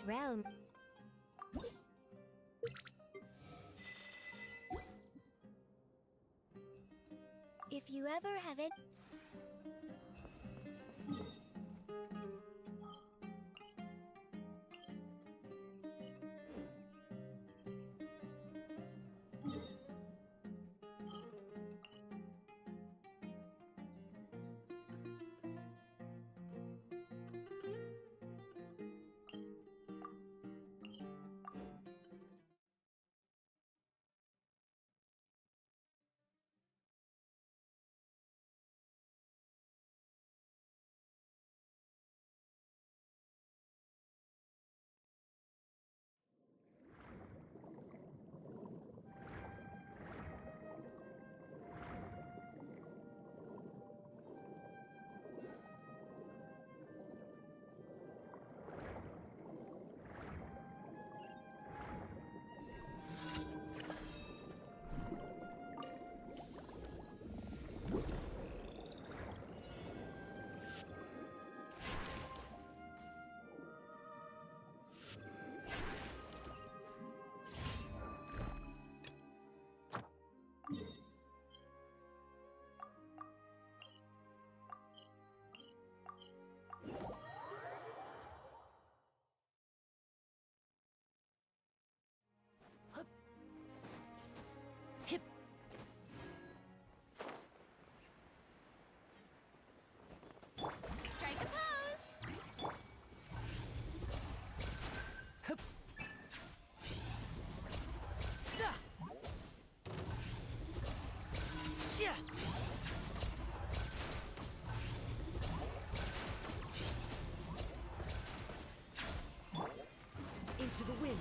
realm. If you ever have it... Strike a pose! Into the wind.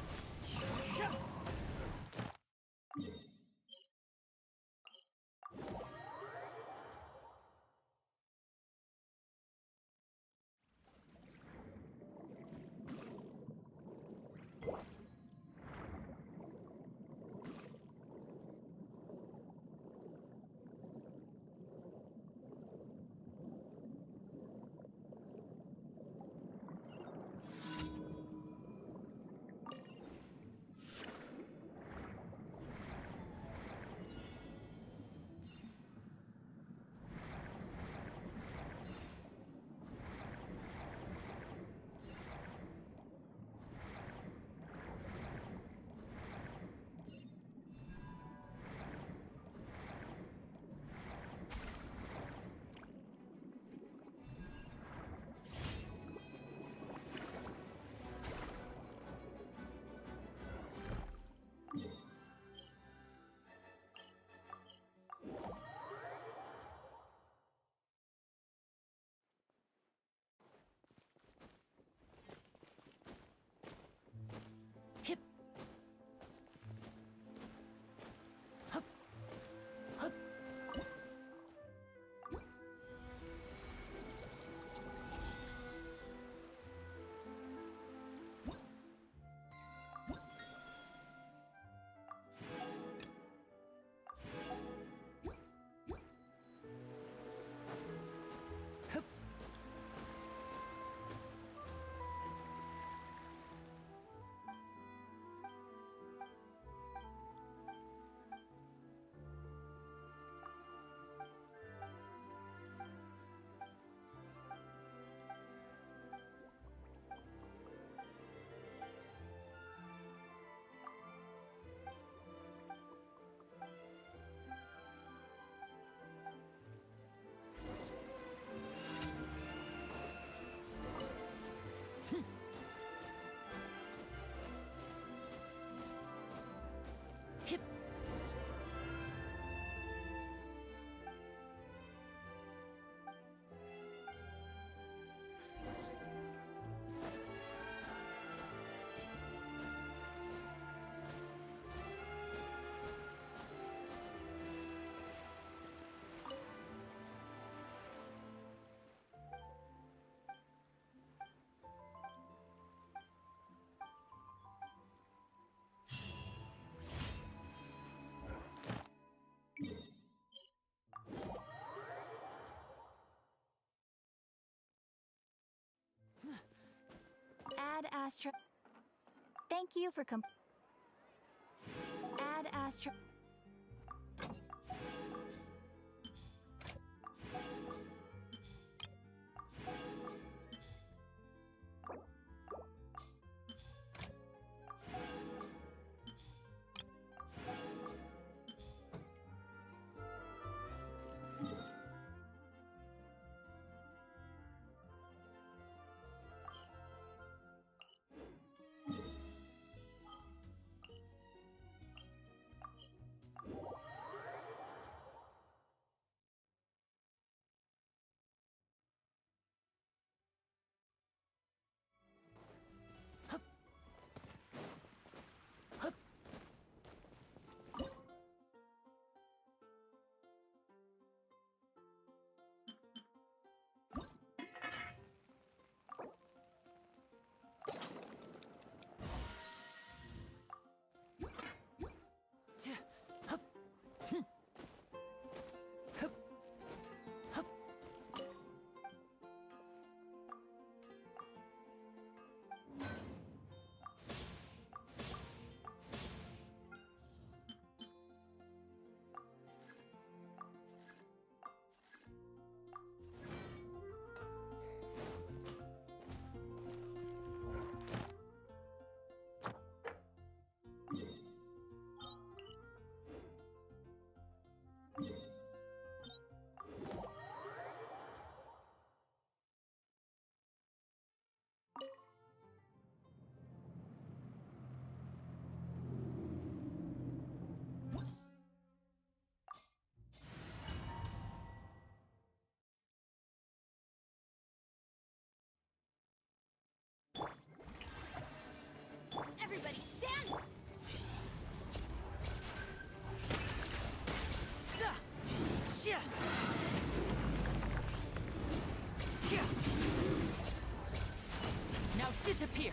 Add Astra... Thank you for Add Astro. Everybody stand! Now disappear!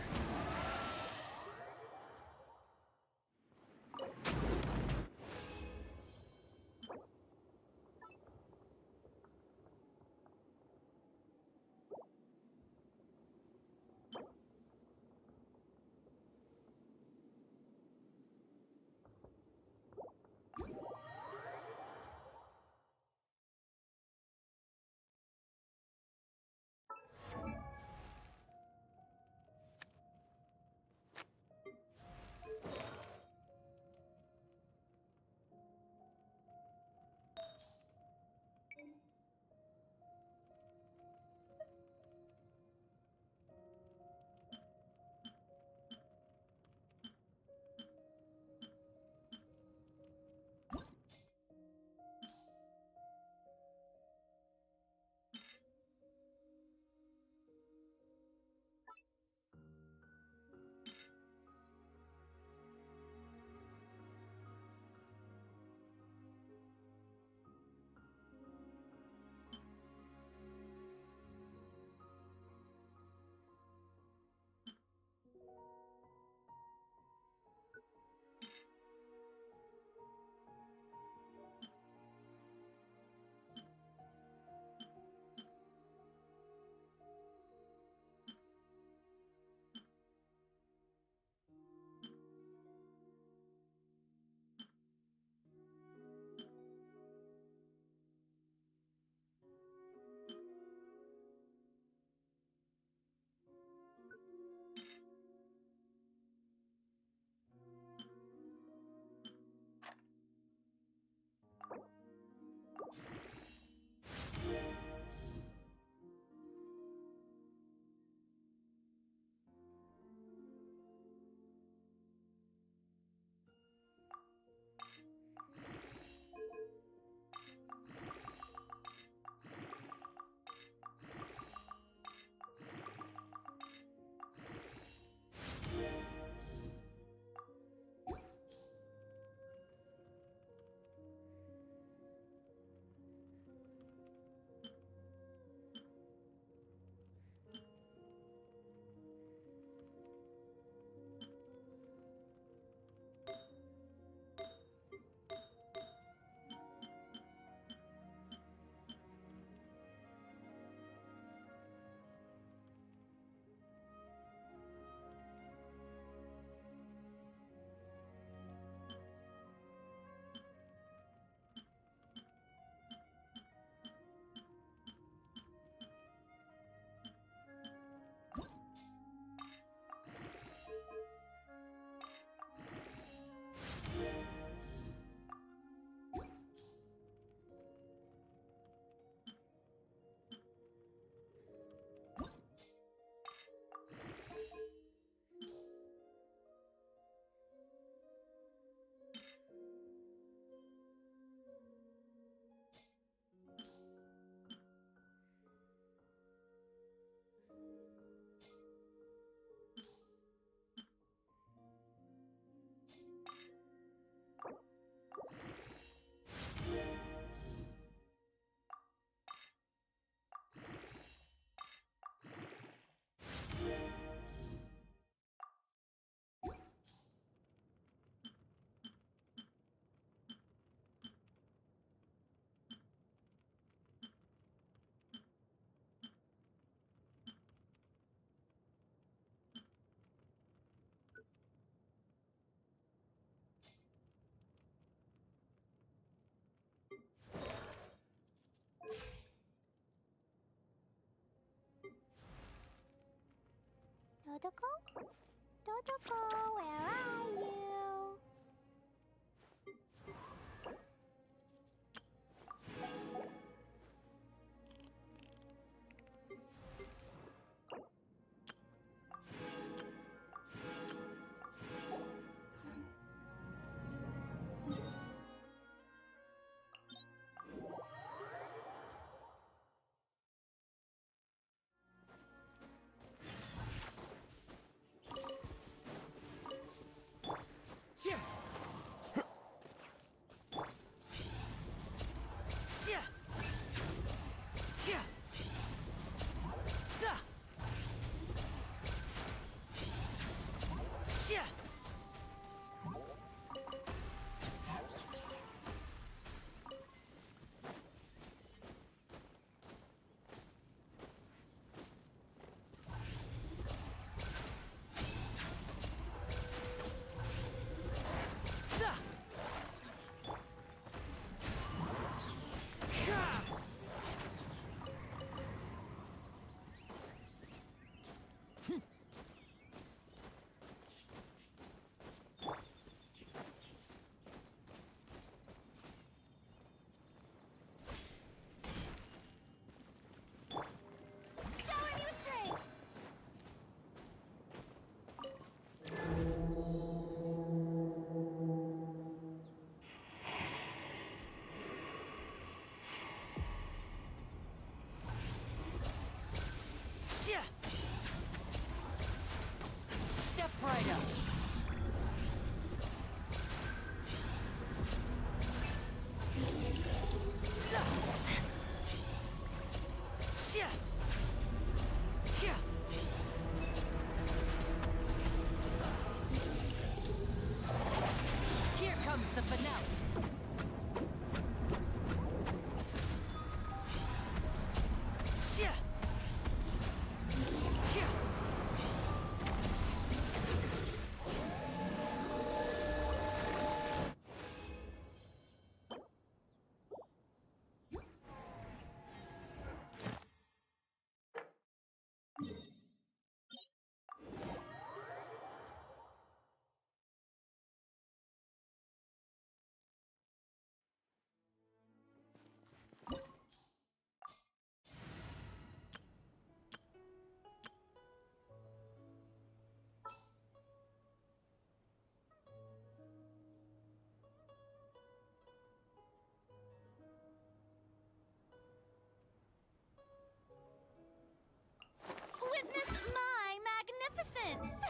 Totoko? Totoko, where are you? Shower me with praise! Step right up. Here comes the finale. Witness my magnificence!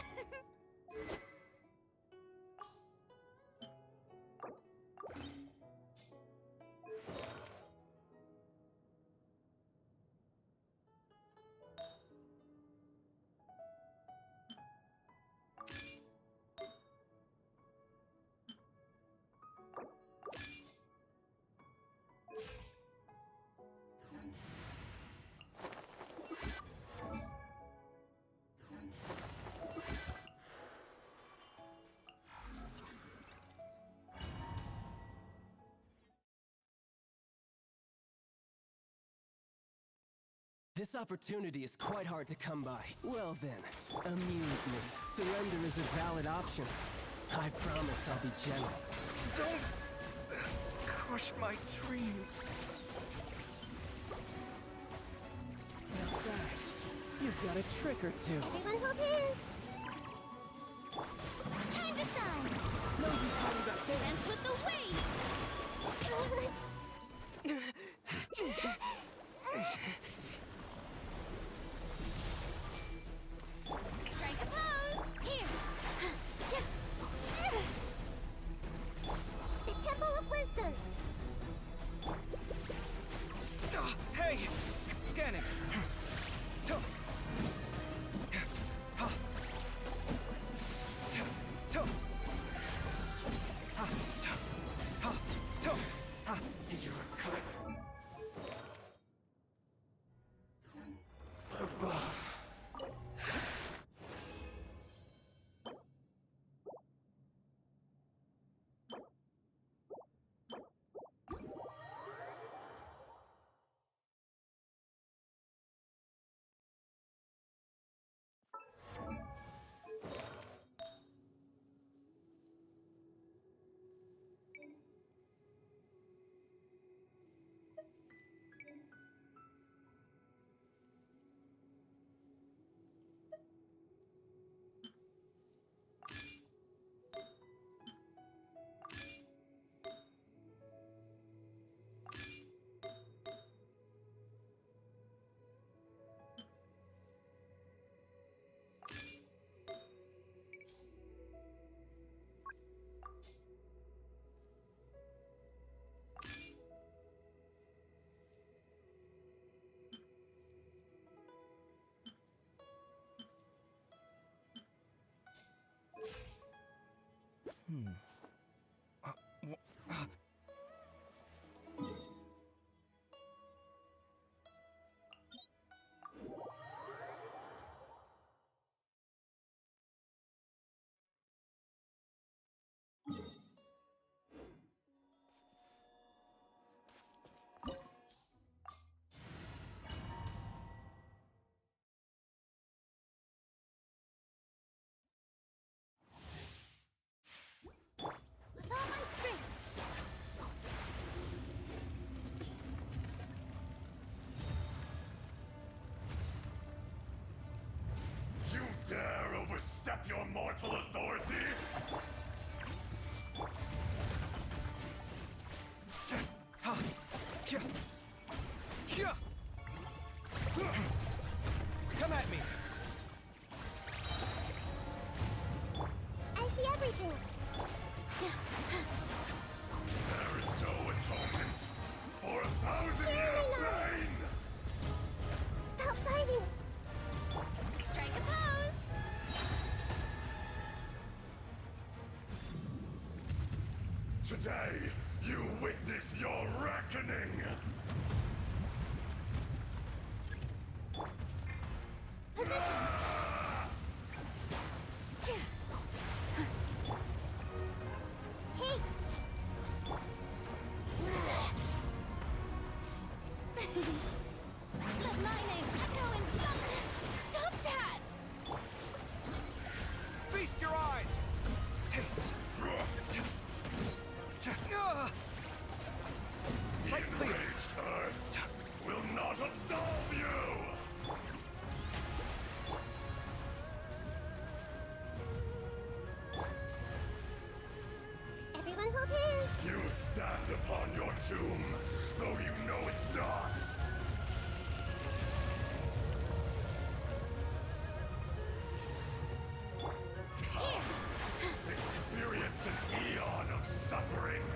This opportunity is quite hard to come by. Well then, amuse me. Surrender is a valid option. I promise I'll be gentle. Don't crush my dreams. Not bad. You've got a trick or two. Everyone hold hands! Time to shine! No use hiding back there. Dance with the waves! Strike a pose! Here! The Temple of Wisdom! Hey! Scanning. To. Ha. To. To. Ha. To. Ha. To. Ha. usurp your mortal authority? Ha! Kya! Kya! Come at me! I see everything. There is no atonement for 1,000-year reign! Stop fighting. Strike a pose. Today, you witness your reckoning! Positions. Hey. Let my name echo in some. Stop that! Feast your eyes! Sight clear! Enraged Earth will not absolve you! Everyone hold hands. You stand upon your tomb, though you know it not. Experience an eon of suffering.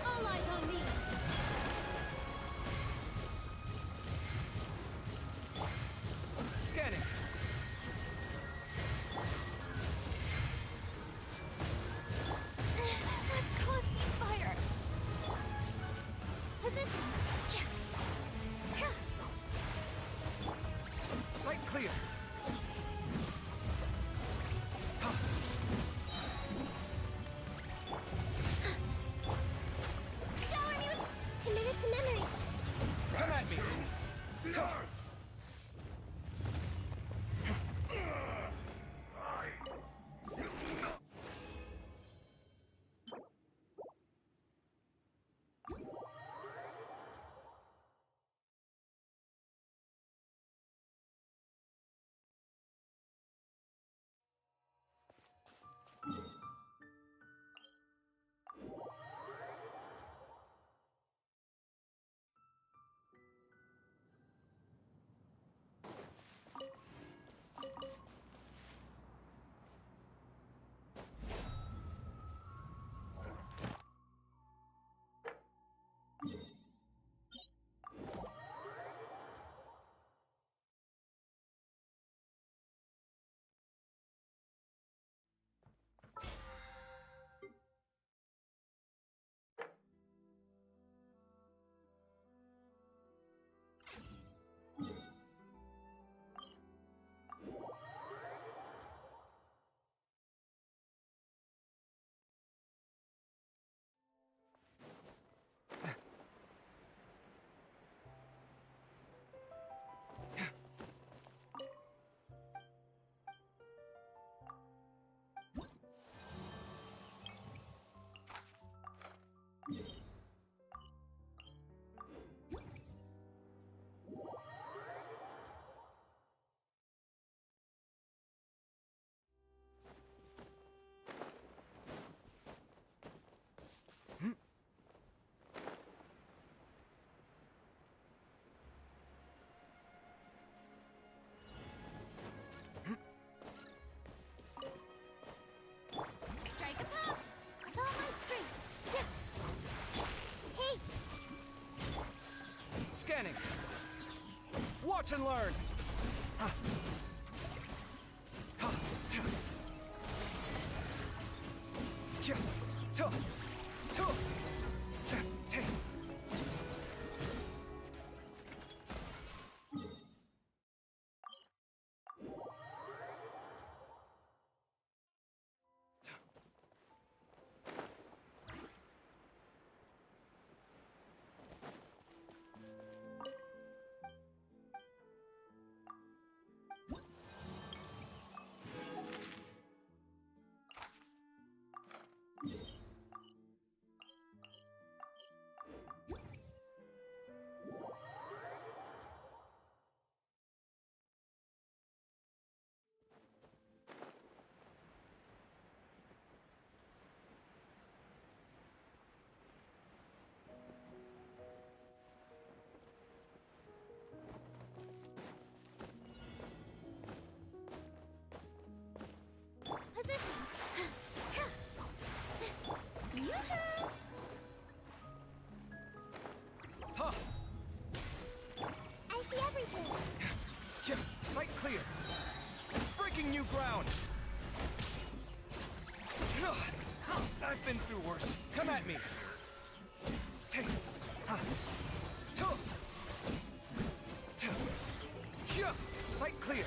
All eyes on me. Scanning! Let's cause ceasefire. Positions. Sight clear! Shower me with. Committed to memory. Come at me! The Earth! I will not. Strike a pop. With all my strength. Hey. Scanning! Watch and learn! Ha! Ha! Ta! Kya! Ta! Ta! Ta! Ta! new ground. I've been through worse. Come at me. Take. Sight clear.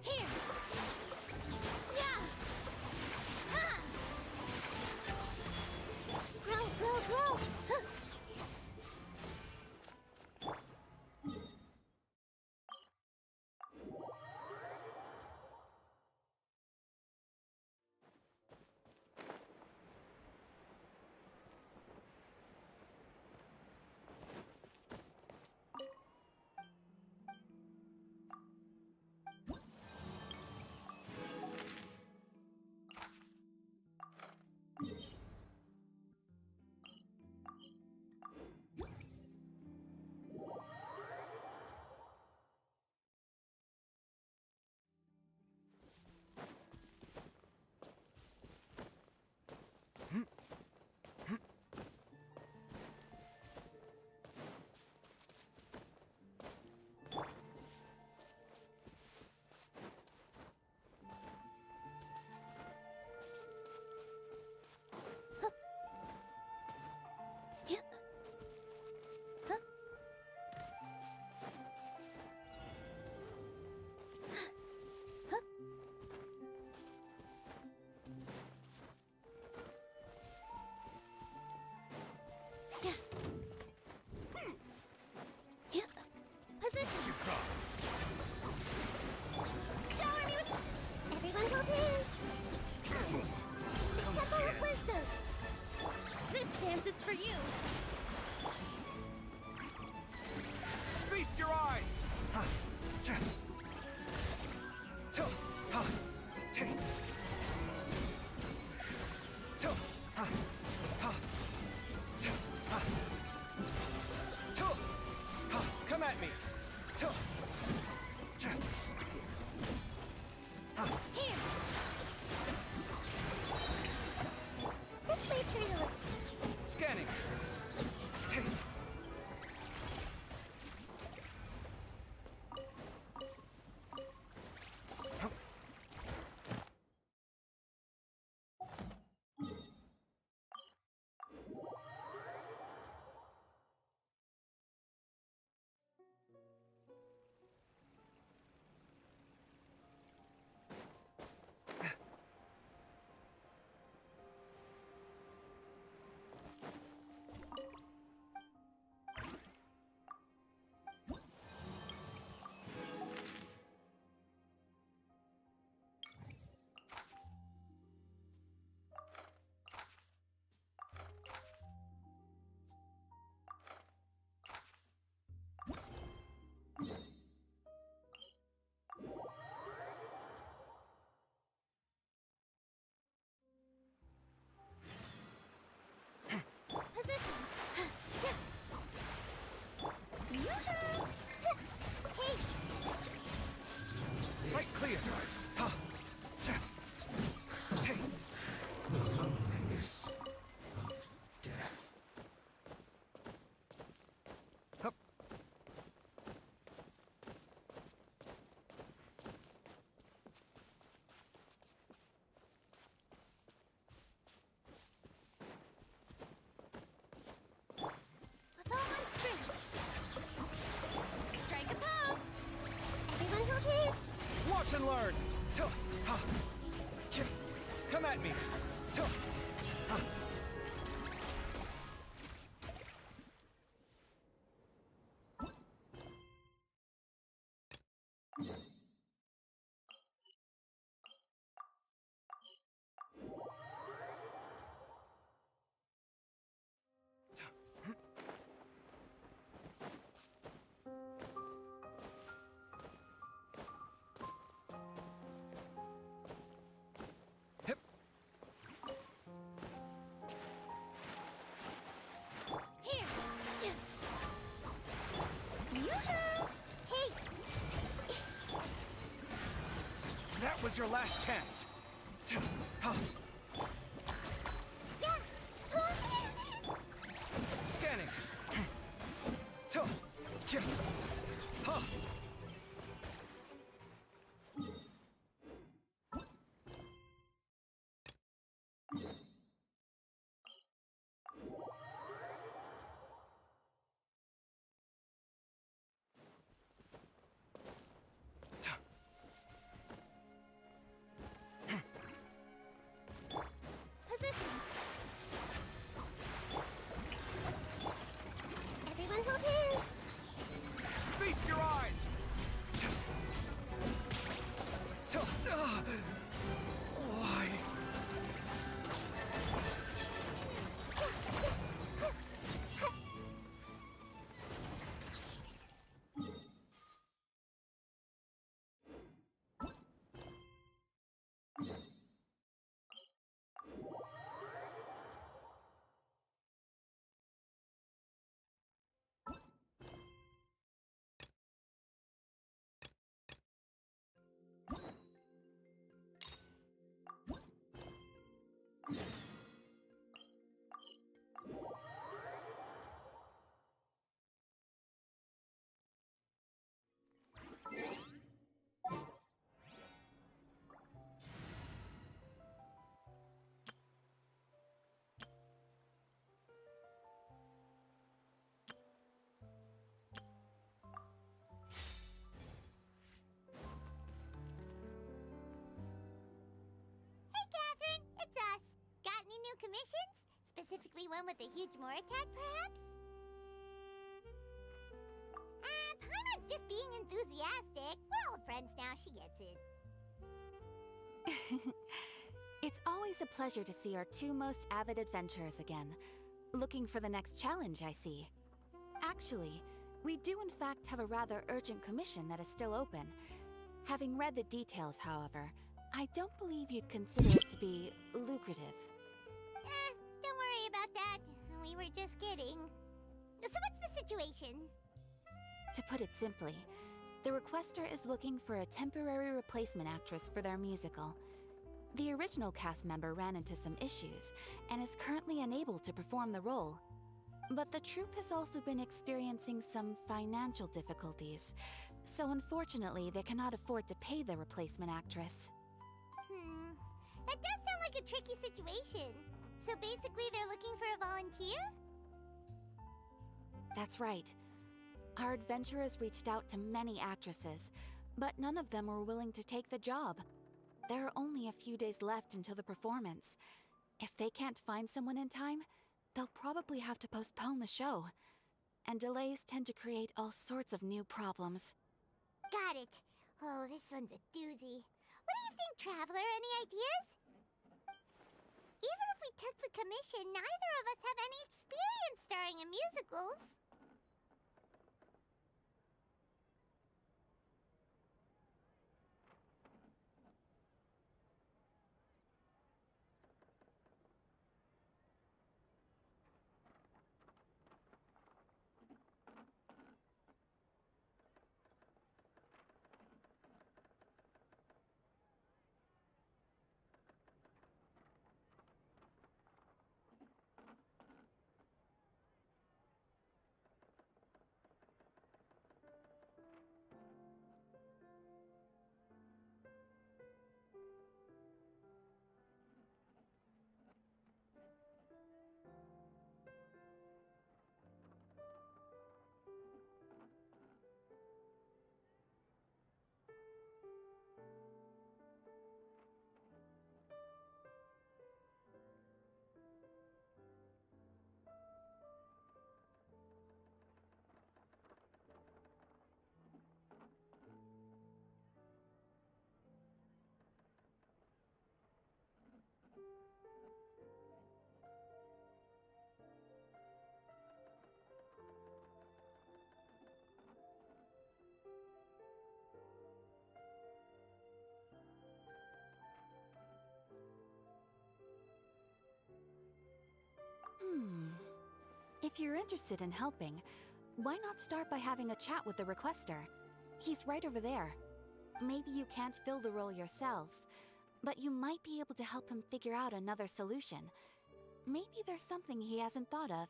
Here. Yeah. Ha. Grow. Huh. Position. Shower me with... Everyone hold hands. The Temple of Wisdom. This dance is for you. Feast your eyes. Come at me. Here. This way, Furina. Scanning. Positions. Yoo-hoo! Hey. Sight clear. Loneliness of death. Hup. With all my strength. Strike a pose. Everyone hold hands. Watch and learn. Come at me. Hip. Here. Yoo-hoo! Hey. That was your last chance. Yeah. What's us? Got any new commissions? Specifically one with a huge more attack, perhaps? Paimon's just being enthusiastic. We're old friends now, she gets it. It's always a pleasure to see our two most avid adventurers again. Looking for the next challenge, I see. Actually, we do in fact have a rather urgent commission that is still open. Having read the details, however, I don't believe you'd consider it to be lucrative. Don't worry about that. We were just kidding. So what's the situation? To put it simply, the requester is looking for a temporary replacement actress for their musical. The original cast member ran into some issues and is currently unable to perform the role. But the troupe has also been experiencing some financial difficulties, so unfortunately they cannot afford to pay the replacement actress. That does sound like a tricky situation. So basically they're looking for a volunteer? That's right. Our adventurers reached out to many actresses, but none of them were willing to take the job. There are only a few days left until the performance. If they can't find someone in time, they'll probably have to postpone the show. And delays tend to create all sorts of new problems. Got it. Oh, this one's a doozy. What do you think, Traveler? Any ideas? Even if we took the commission, neither of us have any experience starring in musicals. If you're interested in helping, why not start by having a chat with the requester? He's right over there. Maybe you can't fill the role yourselves, but you might be able to help him figure out another solution. Maybe there's something he hasn't thought of.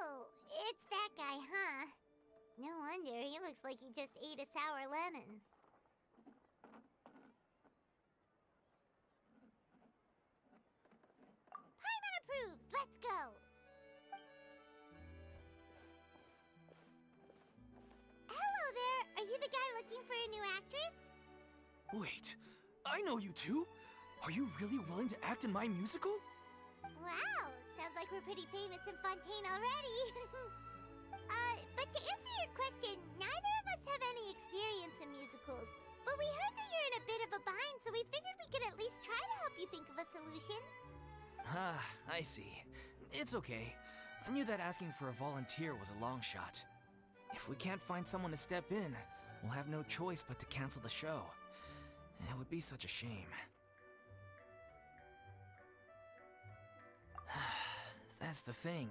Oh, it's that guy, huh? No wonder, he looks like he just ate a sour lemon. Paimon approves! Let's go! Hello there! Are you the guy looking for a new actress? Wait, I know you two! Are you really willing to act in my musical? Wow, sounds like we're pretty famous in Fontaine already. But to answer your question, neither of us have any experience in musicals. But we heard that you're in a bit of a bind, so we figured we could at least try to help you think of a solution. Ah, I see. It's okay. I knew that asking for a volunteer was a long shot. If we can't find someone to step in, we'll have no choice but to cancel the show. It would be such a shame. That's the thing.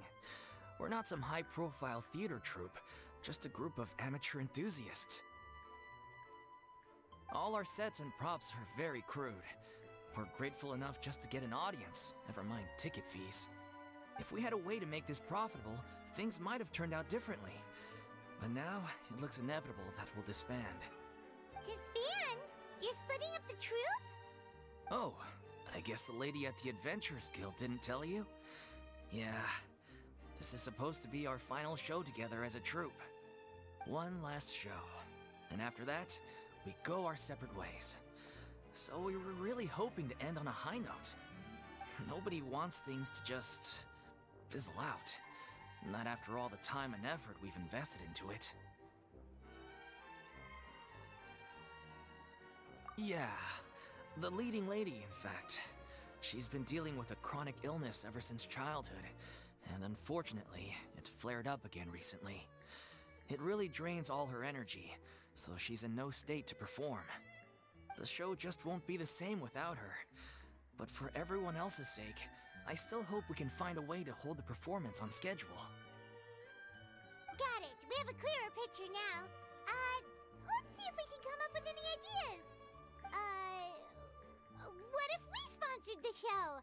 We're not some high-profile theater troupe, just a group of amateur enthusiasts. All our sets and props are very crude. We're grateful enough just to get an audience, never mind ticket fees. If we had a way to make this profitable, things might have turned out differently. But now, it looks inevitable that we'll disband. Disband? You're splitting up the troupe? Oh, I guess the lady at the Adventurers Guild didn't tell you? Yeah, this is supposed to be our final show together as a troupe. One last show. And after that, we go our separate ways. So we were really hoping to end on a high note. Nobody wants things to just fizzle out. Not after all the time and effort we've invested into it. Yeah, the leading lady, in fact. She's been dealing with a chronic illness ever since childhood, and unfortunately, it flared up again recently. It really drains all her energy, so she's in no state to perform. The show just won't be the same without her. But for everyone else's sake, I still hope we can find a way to hold the performance on schedule. Got it. We have a clearer picture now. Let's see if we can come up with any ideas. What if we sponsored the show?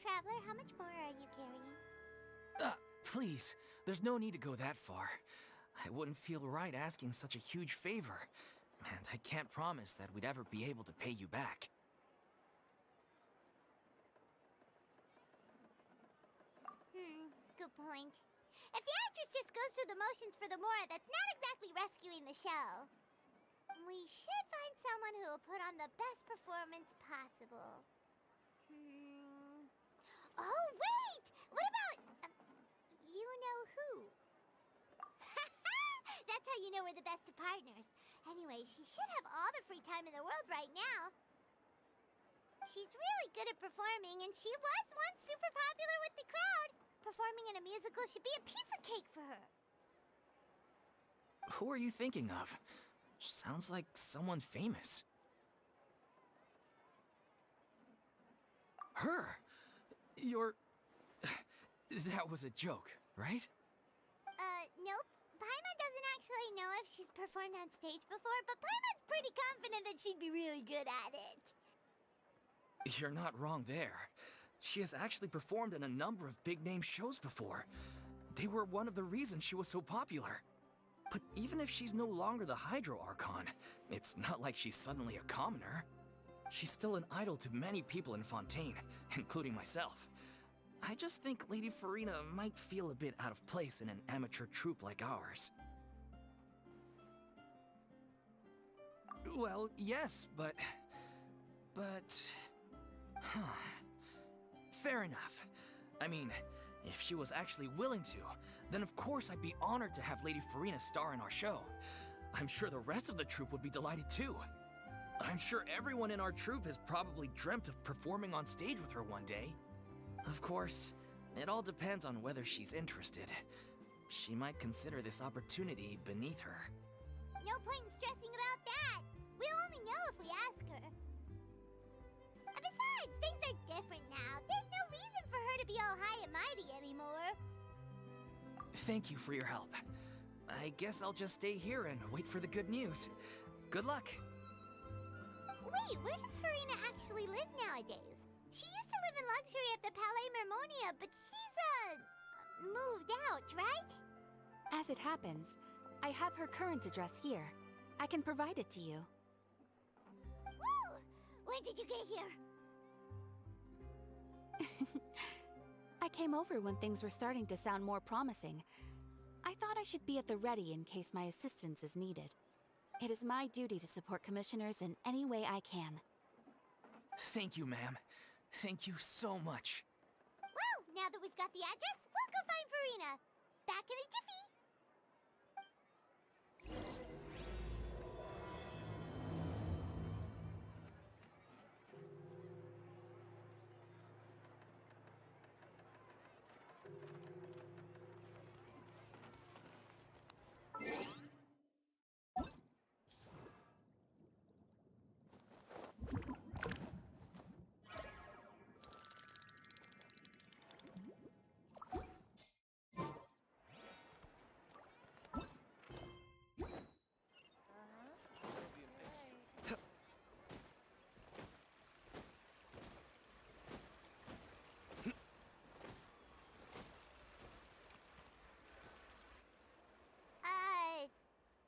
Traveler, how much more are you carrying? Please, there's no need to go that far. I wouldn't feel right asking such a huge favor, and I can't promise that we'd ever be able to pay you back. Good point. If the actress just goes through the motions for the Mora, that's not exactly rescuing the show. We should find someone who will put on the best performance possible. Oh, wait! What about... you know who? That's how you know we're the best of partners. Anyway, she should have all the free time in the world right now. She's really good at performing, and she was once super popular with the crowd. Performing in a musical should be a piece of cake for her. Who are you thinking of? Sounds like someone famous. Her? You're... That was a joke, right? Nope. Paimon doesn't actually know if she's performed on stage before, but Paimon's pretty confident that she'd be really good at it. You're not wrong there. She has actually performed in a number of big-name shows before. They were one of the reasons she was so popular. But even if she's no longer the Hydro Archon, it's not like she's suddenly a commoner. She's still an idol to many people in Fontaine, including myself. I just think Lady Furina might feel a bit out of place in an amateur troupe like ours. Well, yes, but... Fair enough. I mean, if she was actually willing to, then of course I'd be honored to have Lady Furina star in our show. I'm sure the rest of the troupe would be delighted too. I'm sure everyone in our troupe has probably dreamt of performing on stage with her one day. Of course, it all depends on whether she's interested. She might consider this opportunity beneath her. No point in stressing about that. We'll only know if we ask her. And besides, things are different now. There's no reason for her to be all high and mighty anymore. Thank you for your help. I guess I'll just stay here and wait for the good news. Good luck. Wait, where does Furina actually live nowadays? She used to live in luxury at the Palais Mermonia, but she's, moved out, right? As it happens, I have her current address here. I can provide it to you. Woo! When did you get here? I came over when things were starting to sound more promising. I thought I should be at the ready in case my assistance is needed. It is my duty to support commissioners in any way I can. Thank you, ma'am. Thank you so much. Well, now that we've got the address, we'll go find Furina. Back in a jiffy.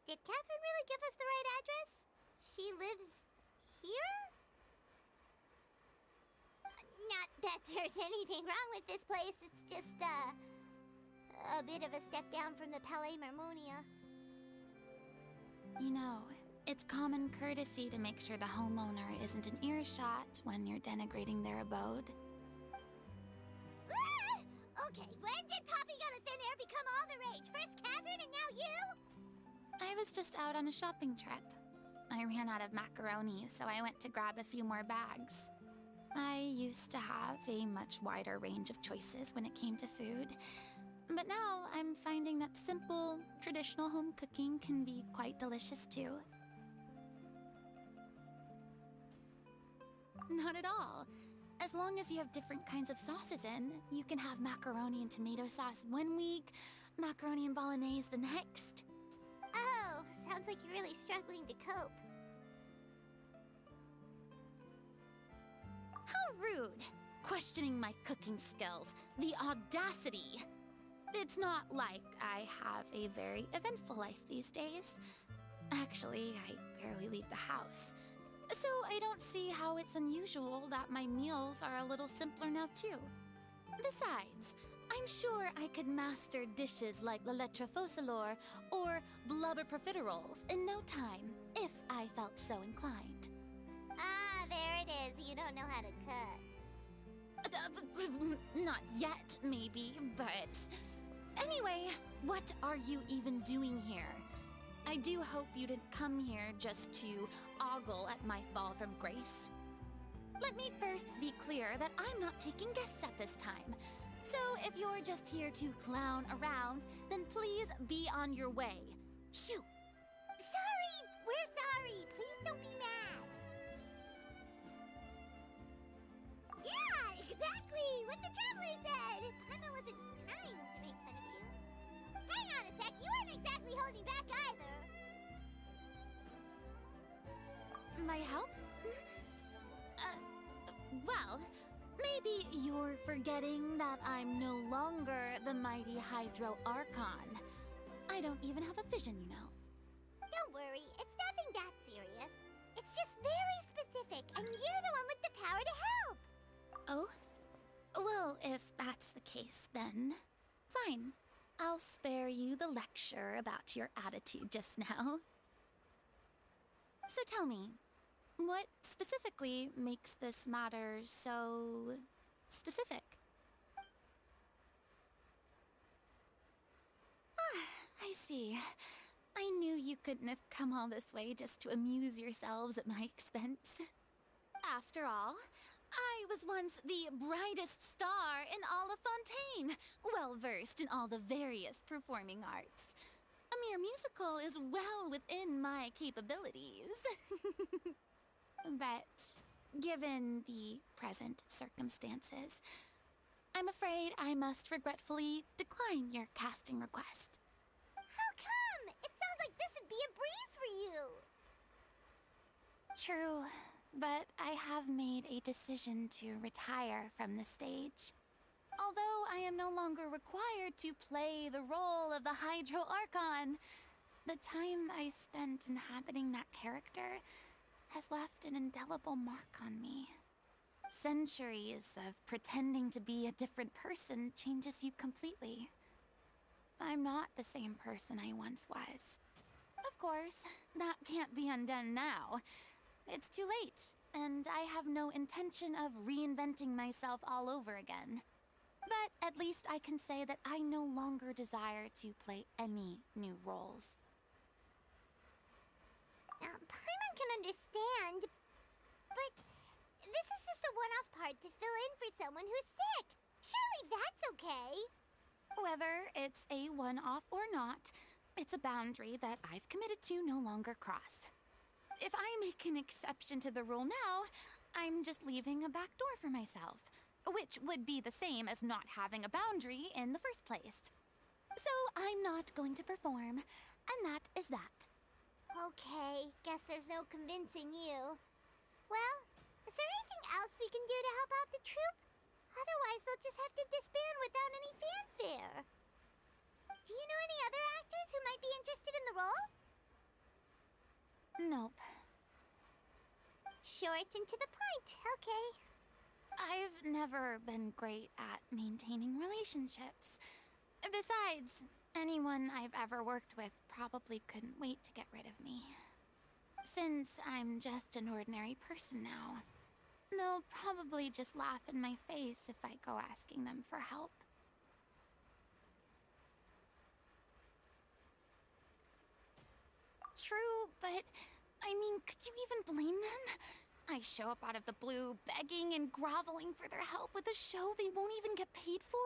Did Catherine really give us the right address? She lives here? Not that there's anything wrong with this place, it's just, a bit of a step down from the Palais Mermonia. You know, it's common courtesy to make sure the homeowner isn't an earshot when you're denigrating their abode. Okay, when did Poppy Got a Thin Air become all the rage? First Catherine and now you? I was just out on a shopping trip. I ran out of macaroni, so I went to grab a few more bags. I used to have a much wider range of choices when it came to food, but now I'm finding that simple, traditional home cooking can be quite delicious too. Not at all. As long as you have different kinds of sauces in, you can have macaroni and tomato sauce one week, macaroni and bolognese the next. Oh, sounds like you're really struggling to cope. How rude! Questioning my cooking skills. The audacity! It's not like I have a very eventful life these days. Actually, I barely leave the house. So I don't see how it's unusual that my meals are a little simpler now too. Besides, I'm sure I could master dishes like la lettre faucilor or blubber profiteroles in no time, if I felt so inclined. Ah, there it is. You don't know how to cook. Not yet, maybe, but... Anyway, what are you even doing here? I do hope you didn't come here just to ogle at my fall from grace. Let me first be clear that I'm not taking guests at this time. So if you're just here to clown around, then please be on your way. Shoo! Sorry! We're sorry! Please don't be mad! Yeah, exactly! What the Traveler said! Paimon wasn't trying to make fun of you. Hang on a sec, you weren't exactly holding back either. My help? Well, maybe you're forgetting that I'm no longer the mighty Hydro Archon. I don't even have a vision, you know. Don't worry, it's nothing that serious. It's just very specific, and you're the one with the power to help. Oh? Well, if that's the case, then fine. I'll spare you the lecture about your attitude just now. So tell me, what specifically makes this matter so specific? Ah, I see. I knew you couldn't have come all this way just to amuse yourselves at my expense. After all, I was once the brightest star in all of Fontaine, well-versed in all the various performing arts. A mere musical is well within my capabilities. But given the present circumstances, I'm afraid I must regretfully decline your casting request. How come? It sounds like this would be a breeze for you. True, but I have made a decision to retire from the stage. Although I am no longer required to play the role of the Hydro Archon, the time I spent inhabiting that character has left an indelible mark on me. Centuries of pretending to be a different person changes you completely. I'm not the same person I once was. Of course, that can't be undone now. It's too late, and I have no intention of reinventing myself all over again. But at least I can say that I no longer desire to play any new roles. Paimon can understand, but this is just a one-off part to fill in for someone who's sick. Surely that's okay. Whether it's a one-off or not, it's a boundary that I've committed to no longer cross. If I make an exception to the rule now, I'm just leaving a back door for myself, which would be the same as not having a boundary in the first place. So I'm not going to perform, and that is that. Okay, guess there's no convincing you. Well, is there anything else we can do to help out the troupe? Otherwise, they'll just have to disband without any fanfare. Do you know any other actors who might be interested in the role? Nope. Short and to the point, okay. I've never been great at maintaining relationships. Besides, anyone I've ever worked with probably couldn't wait to get rid of me. Since I'm just an ordinary person now, they'll probably just laugh in my face if I go asking them for help. True, but I mean, could you even blame them? I show up out of the blue, begging and groveling for their help with a show they won't even get paid for?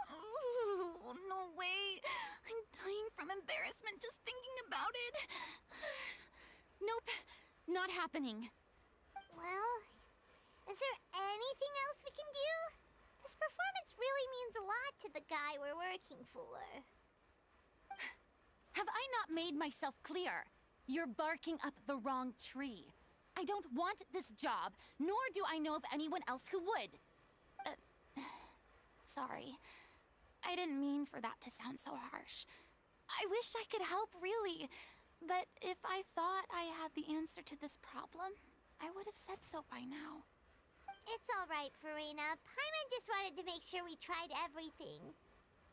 Oh, no way. I'm dying from embarrassment just thinking about it. Nope, not happening. Well, is there anything else we can do? This performance really means a lot to the guy we're working for. Have I not made myself clear? You're barking up the wrong tree. I don't want this job, nor do I know of anyone else who would. Sorry. I didn't mean for that to sound so harsh. I wish I could help, really. But if I thought I had the answer to this problem, I would have said so by now. It's all right, Furina. Paimon just wanted to make sure we tried everything.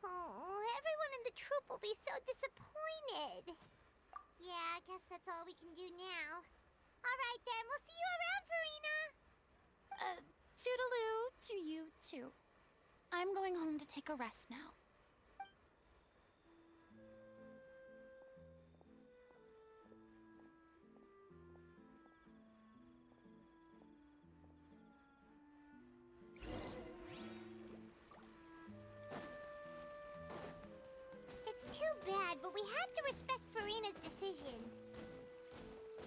Oh, everyone in the troupe will be so disappointed. Yeah, I guess that's all we can do now. All right, then. We'll see you around, Furina. Toodaloo to you, too. I'm going home to take a rest now. It's too bad, but we have to respect Furina's decision.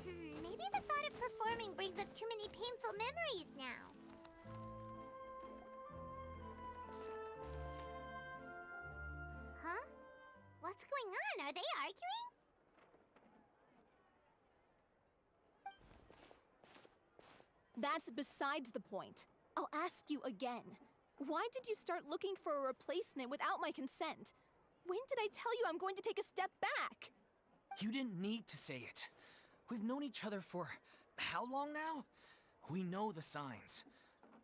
Maybe the thought of performing brings up too many painful memories now. Huh? What's going on? Are they arguing? That's besides the point. I'll ask you again. Why did you start looking for a replacement without my consent? When did I tell you I'm going to take a step back? You didn't need to say it. We've known each other for how long now? We know the signs.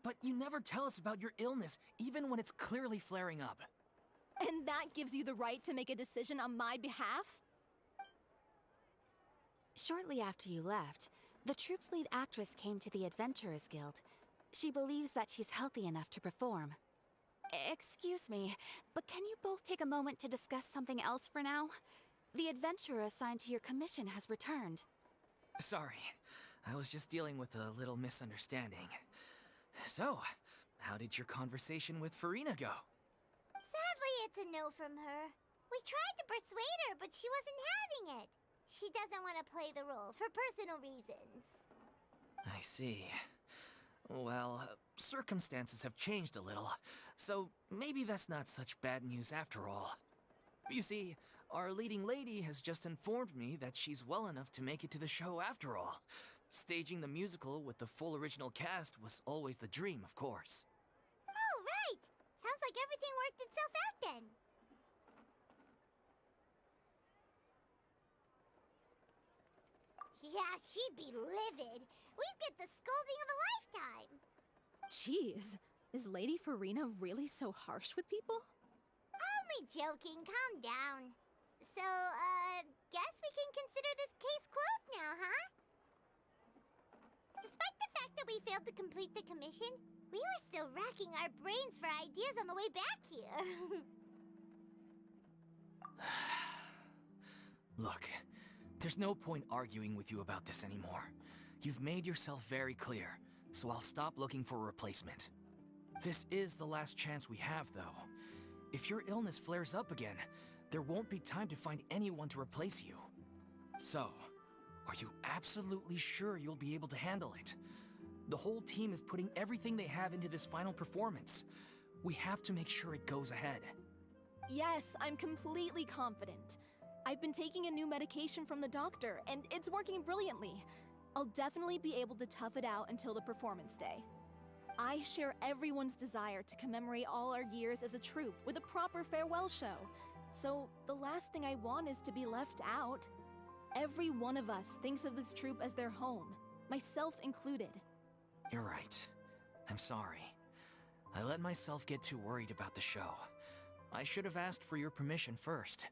But you never tell us about your illness, even when it's clearly flaring up. And that gives you the right to make a decision on my behalf? Shortly after you left, the troupe's lead actress came to the Adventurers Guild. She believes that she's healthy enough to perform. Excuse me, but can you both take a moment to discuss something else for now? The adventurer assigned to your commission has returned. Sorry, I was just dealing with a little misunderstanding. So, how did your conversation with Furina go? Sadly, it's a no from her. We tried to persuade her, but she wasn't having it. She doesn't want to play the role for personal reasons. I see. Well, circumstances have changed a little, so maybe that's not such bad news after all. You see, our leading lady has just informed me that she's well enough to make it to the show after all. Staging the musical with the full original cast was always the dream, of course. Oh, right! Sounds like everything worked itself out then. Yeah, she'd be livid. We'd get the scolding of a lifetime. Jeez, is Lady Furina really so harsh with people? Only joking, calm down. So, guess we can consider this case closed now, huh? Despite the fact that we failed to complete the commission, we were still racking our brains for ideas on the way back here. Look, there's no point arguing with you about this anymore. You've made yourself very clear, so I'll stop looking for a replacement. This is the last chance we have, though. If your illness flares up again, there won't be time to find anyone to replace you. So, are you absolutely sure you'll be able to handle it? The whole team is putting everything they have into this final performance. We have to make sure it goes ahead. Yes, I'm completely confident. I've been taking a new medication from the doctor, and it's working brilliantly. I'll definitely be able to tough it out until the performance day. I share everyone's desire to commemorate all our years as a troupe with a proper farewell show. So the last thing I want is to be left out. Every one of us thinks of this troupe as their home, myself included. You're right. I'm sorry. I let myself get too worried about the show. I should have asked for your permission first.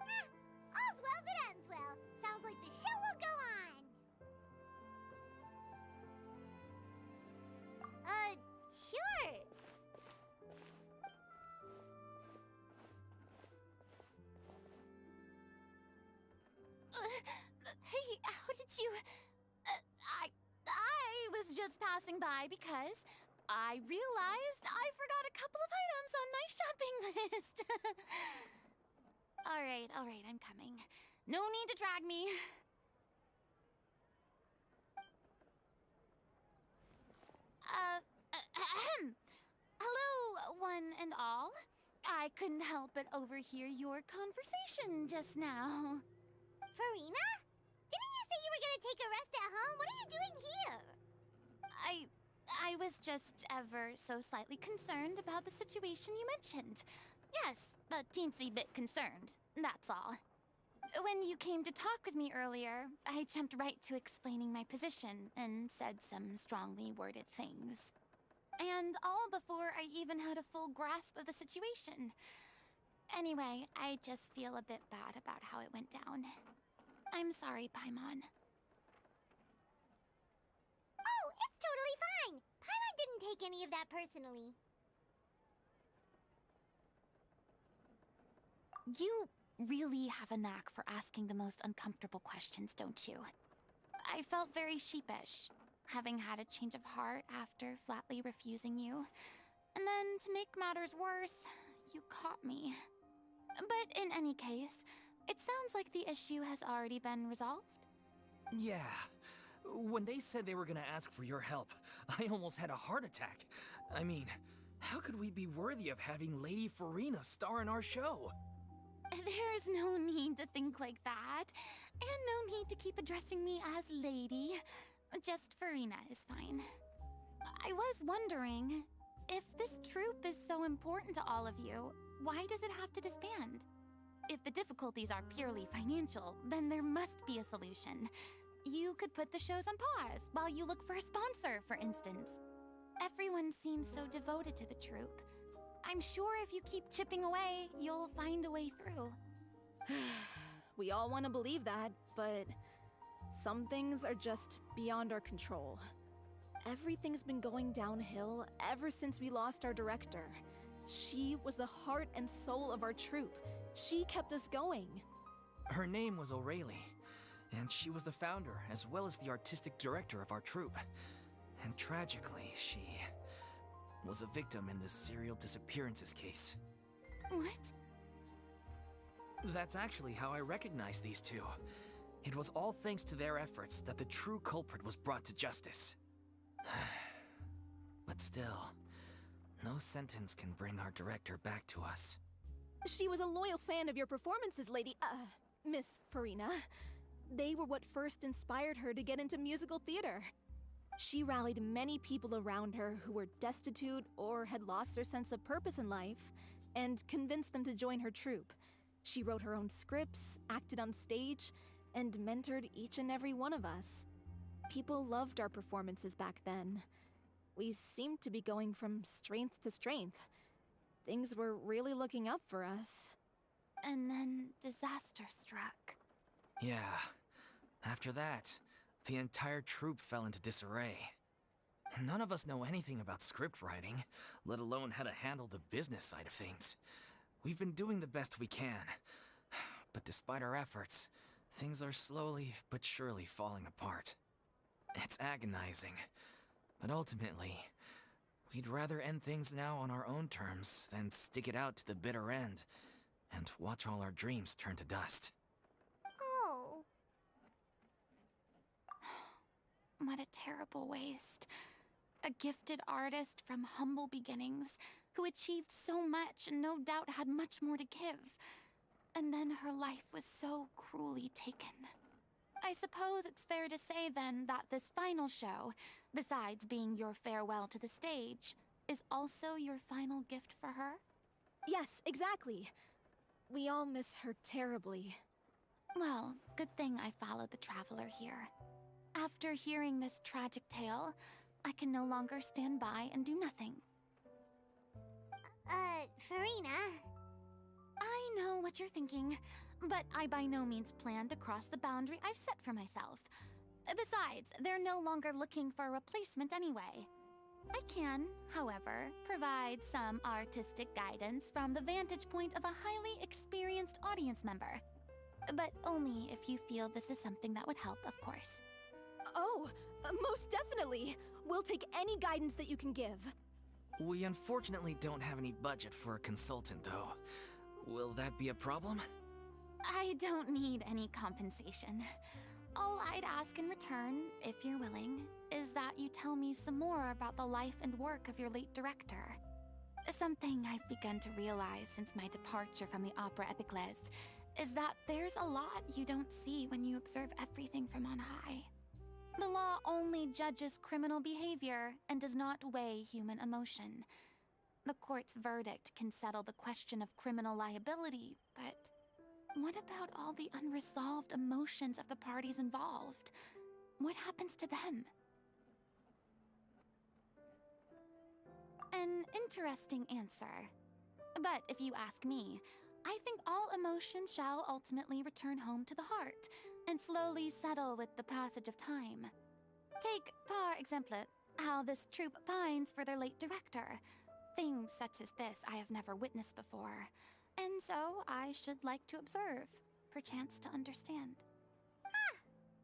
All's well that ends well. Sounds like the show will go on. Sure. just passing by because I realized I forgot a couple of items on my shopping list. All right, I'm coming. No need to drag me. Hello, one and all. I couldn't help but overhear your conversation just now. Furina? Didn't you say you were gonna take a rest at home? What are you doing here? I was just ever so slightly concerned about the situation you mentioned. Yes, a teensy bit concerned, that's all. When you came to talk with me earlier, I jumped right to explaining my position and said some strongly worded things. And all before I even had a full grasp of the situation. Anyway, I just feel a bit bad about how it went down. I'm sorry, Paimon. Oh, it's totally fine. Paimon didn't take any of that personally. You really have a knack for asking the most uncomfortable questions, don't you? I felt very sheepish, having had a change of heart after flatly refusing you. And then, to make matters worse, you caught me. But in any case, it sounds like the issue has already been resolved. Yeah. When they said they were gonna ask for your help, I almost had a heart attack. I mean, how could we be worthy of having Lady Furina star in our show? There's no need to think like that, and no need to keep addressing me as lady. Just Furina is fine. I was wondering, if this troupe is so important to all of you, why does it have to disband? If the difficulties are purely financial, then there must be a solution. You could put the shows on pause while you look for a sponsor, for instance. Everyone seems so devoted to the troupe. I'm sure if you keep chipping away, you'll find a way through. We all want to believe that, but some things are just beyond our control. Everything's been going downhill ever since we lost our director. She was the heart and soul of our troupe. She kept us going. Her name was O'Reilly, and she was the founder as well as the artistic director of our troupe. And tragically, she was a victim in this serial disappearances case. What? That's actually how I recognized these two. It was all thanks to their efforts that the true culprit was brought to justice. But still, no sentence can bring our director back to us. She was a loyal fan of your performances, Miss Furina. They were what first inspired her to get into musical theater. She rallied many people around her who were destitute or had lost their sense of purpose in life, and convinced them to join her troupe. She wrote her own scripts, acted on stage, and mentored each and every one of us. People loved our performances back then. We seemed to be going from strength to strength. Things were really looking up for us. And then disaster struck. Yeah. After that, the entire troupe fell into disarray. And none of us know anything about script writing, let alone how to handle the business side of things. We've been doing the best we can. But despite our efforts, things are slowly but surely falling apart. It's agonizing. But ultimately, we'd rather end things now on our own terms than stick it out to the bitter end and watch all our dreams turn to dust. Oh. What a terrible waste. A gifted artist from humble beginnings who achieved so much and no doubt had much more to give. And then her life was so cruelly taken. I suppose it's fair to say then that this final show, besides being your farewell to the stage, is also your final gift for her? Yes, exactly. We all miss her terribly. Well, good thing I followed the Traveler here. After hearing this tragic tale, I can no longer stand by and do nothing. Furina. I know what you're thinking, but I by no means plan to cross the boundary I've set for myself. Besides, they're no longer looking for a replacement anyway. I can, however, provide some artistic guidance from the vantage point of a highly experienced audience member. But only if you feel this is something that would help, of course. Oh, most definitely! We'll take any guidance that you can give. We unfortunately don't have any budget for a consultant, though. Will that be a problem? I don't need any compensation. All I'd ask in return, if you're willing, is that you tell me some more about the life and work of your late director. Something I've begun to realize since my departure from the Opera Epiclese is that there's a lot you don't see when you observe everything from on high. The law only judges criminal behavior and does not weigh human emotion. The court's verdict can settle the question of criminal liability, but what about all the unresolved emotions of the parties involved? What happens to them? An interesting answer. But if you ask me, I think all emotion shall ultimately return home to the heart and slowly settle with the passage of time. Take, par exemple, how this troupe pines for their late director. Things such as this I have never witnessed before, and so I should like to observe, perchance to understand. Huh.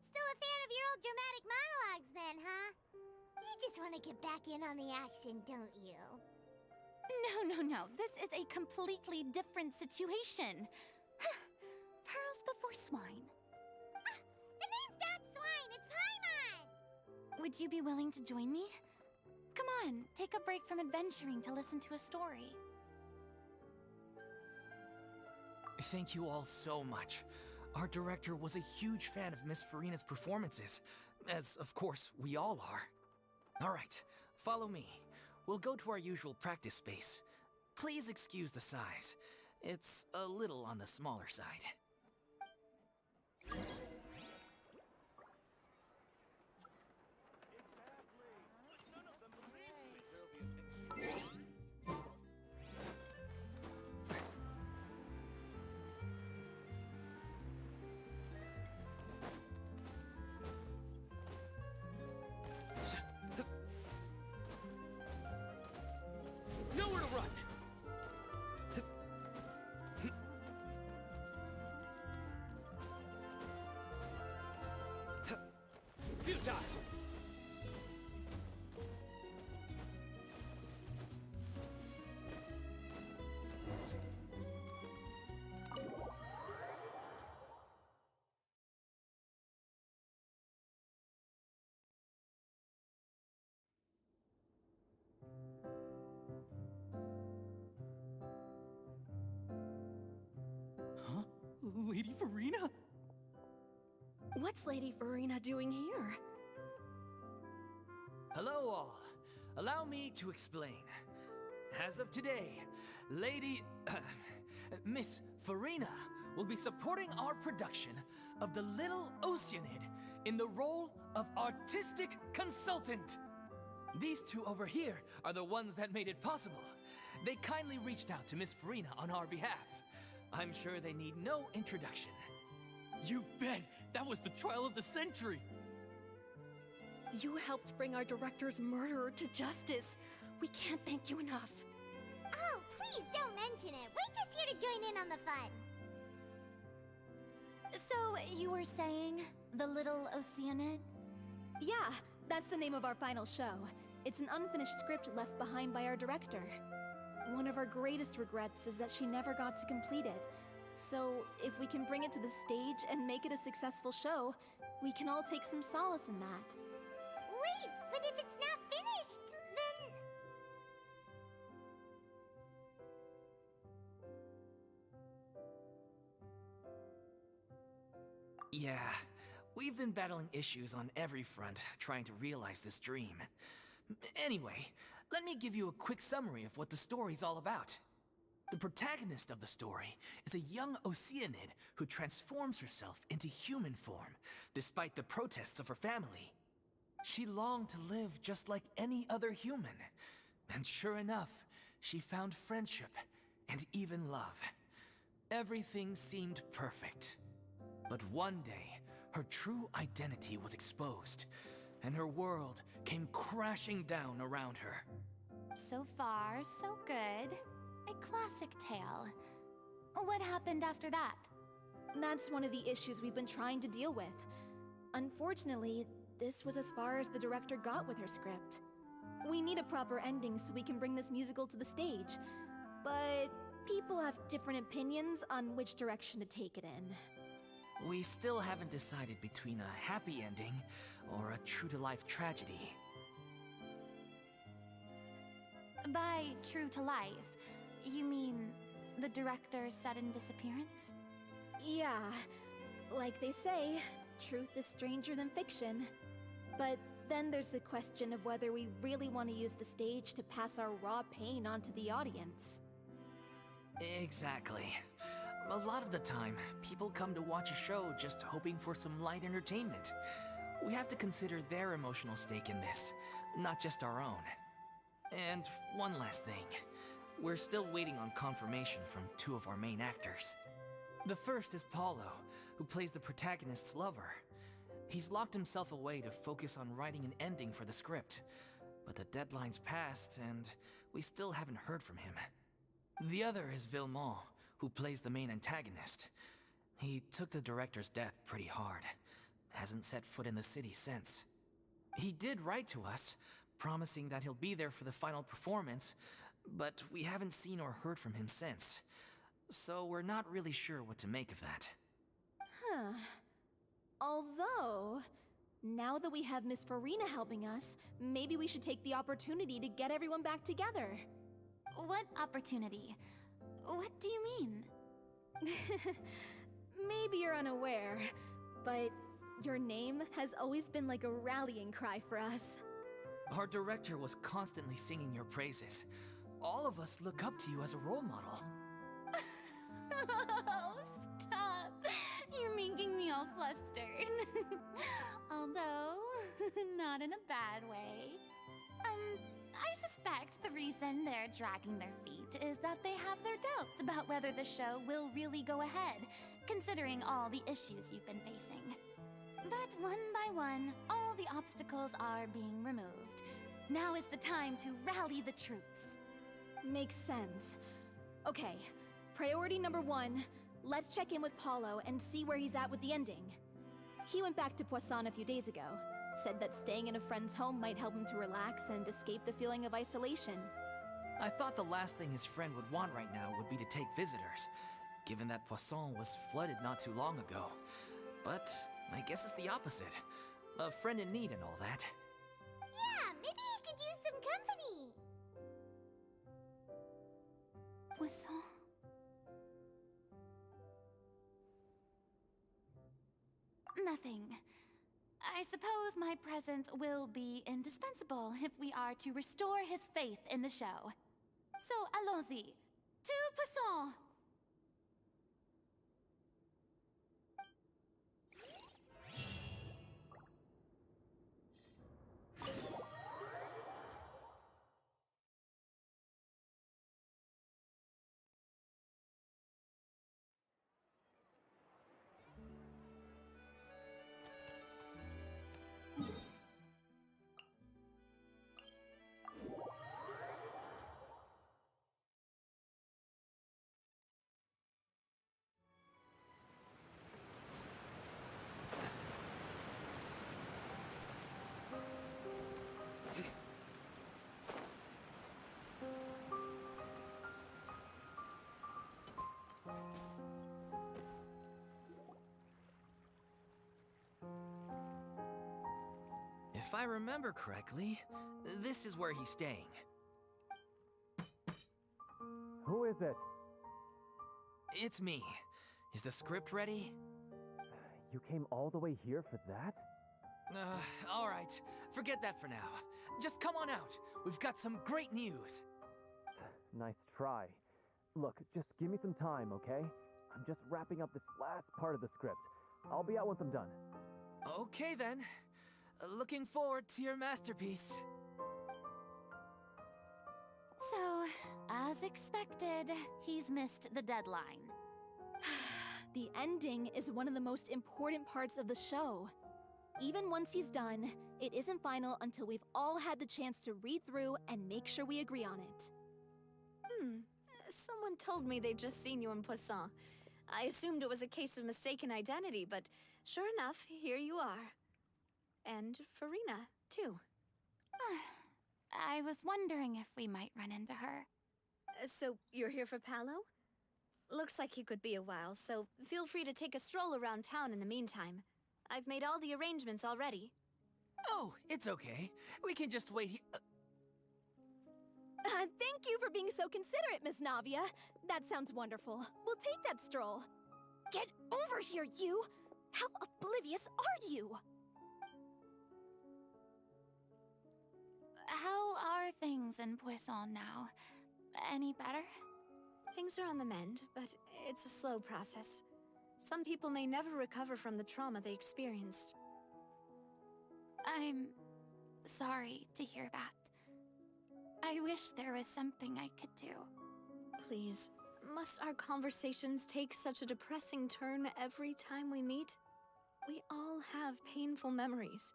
Still a fan of your old dramatic monologues then, huh? You just want to get back in on the action, don't you? No. This is a completely different situation. Pearls before swine. The name's not Swine, it's Paimon! Would you be willing to join me? Come on, take a break from adventuring to listen to a story. Thank you all so much. Our director was a huge fan of Miss Furina's performances, as of course we all are. Alright, follow me. We'll go to our usual practice space. Please excuse the size. It's a little on the smaller side. Nowhere to run! Futile! Huh? Lady Furina? What's Lady Furina doing here? Hello all. Allow me to explain. As of today, Miss Furina will be supporting our production of The Little Oceanid in the role of artistic consultant. These two over here are the ones that made it possible. They kindly reached out to Miss Furina on our behalf. I'm sure they need no introduction. You bet! That was the trial of the century! You helped bring our director's murderer to justice. We can't thank you enough. Oh, please don't mention it. We're just here to join in on the fun. So, you were saying, The Little Oceanid? Yeah, that's the name of our final show. It's an unfinished script left behind by our director. One of our greatest regrets is that she never got to complete it. So, if we can bring it to the stage and make it a successful show, we can all take some solace in that. Wait, but if it's not finished, then... Yeah, we've been battling issues on every front trying to realize this dream. Anyway, let me give you a quick summary of what the story's all about. The protagonist of the story is a young Oceanid who transforms herself into human form, despite the protests of her family. She longed to live just like any other human, and sure enough, she found friendship and even love. Everything seemed perfect. But one day, her true identity was exposed, and her world came crashing down around her. So far, so good. A classic tale. What happened after that? That's one of the issues we've been trying to deal with. Unfortunately, this was as far as the director got with her script. We need a proper ending so we can bring this musical to the stage. But people have different opinions on which direction to take it in. We still haven't decided between a happy ending or a true-to-life tragedy. By true to life, you mean the director's sudden disappearance? Yeah, like they say, truth is stranger than fiction. But then there's the question of whether we really want to use the stage to pass our raw pain onto the audience. Exactly. A lot of the time, people come to watch a show just hoping for some light entertainment. We have to consider their emotional stake in this, not just our own. And one last thing. We're still waiting on confirmation from two of our main actors. The first is Paulo, who plays the protagonist's lover. He's locked himself away to focus on writing an ending for the script, but the deadline's passed and we still haven't heard from him. The other is Villemont, who plays the main antagonist. He took the director's death pretty hard. Hasn't set foot in the city since. He did write to us, promising that he'll be there for the final performance, but we haven't seen or heard from him since. So we're not really sure what to make of that. Huh. Although, now that we have Miss Furina helping us, maybe we should take the opportunity to get everyone back together. What opportunity? What do you mean? Maybe you're unaware, but your name has always been like a rallying cry for us. Our director was constantly singing your praises. All of us look up to you as a role model. Oh, stop! You're making me all flustered. Although, not in a bad way. I suspect the reason they're dragging their feet is that they have their doubts about whether the show will really go ahead, considering all the issues you've been facing. But one by one, all the obstacles are being removed. Now is the time to rally the troops. Makes sense. Okay, priority number 1, let's check in with Paulo and see where he's at with the ending. He went back to Poisson a few days ago, said that staying in a friend's home might help him to relax and escape the feeling of isolation. I thought the last thing his friend would want right now would be to take visitors, given that Poisson was flooded not too long ago. But I guess it's the opposite. A friend in need and all that. Yeah, maybe he could use some company. Poisson? Nothing. I suppose my presence will be indispensable if we are to restore his faith in the show. So, allons-y. To Poisson! If I remember correctly, this is where he's staying. Who is it? It's me. Is the script ready? You came all the way here for that? All right. Forget that for now. Just come on out. We've got some great news. Nice try. Look, just give me some time, okay? I'm just wrapping up this last part of the script. I'll be out once I'm done. Okay then. Looking forward to your masterpiece. So, as expected, he's missed the deadline. The ending is one of the most important parts of the show. Even once he's done, it isn't final until we've all had the chance to read through and make sure we agree on it. Someone told me they'd just seen you in Poisson. I assumed it was a case of mistaken identity, but sure enough, here you are. And Furina, too. I was wondering if we might run into her. So, you're here for Paolo? Looks like he could be a while, so feel free to take a stroll around town in the meantime. I've made all the arrangements already. Oh, it's okay. We can just wait here. Thank you for being so considerate, Miss Navia. That sounds wonderful. We'll take that stroll. Get over here, you! How oblivious are you? How are things in Poisson now? Any better? Things are on the mend, but it's a slow process. Some people may never recover from the trauma they experienced. I'm sorry to hear that. I wish there was something I could do. Please, must our conversations take such a depressing turn every time we meet? We all have painful memories,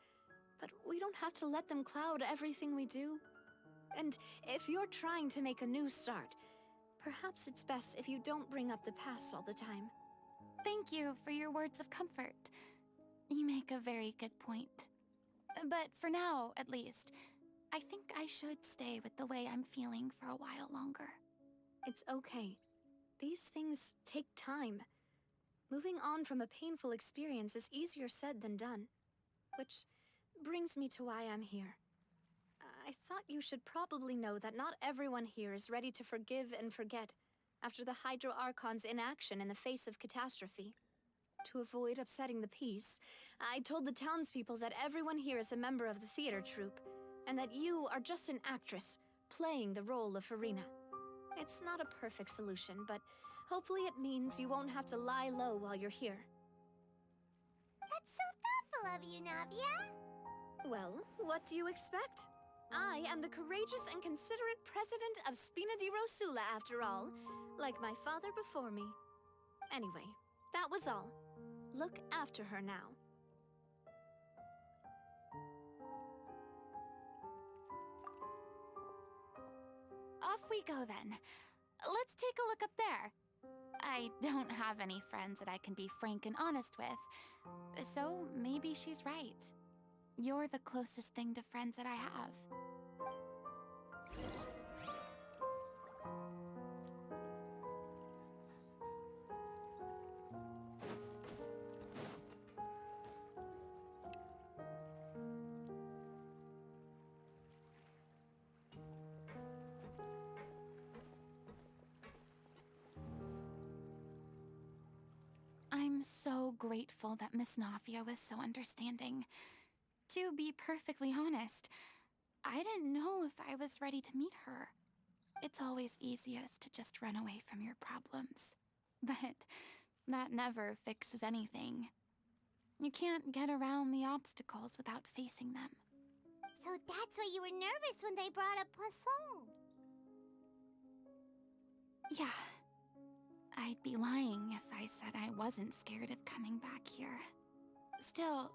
but we don't have to let them cloud everything we do. And if you're trying to make a new start, perhaps it's best if you don't bring up the past all the time. Thank you for your words of comfort. You make a very good point. But for now, at least, I think I should stay with the way I'm feeling for a while longer. It's okay. These things take time. Moving on from a painful experience is easier said than done. Which brings me to why I'm here. I thought you should probably know that not everyone here is ready to forgive and forget after the Hydro Archon's inaction in the face of catastrophe. To avoid upsetting the peace, I told the townspeople that everyone here is a member of the theater troupe, and that you are just an actress playing the role of Furina. It's not a perfect solution, but hopefully it means you won't have to lie low while you're here. That's so thoughtful of you, Navia. Well, what do you expect? I am the courageous and considerate president of Spina di Rosula, after all, like my father before me. Anyway, that was all. Look after her now. Off we go then. Let's take a look up there. I don't have any friends that I can be frank and honest with, so maybe she's right. You're the closest thing to friends that I have. I'm so grateful that Miss Navia was so understanding. To be perfectly honest, I didn't know if I was ready to meet her. It's always easiest to just run away from your problems. But that never fixes anything. You can't get around the obstacles without facing them. So that's why you were nervous when they brought up Poisson. Yeah. I'd be lying if I said I wasn't scared of coming back here. Still,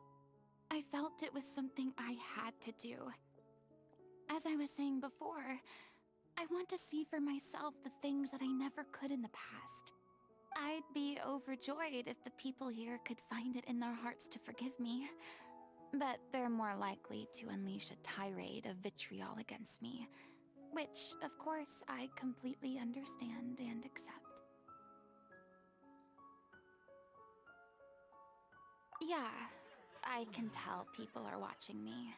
I felt it was something I had to do. As I was saying before, I want to see for myself the things that I never could in the past. I'd be overjoyed if the people here could find it in their hearts to forgive me. But they're more likely to unleash a tirade of vitriol against me, which, of course, I completely understand and accept. Yeah, I can tell people are watching me.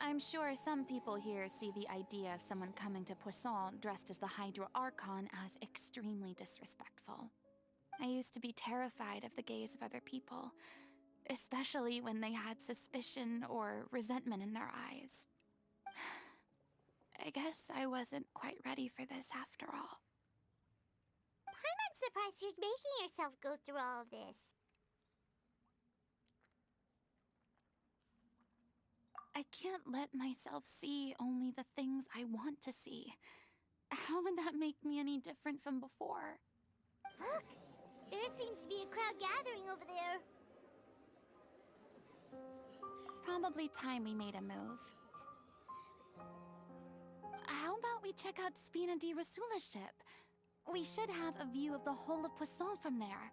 I'm sure some people here see the idea of someone coming to Poisson dressed as the Hydro Archon as extremely disrespectful. I used to be terrified of the gaze of other people, especially when they had suspicion or resentment in their eyes. I guess I wasn't quite ready for this after all. I'm surprised you're making yourself go through all of this. I can't let myself see only the things I want to see. How would that make me any different from before? Look! There seems to be a crowd gathering over there. Probably time we made a move. How about we check out Spina di Rosula's ship? We should have a view of the whole of Poisson from there.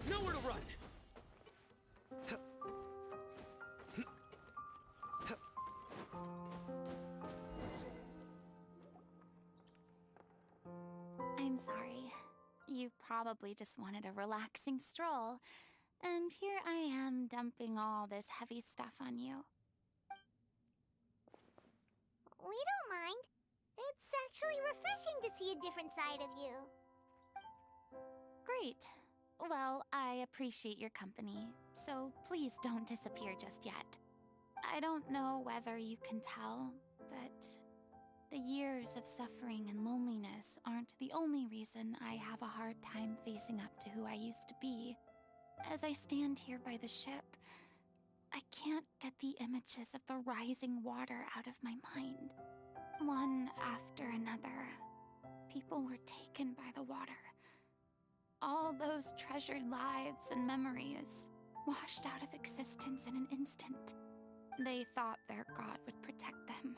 Nowhere to run! I'm sorry. You probably just wanted a relaxing stroll. And here I am dumping all this heavy stuff on you. We don't mind. It's actually refreshing to see a different side of you. Great. Well, I appreciate your company, so please don't disappear just yet. I don't know whether you can tell, but the years of suffering and loneliness aren't the only reason I have a hard time facing up to who I used to be. As I stand here by the ship, I can't get the images of the rising water out of my mind. One after another, people were taken by the water. All those treasured lives and memories washed out of existence in an instant. They thought their god would protect them.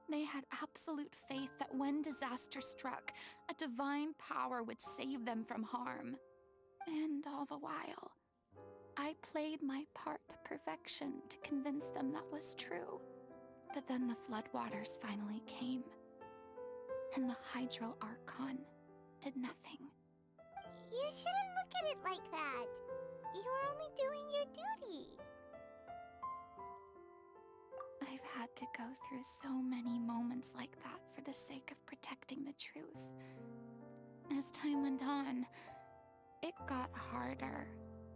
They had absolute faith that when disaster struck, a divine power would save them from harm. And all the while, I played my part to perfection to convince them that was true. But then the floodwaters finally came, and the Hydro Archon did nothing. You shouldn't look at it like that. You're only doing your duty. I've had to go through so many moments like that for the sake of protecting the truth. As time went on, it got harder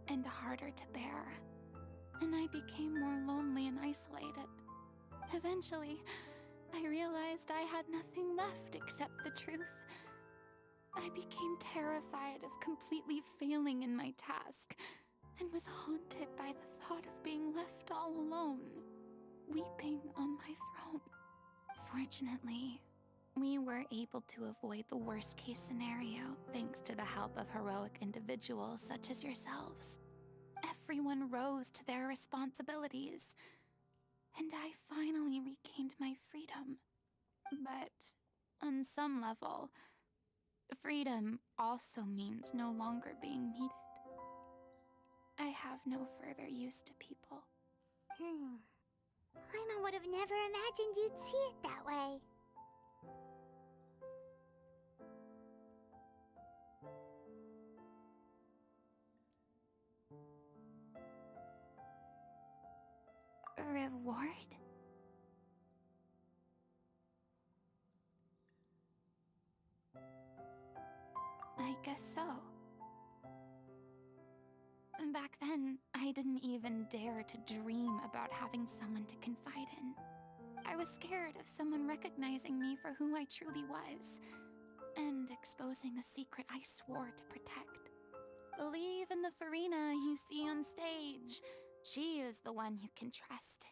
and harder to bear, and I became more lonely and isolated. Eventually, I realized I had nothing left except the truth. I became terrified of completely failing in my task, and was haunted by the thought of being left all alone, weeping on my throne. Fortunately, we were able to avoid the worst-case scenario thanks to the help of heroic individuals such as yourselves. Everyone rose to their responsibilities, and I finally regained my freedom. But on some level, freedom also means no longer being needed. I have no further use to people. Paimon would have never imagined you'd see it that way. A reward? I guess so. Back then, I didn't even dare to dream about having someone to confide in. I was scared of someone recognizing me for who I truly was, and exposing the secret I swore to protect. Believe in the Furina you see on stage. She is the one you can trust.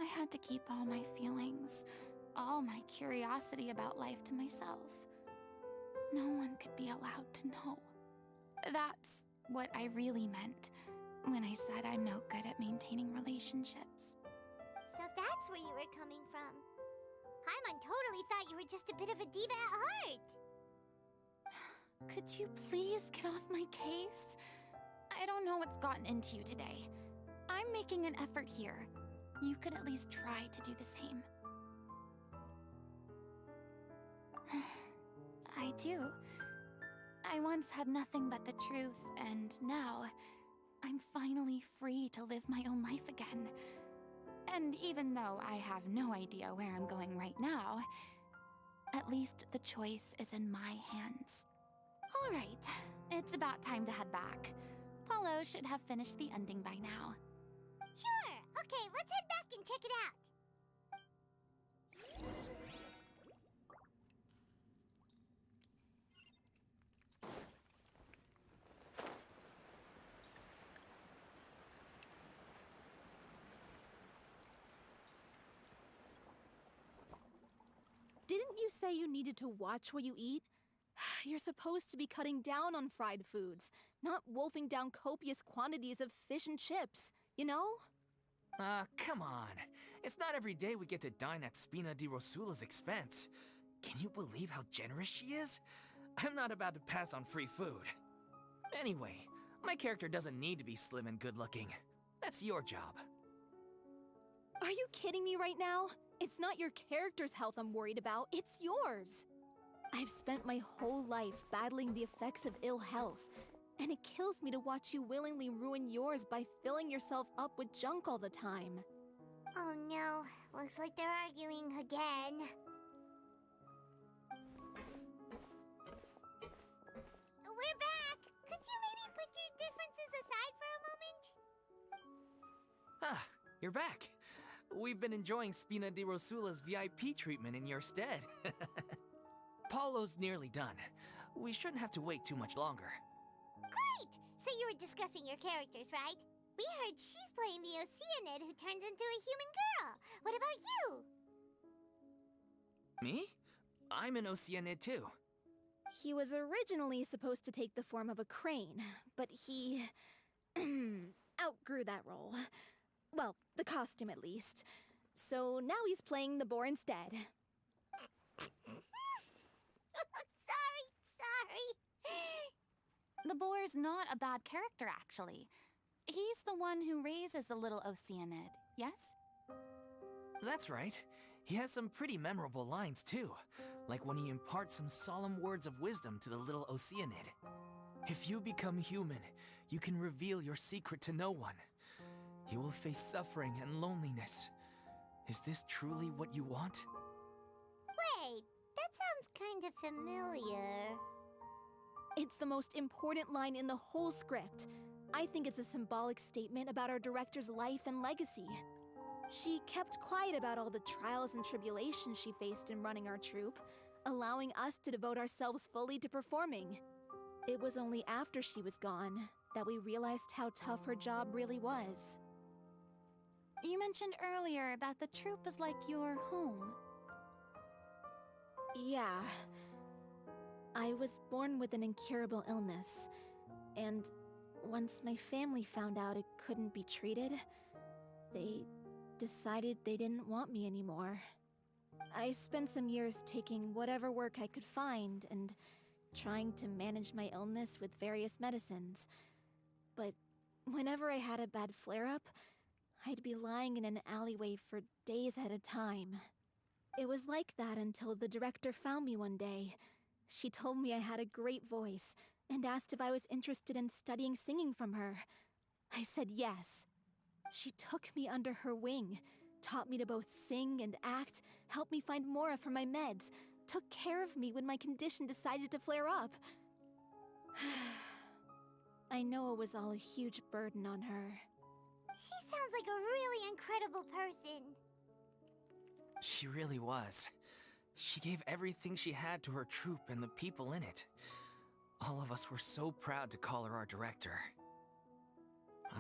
I had to keep all my feelings, all my curiosity about life to myself. No one could be allowed to know. That's what I really meant when I said I'm no good at maintaining relationships. So that's where you were coming from. Paimon totally thought you were just a bit of a diva at heart. Could you please get off my case? I don't know what's gotten into you today. I'm making an effort here. You could at least try to do the same. I do. I once had nothing but the truth, and now I'm finally free to live my own life again. And even though I have no idea where I'm going right now, at least the choice is in my hands. All right, it's about time to head back. Paulo should have finished the ending by now. Sure. Okay, let's head back and check it out. you say you needed to watch what you eat? You're supposed to be cutting down on fried foods, not wolfing down copious quantities of fish and chips, you know? Come on. It's not every day we get to dine at Spina di Rosula's expense. Can you believe how generous she is? I'm not about to pass on free food. Anyway, my character doesn't need to be slim and good-looking. That's your job. Are you kidding me right now? It's not your character's health I'm worried about, it's yours. I've spent my whole life battling the effects of ill health, and it kills me to watch you willingly ruin yours by filling yourself up with junk all the time. Oh no, looks like they're arguing again. We're back! Could you maybe put your differences aside for a moment? Ah, you're back. We've been enjoying Spina di Rosula's VIP treatment in your stead. Paulo's nearly done. We shouldn't have to wait too much longer. Great! So you were discussing your characters, right? We heard she's playing the Oceanid who turns into a human girl. What about you? Me? I'm an Oceanid too. He was originally supposed to take the form of a crane, but he outgrew that role. Well, the costume at least. So now he's playing the boar instead. Sorry. The boar's not a bad character, actually. He's the one who raises the little Oceanid, yes? That's right. He has some pretty memorable lines too, like when he imparts some solemn words of wisdom to the little Oceanid. If you become human, you can reveal your secret to no one. You will face suffering and loneliness. Is this truly what you want? Wait, that sounds kind of familiar. It's the most important line in the whole script. I think it's a symbolic statement about our director's life and legacy. She kept quiet about all the trials and tribulations she faced in running our troupe, allowing us to devote ourselves fully to performing. It was only after she was gone that we realized how tough her job really was. You mentioned earlier that the troupe is like your home. Yeah. I was born with an incurable illness, and once my family found out it couldn't be treated, they decided they didn't want me anymore. I spent some years taking whatever work I could find and trying to manage my illness with various medicines. But whenever I had a bad flare-up, I'd be lying in an alleyway for days at a time. It was like that until the director found me one day. She told me I had a great voice and asked if I was interested in studying singing from her. I said yes. She took me under her wing, taught me to both sing and act, helped me find Mora for my meds, took care of me when my condition decided to flare up. I know it was all a huge burden on her. She sounds like a really incredible person. She really was. She gave everything she had to her troupe and the people in it. All of us were so proud to call her our director.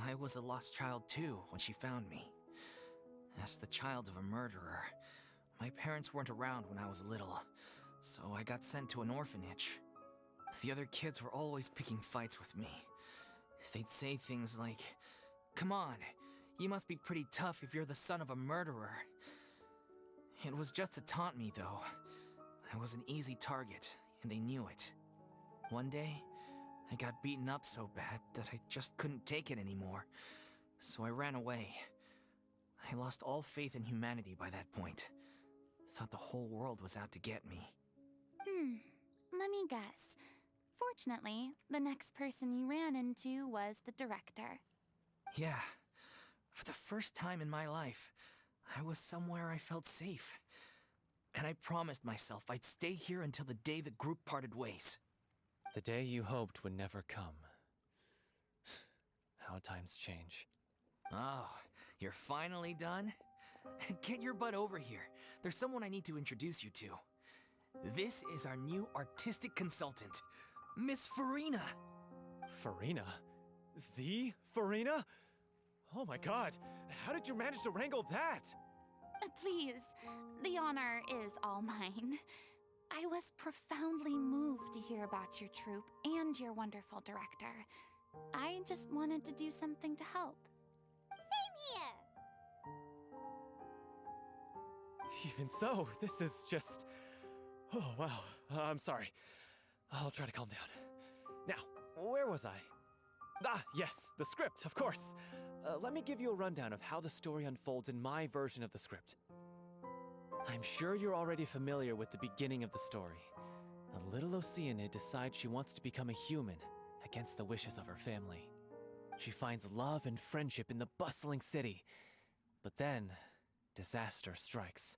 I was a lost child too when she found me. As the child of a murderer, my parents weren't around when I was little, so I got sent to an orphanage. The other kids were always picking fights with me. They'd say things like, "Come on, you must be pretty tough if you're the son of a murderer." It was just to taunt me, though. I was an easy target, and they knew it. One day, I got beaten up so bad that I just couldn't take it anymore, so I ran away. I lost all faith in humanity by that point. Thought the whole world was out to get me. Let me guess. Fortunately, the next person you ran into was the director. Yeah. For the first time in my life, I was somewhere I felt safe. And I promised myself I'd stay here until the day the group parted ways. The day you hoped would never come. How times change. Oh, you're finally done? Get your butt over here. There's someone I need to introduce you to. This is our new artistic consultant, Miss Furina. Furina? The Furina? Oh my god, how did you manage to wrangle that? Please, the honor is all mine. I was profoundly moved to hear about your troupe and your wonderful director. I just wanted to do something to help. Same here! Even so, this is just... Oh, wow. I'm sorry. I'll try to calm down. Now, where was I? Ah, yes, the script, of course. Let me give you a rundown of how the story unfolds in my version of the script. I'm sure you're already familiar with the beginning of the story. A little Oceanid decides she wants to become a human, against the wishes of her family. She finds love and friendship in the bustling city. But then, disaster strikes.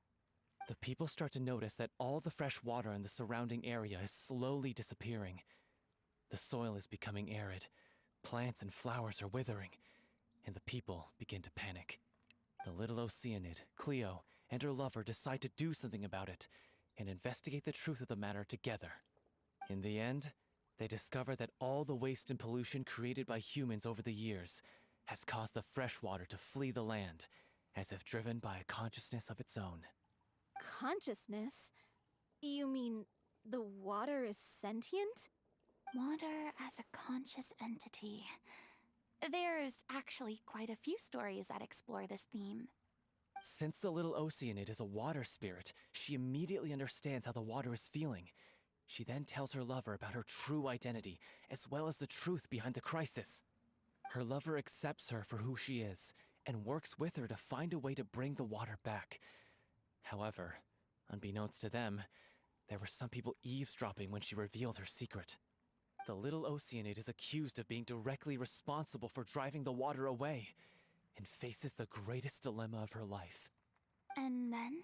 The people start to notice that all the fresh water in the surrounding area is slowly disappearing. The soil is becoming arid, plants and flowers are withering, and the people begin to panic. The little Oceanid, Cleo, and her lover decide to do something about it, and investigate the truth of the matter together. In the end, they discover that all the waste and pollution created by humans over the years has caused the fresh water to flee the land, as if driven by a consciousness of its own. Consciousness? You mean the water is sentient? Water as a conscious entity. There's actually quite a few stories that explore this theme. Since the little Oceanid is a water spirit, she immediately understands how the water is feeling. She then tells her lover about her true identity, as well as the truth behind the crisis. Her lover accepts her for who she is, and works with her to find a way to bring the water back. However, unbeknownst to them, there were some people eavesdropping when she revealed her secret. The little Oceanid is accused of being directly responsible for driving the water away, and faces the greatest dilemma of her life. And then?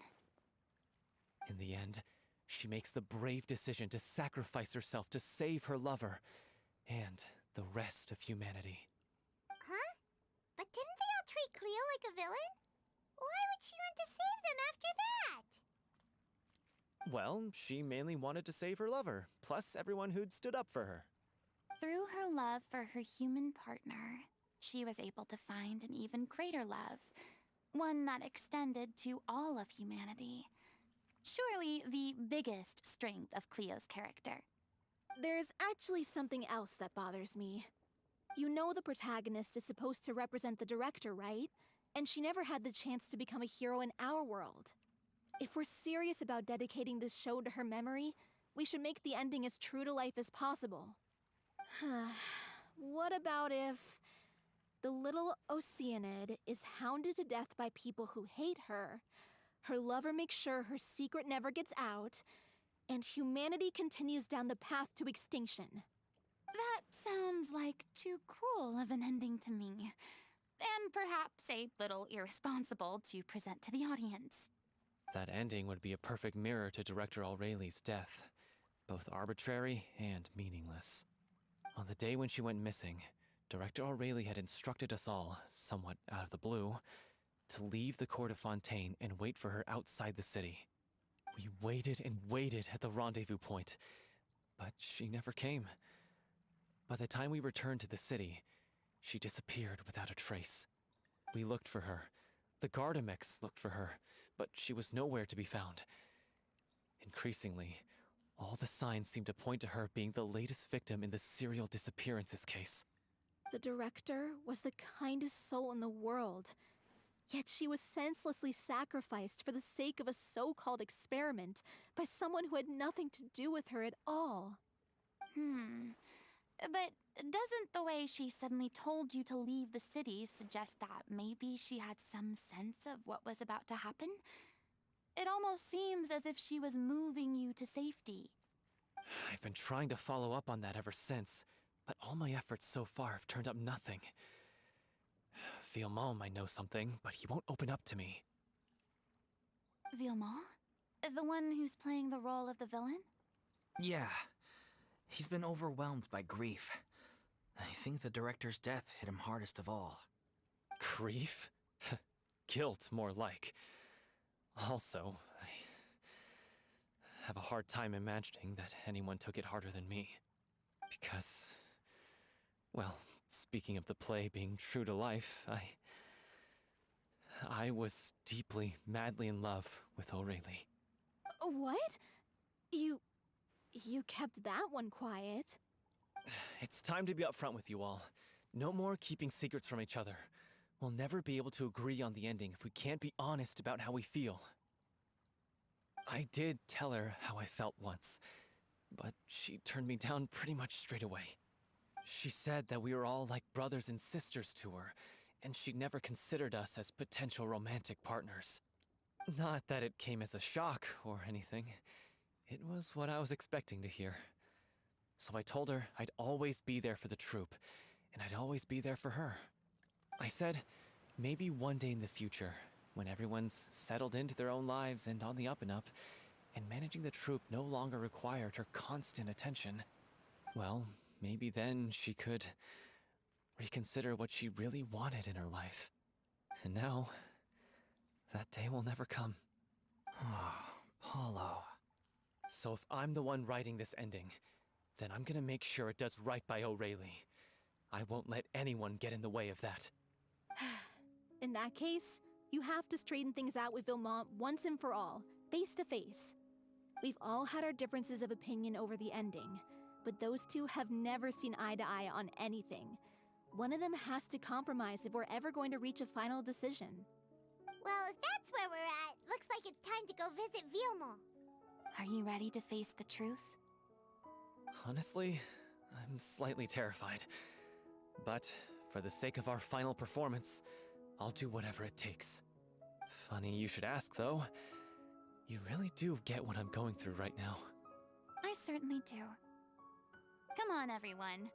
In the end, she makes the brave decision to sacrifice herself to save her lover, and the rest of humanity. Huh? But didn't they all treat Cleo like a villain? Why would she want to save them after that? Well, she mainly wanted to save her lover, plus everyone who'd stood up for her. Through her love for her human partner, she was able to find an even greater love, one that extended to all of humanity. Surely the biggest strength of Cleo's character. There's actually something else that bothers me. You know the protagonist is supposed to represent the director, right? And she never had the chance to become a hero in our world. If we're serious about dedicating this show to her memory, we should make the ending as true to life as possible. What about if the little Oceanid is hounded to death by people who hate her, her lover makes sure her secret never gets out, and humanity continues down the path to extinction? That sounds like too cruel of an ending to me, and perhaps a little irresponsible to present to the audience. That ending would be a perfect mirror to Director Aureli's death, both arbitrary and meaningless. On the day when she went missing, Director Aureli had instructed us all, somewhat out of the blue, to leave the court of Fontaine and wait for her outside the city. We waited and waited at the rendezvous point, but she never came. By the time we returned to the city, she disappeared without a trace. We looked for her. The Gardamex looked for her, but she was nowhere to be found. Increasingly, all the signs seemed to point to her being the latest victim in the serial disappearances case. The director was the kindest soul in the world, yet she was senselessly sacrificed for the sake of a so-called experiment by someone who had nothing to do with her at all. But doesn't the way she suddenly told you to leave the city suggest that maybe she had some sense of what was about to happen? It almost seems as if she was moving you to safety. I've been trying to follow up on that ever since, but all my efforts so far have turned up nothing. Villemont might know something, but he won't open up to me. Villemont? The one who's playing the role of the villain? Yeah. He's been overwhelmed by grief. I think the director's death hit him hardest of all. Grief? Guilt, more like. Also, I have a hard time imagining that anyone took it harder than me. Because, well, speaking of the play being true to life, I was deeply, madly in love with Aurelie. What? You kept that one quiet. It's time to be upfront with you all. No more keeping secrets from each other. We'll never be able to agree on the ending if we can't be honest about how we feel. I did tell her how I felt once, but she turned me down pretty much straight away. She said that we were all like brothers and sisters to her, and she never considered us as potential romantic partners. Not that it came as a shock or anything. It was what I was expecting to hear. So I told her I'd always be there for the troupe, and I'd always be there for her. I said, maybe one day in the future, when everyone's settled into their own lives and on the up and up, and managing the troupe no longer required her constant attention, well, maybe then she could reconsider what she really wanted in her life. And now, that day will never come. Oh, Paulo. So if I'm the one writing this ending, then I'm gonna make sure it does right by O'Reilly. I won't let anyone get in the way of that. In that case, you have to straighten things out with Vilmont once and for all, face to face. We've all had our differences of opinion over the ending, but those two have never seen eye to eye on anything. One of them has to compromise if we're ever going to reach a final decision. Well, if that's where we're at, looks like it's time to go visit Vilmont. Are you ready to face the truth? Honestly, I'm slightly terrified. But for the sake of our final performance, I'll do whatever it takes. Funny you should ask, though. You really do get what I'm going through right now. I certainly do. Come on, everyone.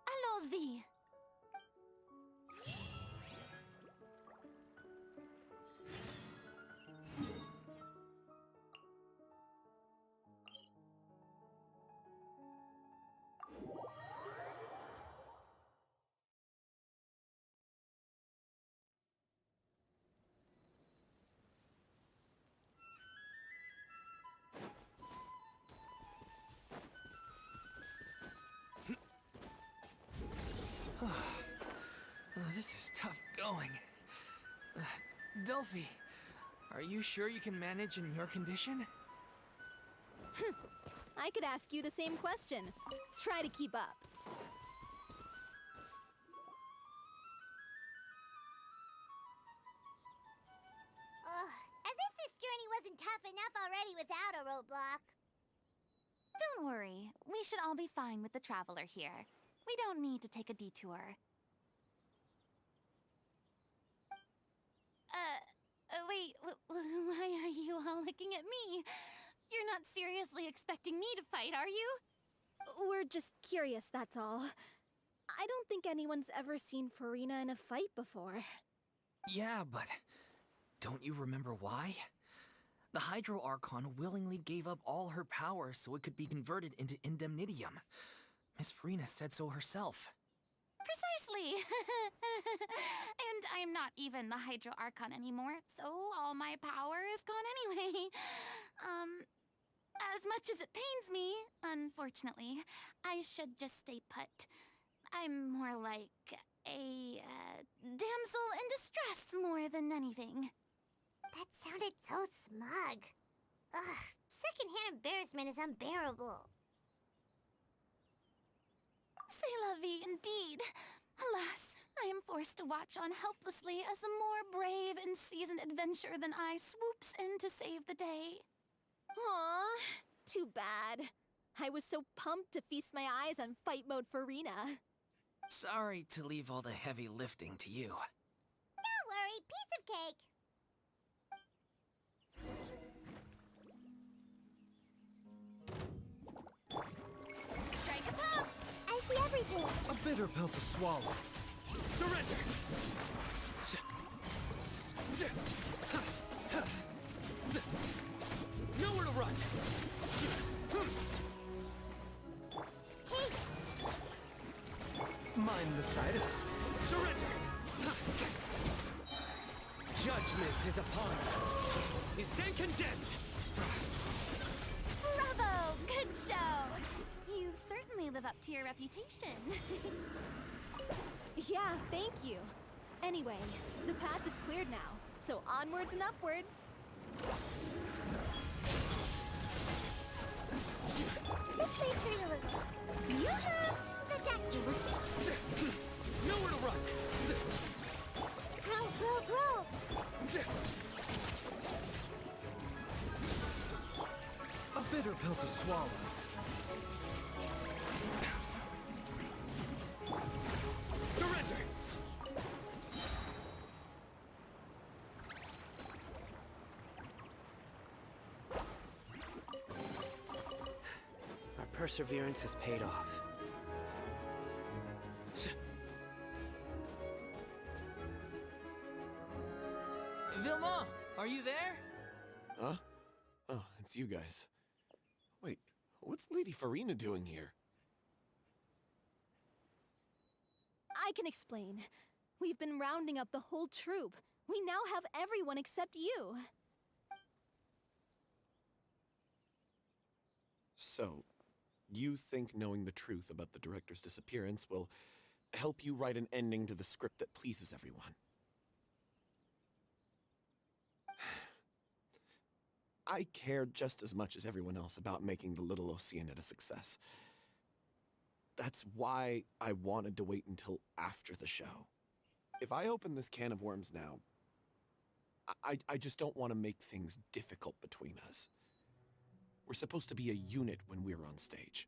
Allons-y! This is tough going. Delphi, are you sure you can manage in your condition? I could ask you the same question. Try to keep up. Ugh, as if this journey wasn't tough enough already without a roadblock. Don't worry. We should all be fine with the traveler here. We don't need to take a detour. Wait, why are you all looking at me? You're not seriously expecting me to fight, are you? We're just curious, that's all. I don't think anyone's ever seen Furina in a fight before. Yeah, but don't you remember why? The Hydro Archon willingly gave up all her power so it could be converted into indemnitium. Miss Furina said so herself. Precisely! And I'm not even the Hydro Archon anymore, so all my power is gone anyway. As much as it pains me, unfortunately, I should just stay put. I'm more like a damsel in distress more than anything. That sounded so smug. Ugh, secondhand embarrassment is unbearable. C'est la vie, indeed. Alas, I am forced to watch on helplessly as a more brave and seasoned adventurer than I swoops in to save the day. Aww, too bad. I was so pumped to feast my eyes on fight mode Furina. Sorry to leave all the heavy lifting to you. Don't worry, piece of cake. Strike a pop! I see everything. A bitter pill to swallow. Surrender! Nowhere to run! Hey, Mind the side effect. Surrender! Judgment is upon you. You stand condemned! Bravo! Good show! You certainly live up to your reputation. Yeah, thank you. Anyway, the path is cleared now, so onwards and upwards. Protect you. Nowhere to run! Grow. A bitter pill to swallow. Surrender! Our perseverance has paid off. Vilma, are you there? Huh? Oh, it's you guys. Wait, what's Lady Furina doing here? I can explain. We've been rounding up the whole troop. We now have everyone except you. So, you think knowing the truth about the director's disappearance will help you write an ending to the script that pleases everyone? I care just as much as everyone else about making the Little Oceanid a success. That's why I wanted to wait until after the show. If I open this can of worms now, I just don't want to make things difficult between us. We're supposed to be a unit when we're on stage.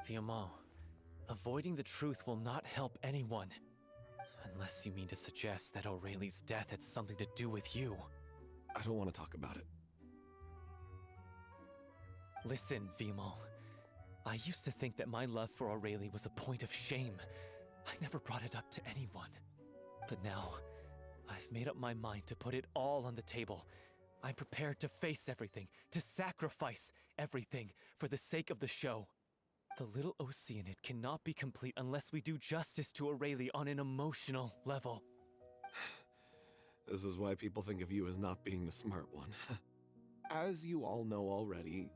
Vilma, avoiding the truth will not help anyone. Unless you mean to suggest that Aurelie's death had something to do with you. I don't want to talk about it. Listen, Vimo. I used to think that my love for Aurelie was a point of shame. I never brought it up to anyone. But now, I've made up my mind to put it all on the table. I'm prepared to face everything, to sacrifice everything for the sake of the show. The Little Oceanid cannot be complete unless we do justice to Aurelie on an emotional level. This is why people think of you as not being the smart one. As you all know already,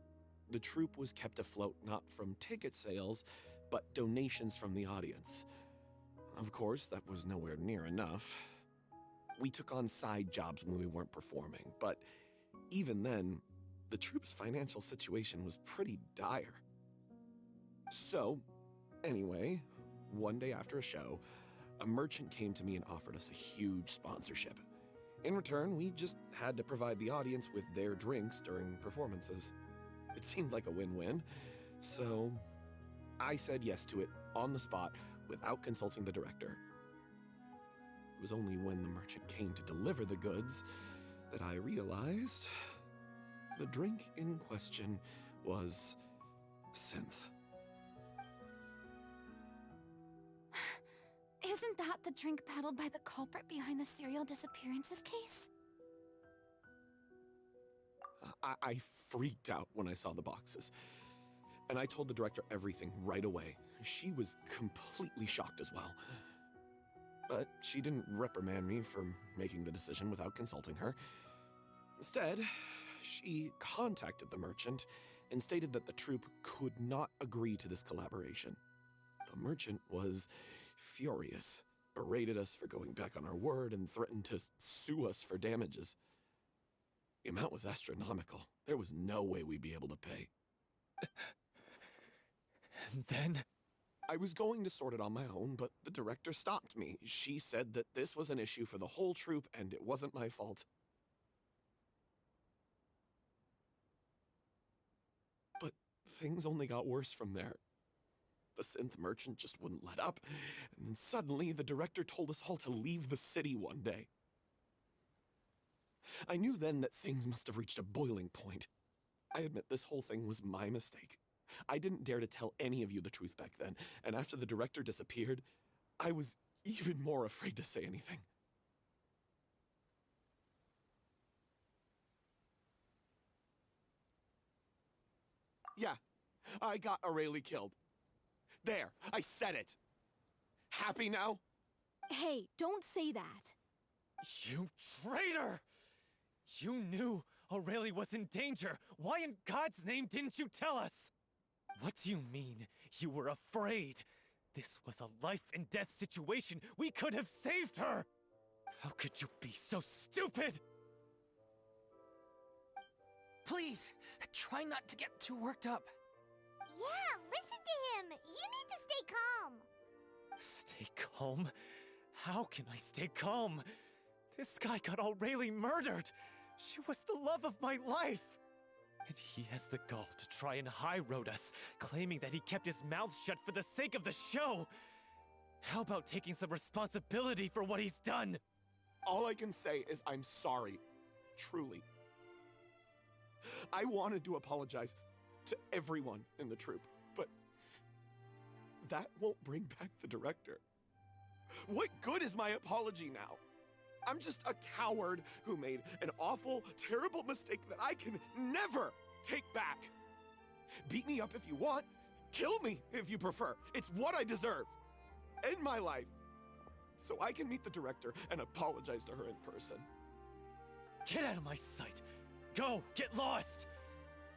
the troupe was kept afloat not from ticket sales, but donations from the audience. Of course, that was nowhere near enough. We took on side jobs when we weren't performing, but even then, the troupe's financial situation was pretty dire. So, anyway, one day after a show, a merchant came to me and offered us a huge sponsorship. In return, we just had to provide the audience with their drinks during performances. It seemed like a win-win, so I said yes to it on the spot without consulting the director. It was only when the merchant came to deliver the goods that I realized the drink in question was synth. Isn't that the drink peddled by the culprit behind the serial disappearances case? I freaked out when I saw the boxes, and I told the director everything right away. She was completely shocked as well. But she didn't reprimand me for making the decision without consulting her. Instead, she contacted the merchant and stated that the troupe could not agree to this collaboration. The merchant was furious, berated us for going back on our word, and threatened to sue us for damages. The amount was astronomical. There was no way we'd be able to pay. And then? I was going to sort it on my own, but the director stopped me. She said that this was an issue for the whole troupe, and it wasn't my fault. But things only got worse from there. The synth merchant just wouldn't let up, and then suddenly the director told us all to leave the city one day. I knew then that things must have reached a boiling point. I admit this whole thing was my mistake. I didn't dare to tell any of you the truth back then, and after the director disappeared, I was even more afraid to say anything. Yeah, I got Aurelie killed. There, I said it. Happy now? Hey, don't say that. You traitor! You knew Aurelie was in danger. Why in God's name didn't you tell us? What do you mean, you were afraid? This was a life and death situation. We could have saved her! How could you be so stupid? Please, try not to get too worked up. Yeah, listen to him! You need to stay calm! Stay calm? How can I stay calm? This guy got Aurelie murdered! She was the love of my life! And he has the gall to try and high-road us, claiming that he kept his mouth shut for the sake of the show! How about taking some responsibility for what he's done? All I can say is I'm sorry. Truly. I wanted to apologize to everyone in the troupe, but that won't bring back the director. What good is my apology now? I'm just a coward who made an awful, terrible mistake that I can never take back. Beat me up if you want. Kill me if you prefer. It's what I deserve. End my life. So I can meet the director and apologize to her in person. Get out of my sight! Go! Get lost!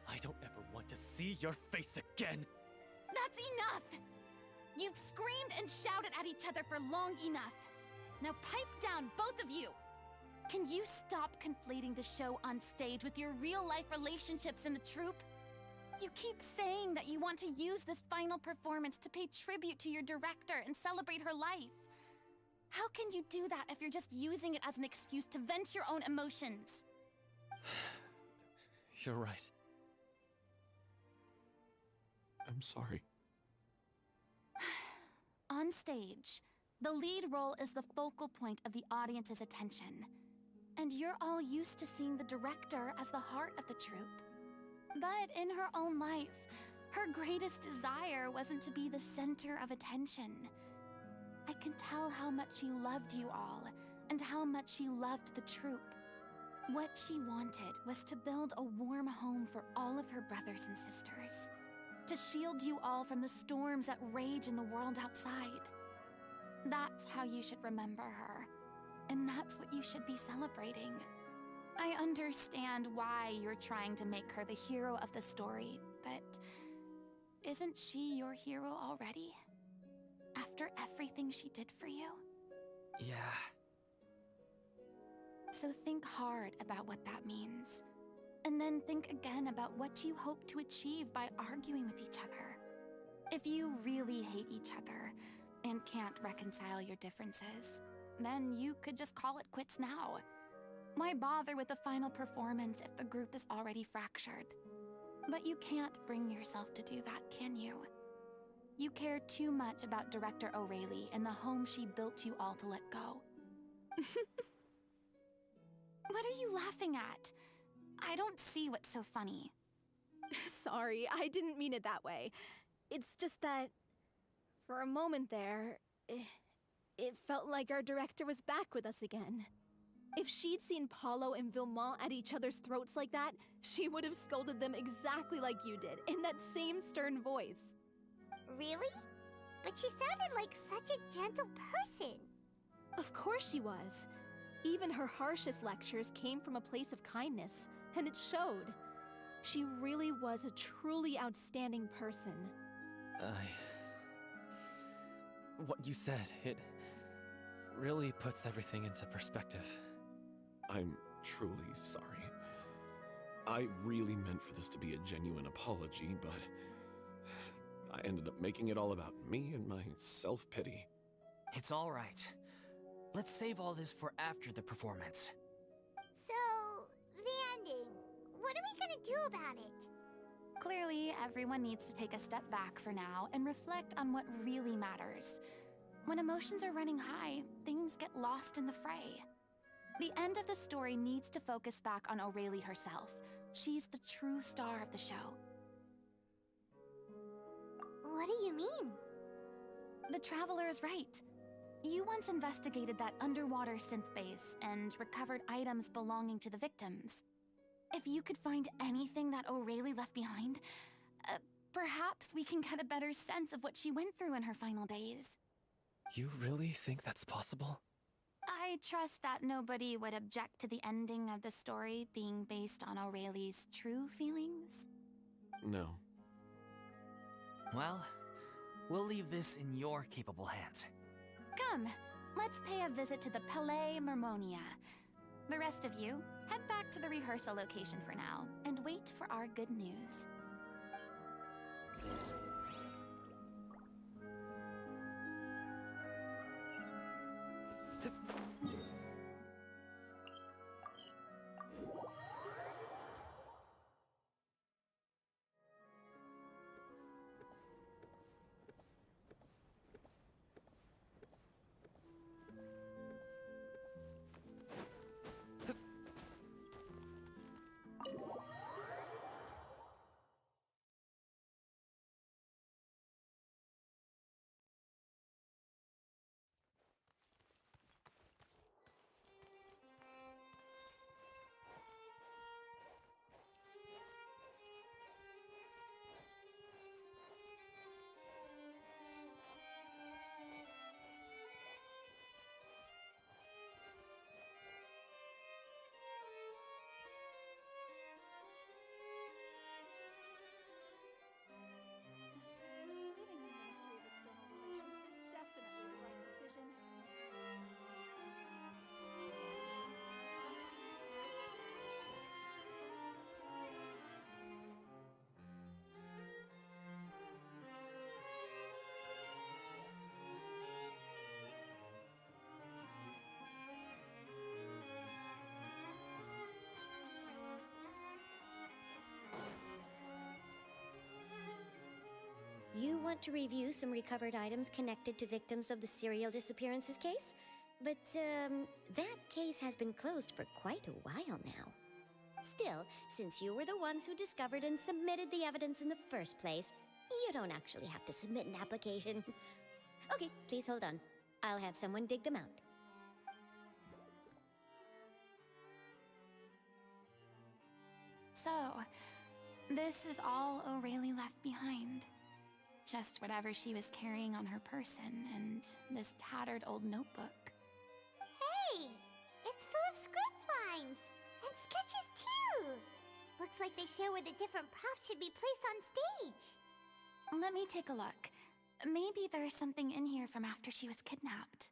I don't ever want to see your face again! That's enough! You've screamed and shouted at each other for long enough. Now pipe down, both of you! Can you stop conflating the show on stage with your real-life relationships in the troupe? You keep saying that you want to use this final performance to pay tribute to your director and celebrate her life. How can you do that if you're just using it as an excuse to vent your own emotions? You're right. I'm sorry. On stage, the lead role is the focal point of the audience's attention. And you're all used to seeing the director as the heart of the troupe. But in her own life, her greatest desire wasn't to be the center of attention. I can tell how much she loved you all, and how much she loved the troupe. What she wanted was to build a warm home for all of her brothers and sisters. To shield you all from the storms that rage in the world outside. That's how you should remember her. And that's what you should be celebrating. I understand why you're trying to make her the hero of the story, but isn't she your hero already? After everything she did for you? Yeah. So think hard about what that means. And then think again about what you hope to achieve by arguing with each other. If you really hate each other and can't reconcile your differences, then you could just call it quits now. Why bother with the final performance if the group is already fractured? But you can't bring yourself to do that, can you? You care too much about Director Aurelie and the home she built you all to let go. What are you laughing at? I don't see what's so funny. Sorry, I didn't mean it that way. It's just that, for a moment there, it felt like our director was back with us again. If she'd seen Paulo and Villemont at each other's throats like that, she would have scolded them exactly like you did, in that same stern voice. Really? But she sounded like such a gentle person. Of course she was. Even her harshest lectures came from a place of kindness, and it showed. She really was a truly outstanding person. What you said, it really puts everything into perspective. I'm truly sorry. I really meant for this to be a genuine apology, but I ended up making it all about me and my self-pity. It's all right. Let's save all this for after the performance. So, the ending. What are we gonna do about it? Clearly, everyone needs to take a step back for now and reflect on what really matters. When emotions are running high, things get lost in the fray. The end of the story needs to focus back on Aurelie herself. She's the true star of the show. What do you mean? The Traveler is right. You once investigated that underwater synth base and recovered items belonging to the victims. If you could find anything that Aurelie left behind, perhaps we can get a better sense of what she went through in her final days. You really think that's possible? I trust that nobody would object to the ending of the story being based on Aurelie's true feelings. No. Well, we'll leave this in your capable hands. Come, let's pay a visit to the Palais Mermonia. The rest of you, head back to the rehearsal location for now, and wait for our good news. want to review some recovered items connected to victims of the serial disappearances case. But, that case has been closed for quite a while now. Still, since you were the ones who discovered and submitted the evidence in the first place, you don't actually have to submit an application. Okay, please hold on. I'll have someone dig them out. So, this is all O'Reilly left behind. Just whatever she was carrying on her person and this tattered old notebook. Hey! It's full of script lines! And sketches too! Looks like they show where the different props should be placed on stage. Let me take a look. Maybe there's something in here from after she was kidnapped.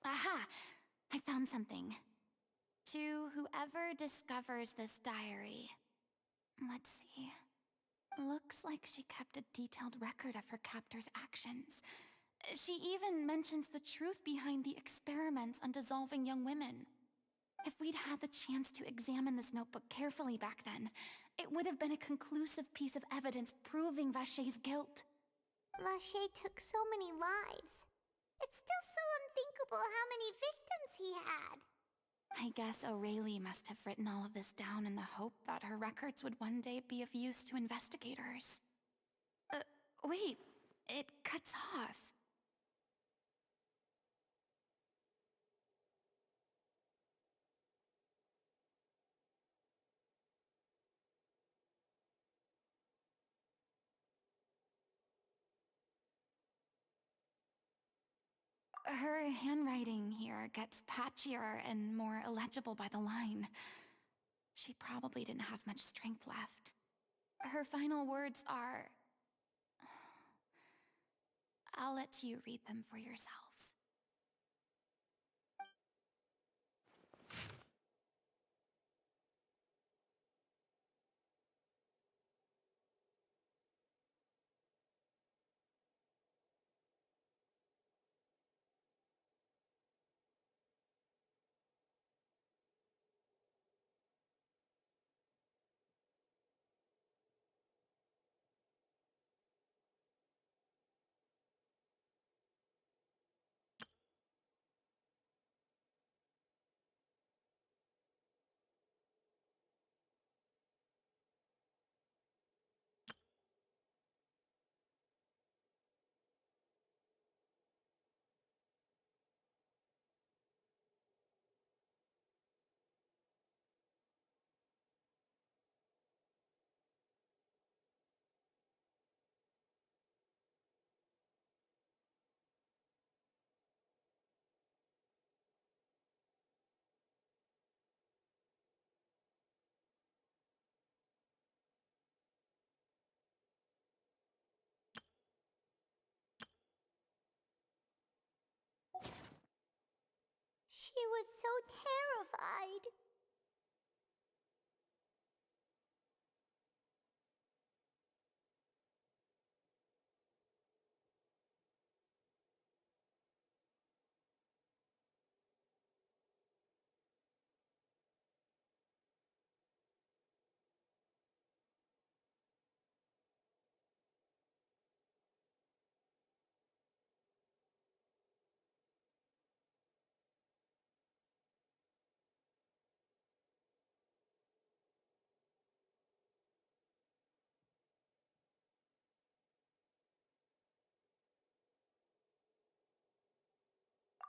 Aha! I found something. To whoever discovers this diary. Let's see. Looks like she kept a detailed record of her captor's actions. She even mentions the truth behind the experiments on dissolving young women. If we'd had the chance to examine this notebook carefully back then, it would have been a conclusive piece of evidence proving Vachey's guilt. Vachey took so many lives. It's still so unthinkable how many victims he had. I guess O'Reilly must have written all of this down in the hope that her records would one day be of use to investigators. Wait, it cuts off. Her handwriting here gets patchier and more illegible by the line. She probably didn't have much strength left. Her final words are... I'll let you read them for yourselves. She was so terrified.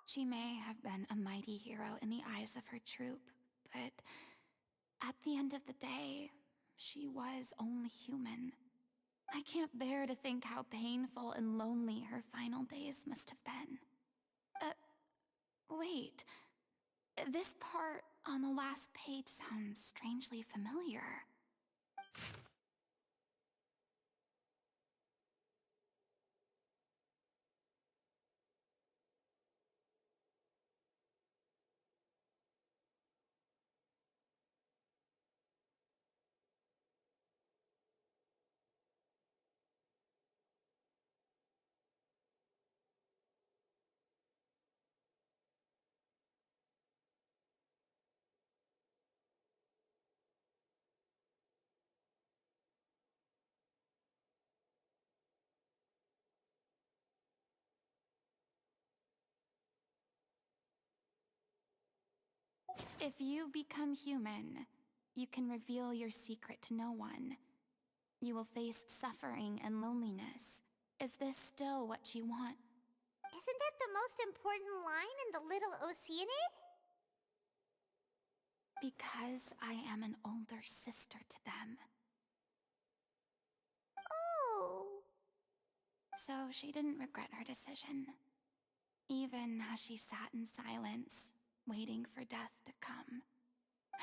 She may have been a mighty hero in the eyes of her troop, but at the end of the day, she was only human. I can't bear to think how painful and lonely her final days must have been. Wait. This part on the last page sounds strangely familiar. If you become human, you can reveal your secret to no one. You will face suffering and loneliness. Is this still what you want? Isn't that the most important line in the Little Oceanid? Because I am an older sister to them. Oh. So she didn't regret her decision, even as she sat in silence, waiting for death to come.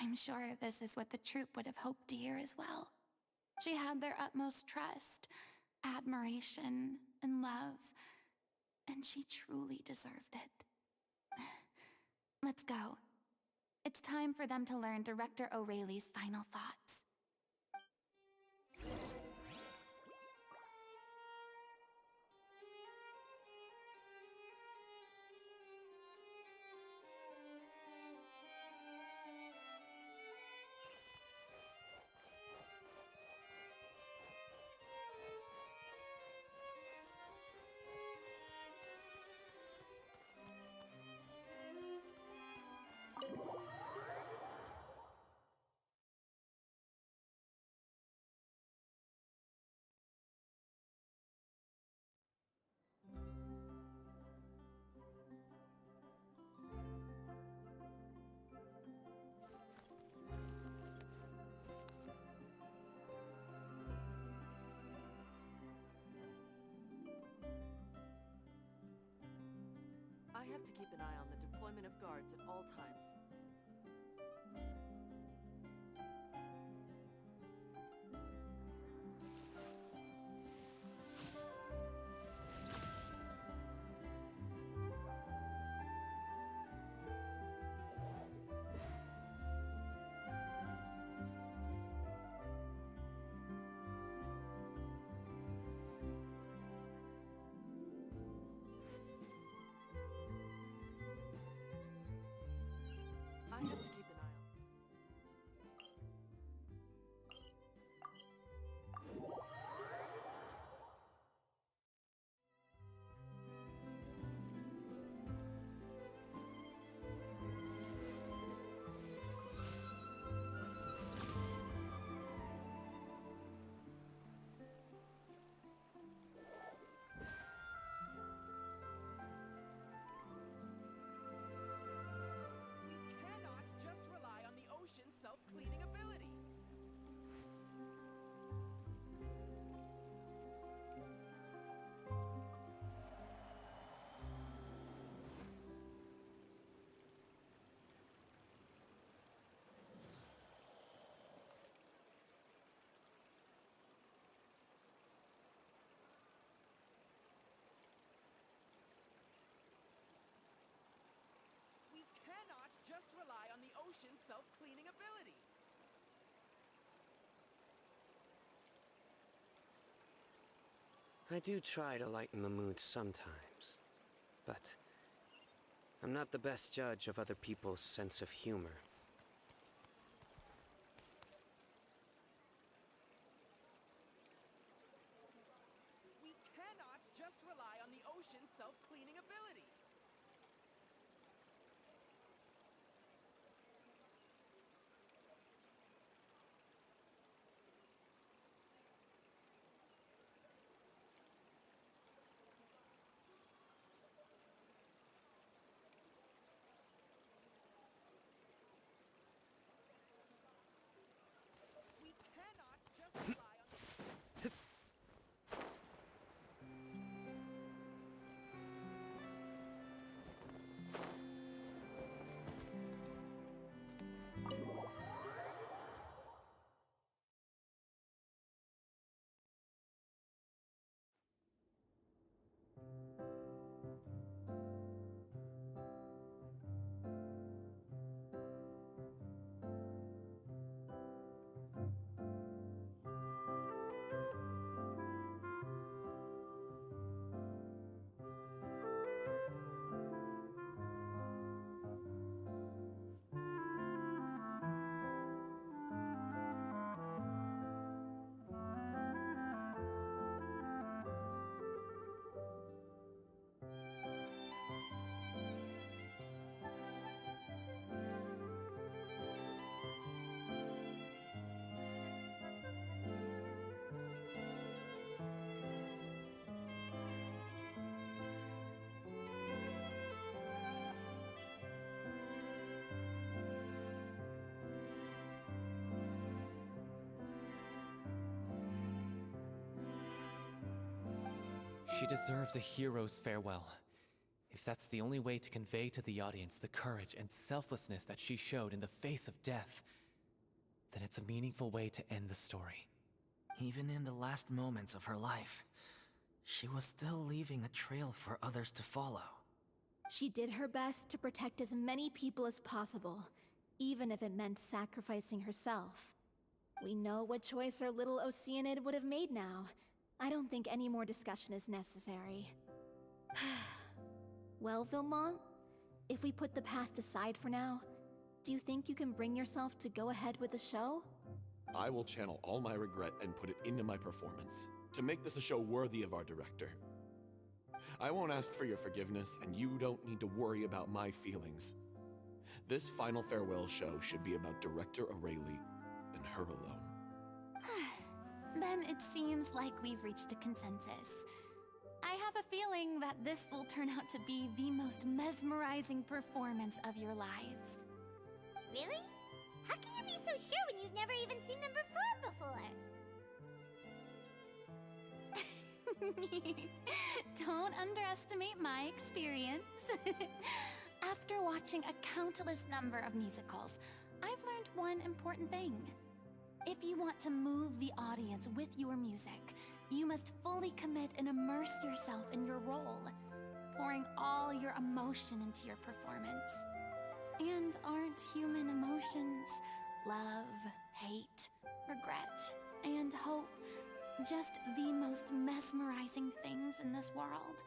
I'm sure this is what the troupe would have hoped to hear as well. She had their utmost trust, admiration, and love, and she truly deserved it. Let's go. It's time for them to learn Director O'Reilly's final thoughts. I have to keep an eye on the deployment of guards at all times. I have to keep an eye on. We cannot just rely on the ocean's self-cleaning ability. We cannot just rely on the ocean's self-cleaning ability. I do try to lighten the mood sometimes, but I'm not the best judge of other people's sense of humor. We cannot just rely on the ocean's self-cleaning ability. We cannot just rely on. She deserves a hero's farewell. If that's the only way to convey to the audience the courage and selflessness that she showed in the face of death, then it's a meaningful way to end the story. Even in the last moments of her life, she was still leaving a trail for others to follow. She did her best to protect as many people as possible, even if it meant sacrificing herself. We know what choice our little Oceanid would have made now. I don't think any more discussion is necessary. Well, Vilmont, if we put the past aside for now, do you think you can bring yourself to go ahead with the show? I will channel all my regret and put it into my performance, to make this a show worthy of our director. I won't ask for your forgiveness, and you don't need to worry about my feelings. This final farewell show should be about Director Aurelie and her alone. Then it seems like we've reached a consensus. I have a feeling that this will turn out to be the most mesmerizing performance of your lives. Really? How can you be so sure when you've never even seen them perform before? Don't underestimate my experience. After watching a countless number of musicals, I've learned one important thing. If you want to move the audience with your music, you must fully commit and immerse yourself in your role, pouring all your emotion into your performance. And aren't human emotions, love, hate, regret, and hope, just the most mesmerizing things in this world?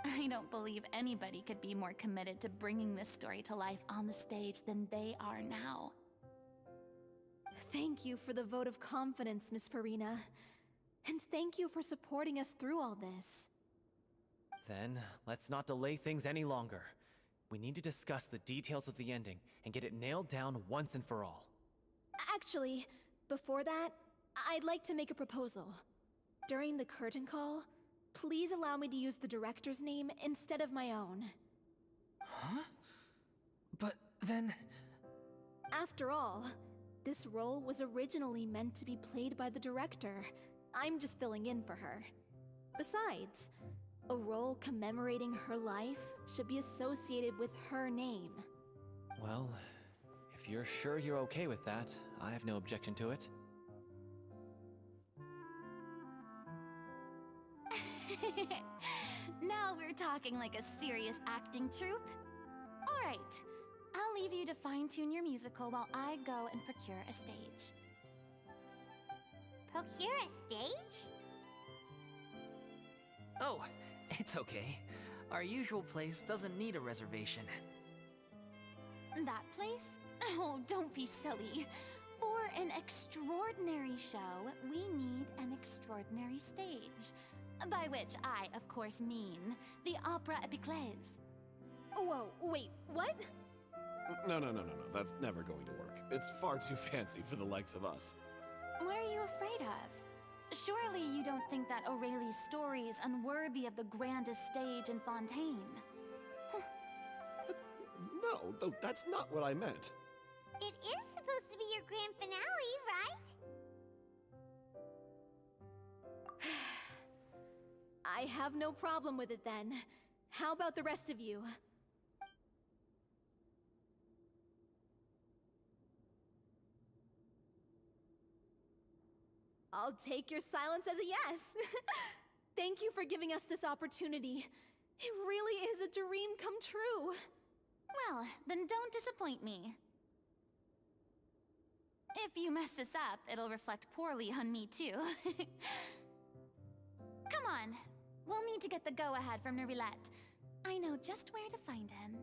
I don't believe anybody could be more committed to bringing this story to life on the stage than they are now. Thank you for the vote of confidence, Miss Furina. And thank you for supporting us through all this. Then, let's not delay things any longer. We need to discuss the details of the ending and get it nailed down once and for all. Actually, before that, I'd like to make a proposal. During the curtain call, please allow me to use the director's name instead of my own. Huh? But then... After all, this role was originally meant to be played by the director. I'm just filling in for her. Besides, a role commemorating her life should be associated with her name. Well, if you're sure you're okay with that, I have no objection to it. Now we're talking like a serious acting troupe. All right, I'll leave you to fine-tune your musical while I go and procure a stage. Procure a stage? Oh, it's okay. Our usual place doesn't need a reservation. That place? Oh, don't be silly. For an extraordinary show, we need an extraordinary stage. By which I, of course, mean the Opera Epiclese. Whoa, wait, what? No. That's never going to work. It's far too fancy for the likes of us. What are you afraid of? Surely you don't think that Aurelie's story is unworthy of the grandest stage in Fontaine? No, that's not what I meant. It is supposed to be your grand finale, right? I have no problem with it then. How about the rest of you? I'll take your silence as a yes. Thank you for giving us this opportunity. It really is a dream come true. Well, then don't disappoint me. If you mess this up, it'll reflect poorly on me too. Come on. We'll need to get the go-ahead from Nervilette. I know just where to find him.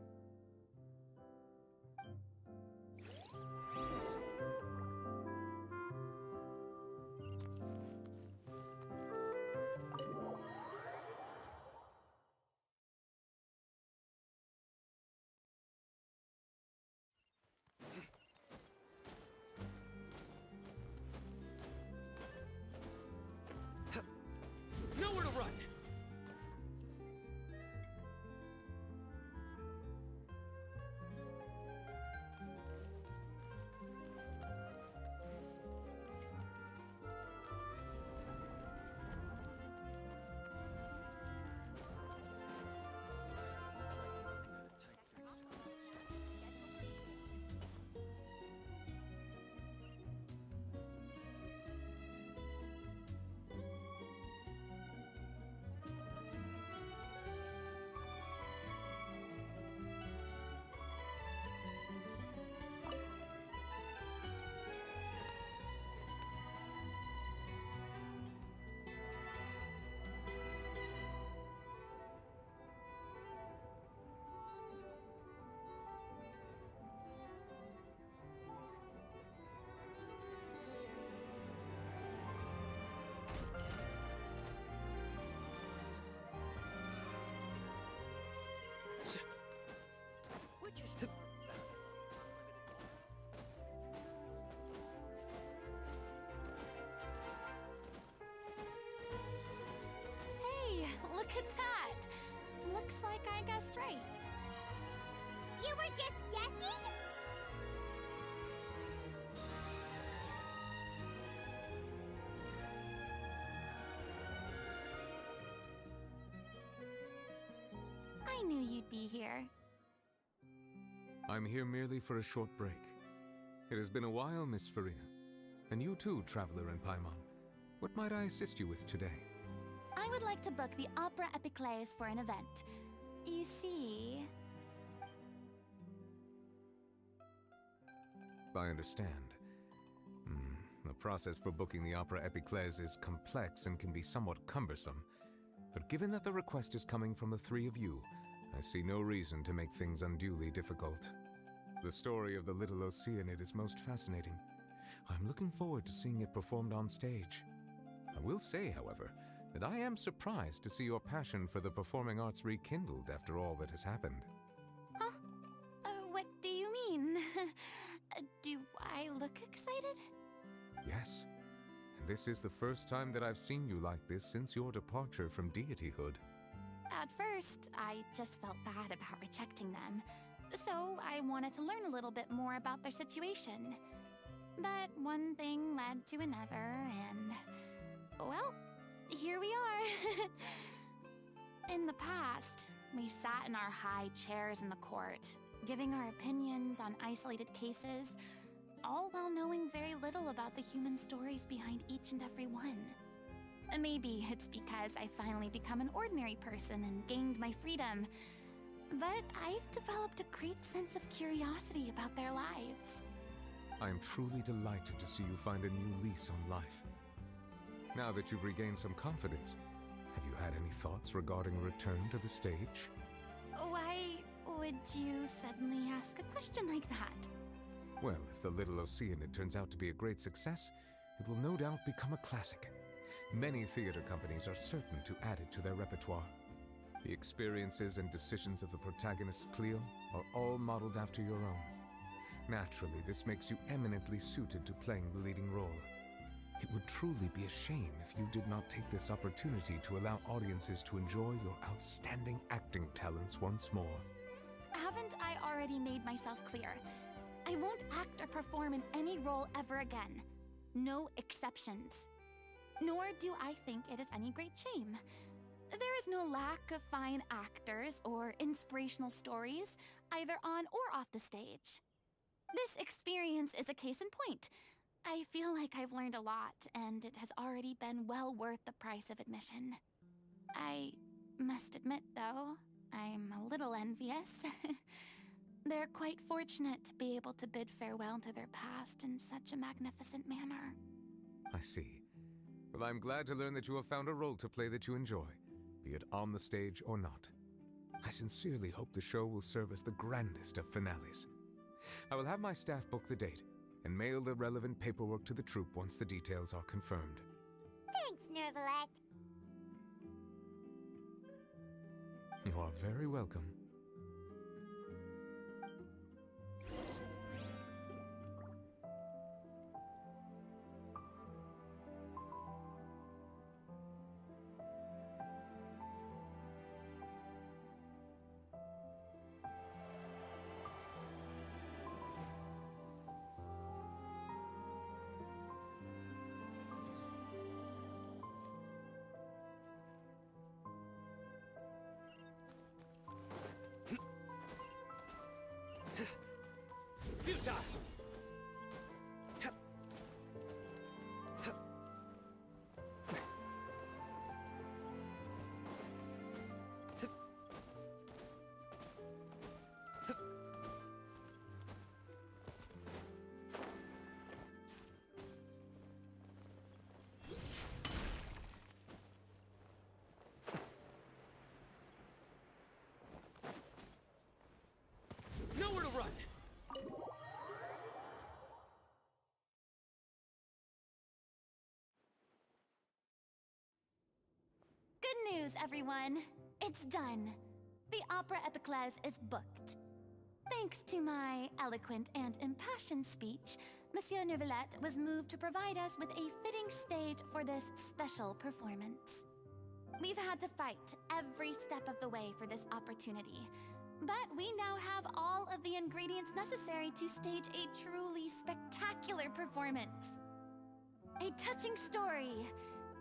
Nowhere to run! Look at that! Looks like I guessed right. You were just guessing? I knew you'd be here. I'm here merely for a short break. It has been a while, Miss Furina. And you too, Traveler in Paimon. What might I assist you with today? I would like to book the Opera Epiclese for an event. You see... I understand. The process for booking the Opera Epiclese is complex and can be somewhat cumbersome. But given that the request is coming from the three of you, I see no reason to make things unduly difficult. The story of the little Oceanid is most fascinating. I'm looking forward to seeing it performed on stage. I will say, however, that I am surprised to see your passion for the performing arts rekindled after all that has happened. Huh? What do you mean? Do I look excited? Yes. And this is the first time that I've seen you like this since your departure from deityhood. At first, I just felt bad about rejecting them. So I wanted to learn a little bit more about their situation. But one thing led to another, and... well, here we are. In the past, we sat in our high chairs in the court, giving our opinions on isolated cases, all while knowing very little about the human stories behind each and every one. Maybe it's because I finally become an ordinary person and gained my freedom, but I've developed a great sense of curiosity about their lives. I am truly delighted to see you find a new lease on life. Now that you've regained some confidence, have you had any thoughts regarding a return to the stage? Why would you suddenly ask a question like that? Well, if the Little Oceanid turns out to be a great success, it will no doubt become a classic. Many theater companies are certain to add it to their repertoire. The experiences and decisions of the protagonist, Cleo, are all modeled after your own. Naturally, this makes you eminently suited to playing the leading role. It would truly be a shame if you did not take this opportunity to allow audiences to enjoy your outstanding acting talents once more. Haven't I already made myself clear? I won't act or perform in any role ever again. No exceptions. Nor do I think it is any great shame. There is no lack of fine actors or inspirational stories, either on or off the stage. This experience is a case in point. I feel like I've learned a lot, and it has already been well worth the price of admission. I must admit, though, I'm a little envious. They're quite fortunate to be able to bid farewell to their past in such a magnificent manner. I see. Well, I'm glad to learn that you have found a role to play that you enjoy, be it on the stage or not. I sincerely hope the show will serve as the grandest of finales. I will have my staff book the date and mail the relevant paperwork to the troupe once the details are confirmed. Thanks, Nervalette. You are very welcome. Futa! Nowhere to run! Good news, everyone. It's done. The Opera Epiclese is booked. Thanks to my eloquent and impassioned speech, Monsieur Neuvillette was moved to provide us with a fitting stage for this special performance. We've had to fight every step of the way for this opportunity, but we now have all of the ingredients necessary to stage a truly spectacular performance. A touching story,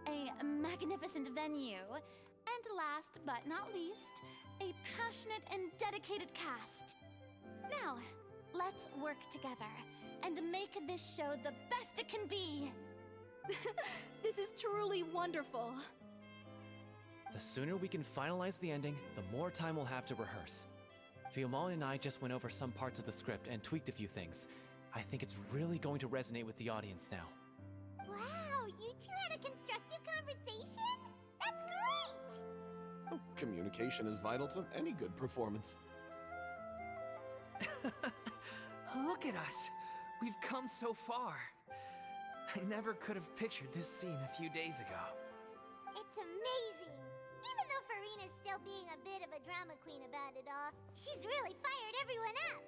a magnificent venue, and last but not least, a passionate and dedicated cast. Now, let's work together and make this show the best it can be. This is truly wonderful. The sooner we can finalize the ending, the more time we'll have to rehearse. Fiumali and I just went over some parts of the script and tweaked a few things. I think it's really going to resonate with the audience now. Wow, you two had a constructive conversation? That's great! Oh, communication is vital to any good performance. Look at us. We've come so far. I never could have pictured this scene a few days ago. It's amazing! Even though Furina's still being a bit of a drama queen about it all, she's really fired everyone up!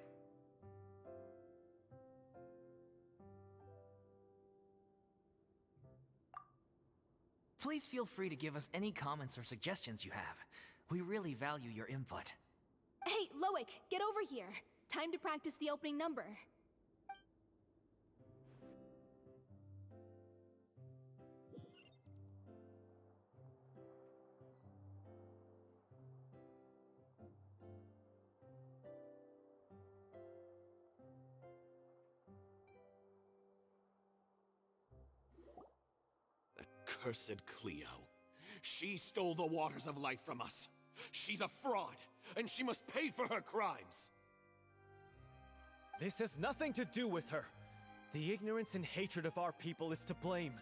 Please feel free to give us any comments or suggestions you have. We really value your input. Hey, Loic, get over here. Time to practice the opening number. Cursed Cleo. She stole the waters of life from us. She's a fraud, and she must pay for her crimes. This has nothing to do with her. The ignorance and hatred of our people is to blame.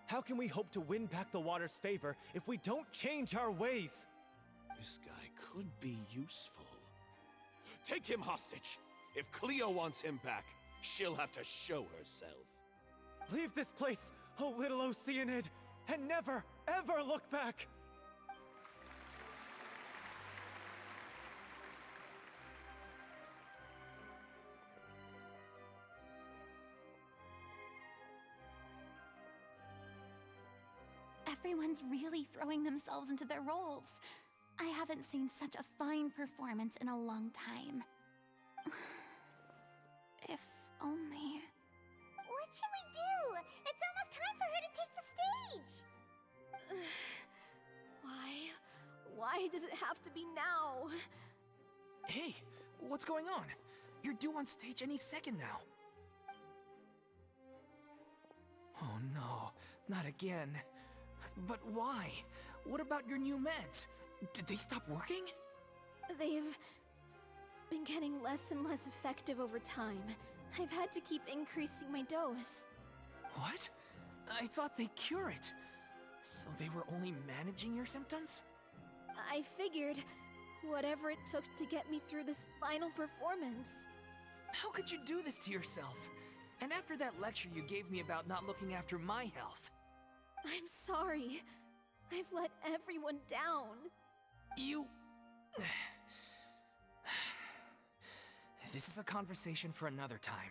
How can we hope to win back the water's favor if we don't change our ways? This guy could be useful. Take him hostage. If Cleo wants him back, she'll have to show herself. Leave this place, O little Oceanid, and never, ever look back! Everyone's really throwing themselves into their roles. I haven't seen such a fine performance in a long time. If only... What should we do? It's almost time for her to take the stage! Why does it have to be now? Hey, what's going on? You're due on stage any second now. Oh no, not again. But why? What about your new meds? Did they stop working? They've been getting less and less effective over time. I've had to keep increasing my dose. What? I thought they cure it. So they were only managing your symptoms? I figured whatever it took to get me through this final performance. How could you do this to yourself? And after that lecture you gave me about not looking after my health. I'm sorry. I've let everyone down. You... This is a conversation for another time.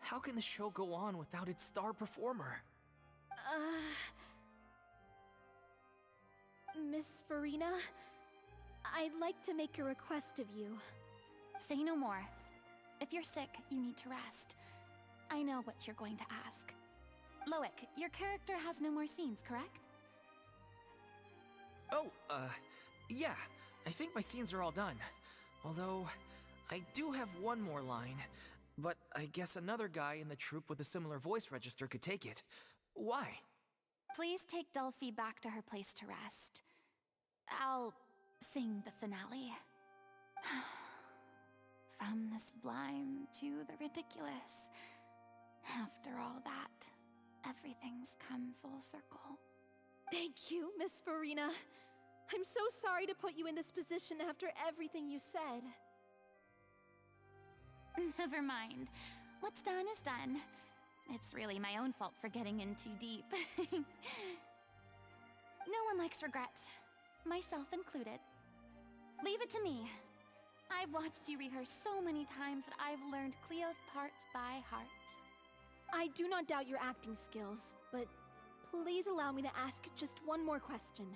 How can the show go on without its star performer? Miss Furina, I'd like to make a request of you. Say no more. If you're sick, you need to rest. I know what you're going to ask. Loic, your character has no more scenes, correct? Oh, yeah. I think my scenes are all done. Although, I do have one more line. But I guess another guy in the troupe with a similar voice register could take it. Why? Please take Delphi back to her place to rest. I'll sing the finale. From the sublime to the ridiculous. After all that, everything's come full circle. Thank you, Miss Furina. I'm so sorry to put you in this position after everything you said. Never mind. What's done is done. It's really my own fault for getting in too deep. No one likes regrets, myself included. Leave it to me. I've watched you rehearse so many times that I've learned Cleo's part by heart. I do not doubt your acting skills, but please allow me to ask just one more question.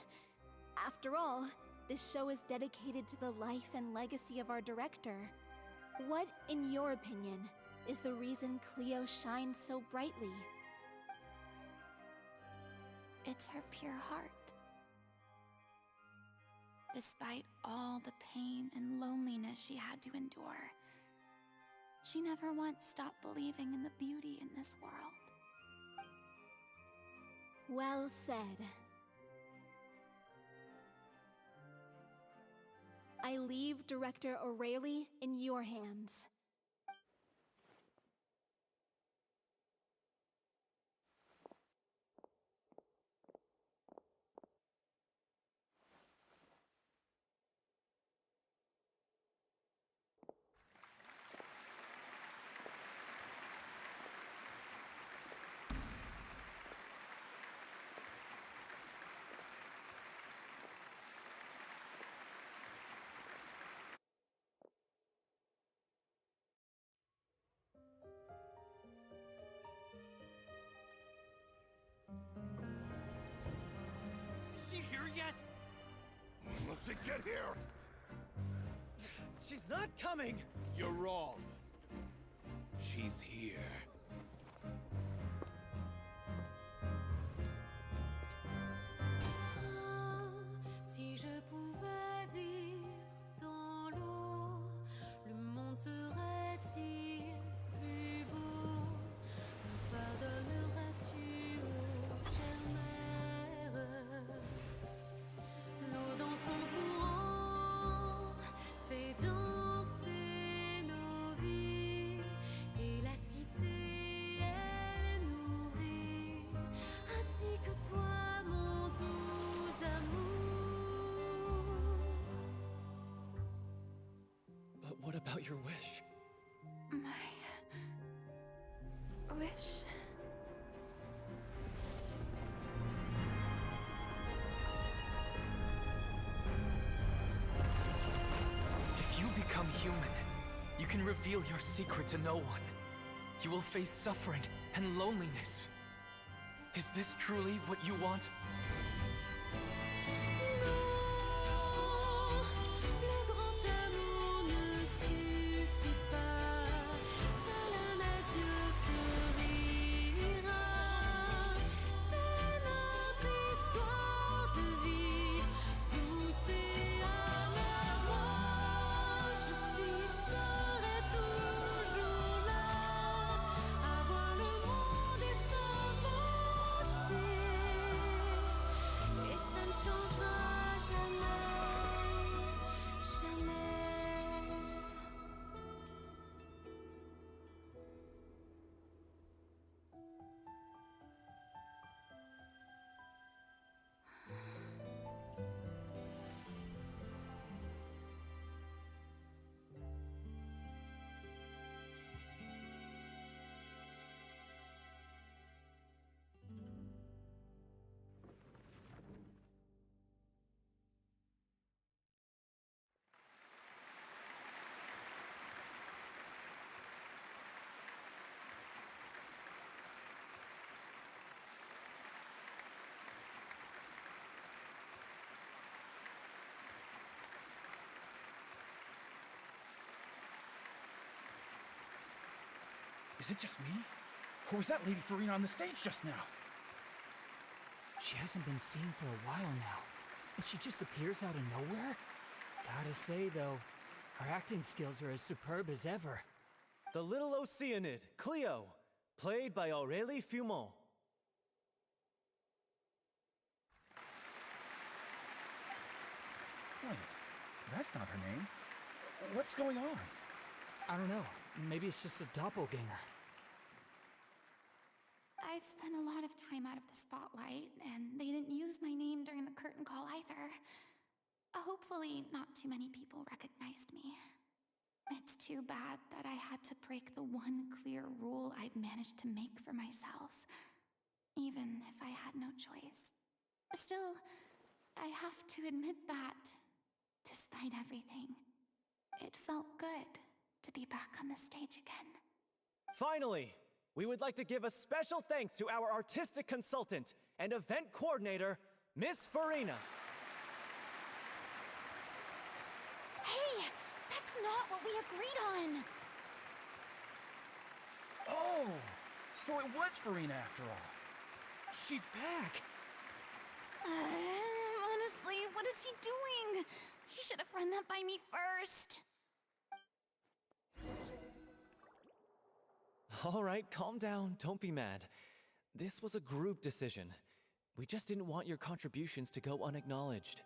After all, this show is dedicated to the life and legacy of our director. What, in your opinion, is the reason Cleo shines so brightly? It's her pure heart. Despite all the pain and loneliness she had to endure, she never once stopped believing in the beauty in this world. Well said. I leave Director O'Reilly in your hands. Is she here yet? Will she get here? She's not coming! You're wrong. She's here. Si je pouvais vivre dans l'eau, le monde serait-il plus beau? Me pardonneras-tu, ô chère mère? L'eau dans son courant fait danser nos vies, et la cité elle nourrit, ainsi que toi, mon doux amour. But what about your wish? My wish. If you become human, you can reveal your secret to no one. You will face suffering and loneliness. Is this truly what you want? Le grand amour ne suffit pas, seul un adieu fleurira. C'est notre histoire de vie, douce et amère. Moi, je serai toujours là, à voir le monde et s'inventer, et ça ne changera jamais, jamais. Is it just me? Or was that Lady Furina on the stage just now? She hasn't been seen for a while now, and she just appears out of nowhere? Gotta say, though, her acting skills are as superb as ever. The little Oceanid, Cleo, played by Aurélie Fumont. Wait, that's not her name. What's going on? I don't know. Maybe it's just a doppelganger. I've spent a lot of time out of the spotlight, and they didn't use my name during the curtain call either. Hopefully, not too many people recognized me. It's too bad that I had to break the one clear rule I'd managed to make for myself, even if I had no choice. Still, I have to admit that, despite everything, it felt good to be back on the stage again. Finally, we would like to give a special thanks to our artistic consultant, and event coordinator, Miss Furina. Hey, that's not what we agreed on. Oh, so it was Furina after all. She's back. Honestly, what is he doing? He should have run that by me first. All right, calm down. Don't be mad. This was a group decision. We just didn't want your contributions to go unacknowledged.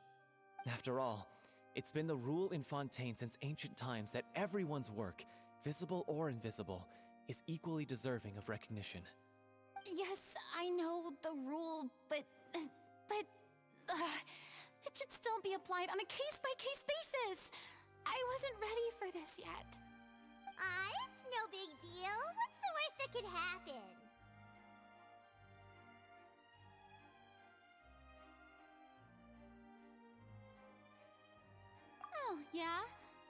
After all, it's been the rule in Fontaine since ancient times that everyone's work, visible or invisible, is equally deserving of recognition. Yes, I know the rule, but it should still be applied on a case-by-case basis. I wasn't ready for this yet. It's no big deal. What's the worst that could happen? Oh, yeah?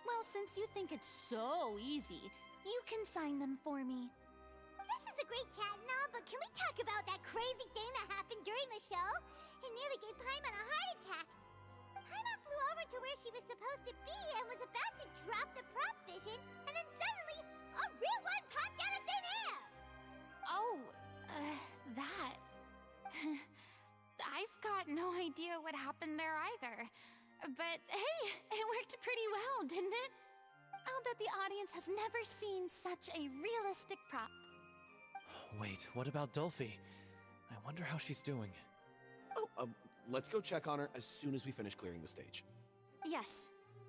Well, since you think it's so easy, you can sign them for me. This is a great chat and all, but can we talk about that crazy thing that happened during the show? It nearly gave Paimon a heart attack. Paimon flew over to where she was supposed to be and was about to drop the prop vision, and then suddenly, a real one popped out of thin air! Oh, that. I've got no idea what happened there either. But hey, it worked pretty well, didn't it? I'll bet the audience has never seen such a realistic prop. Wait, what about Dolphy? I wonder how she's doing. Oh, let's go check on her as soon as we finish clearing the stage. Yes.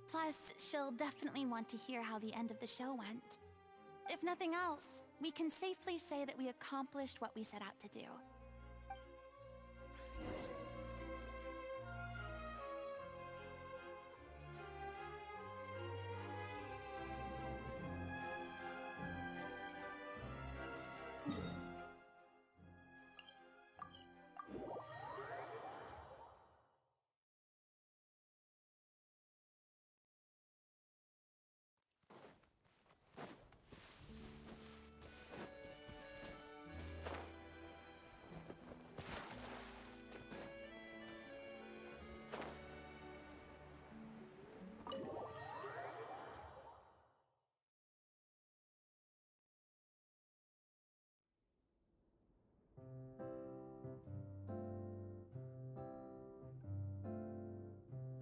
Plus, she'll definitely want to hear how the end of the show went. If nothing else, we can safely say that we accomplished what we set out to do.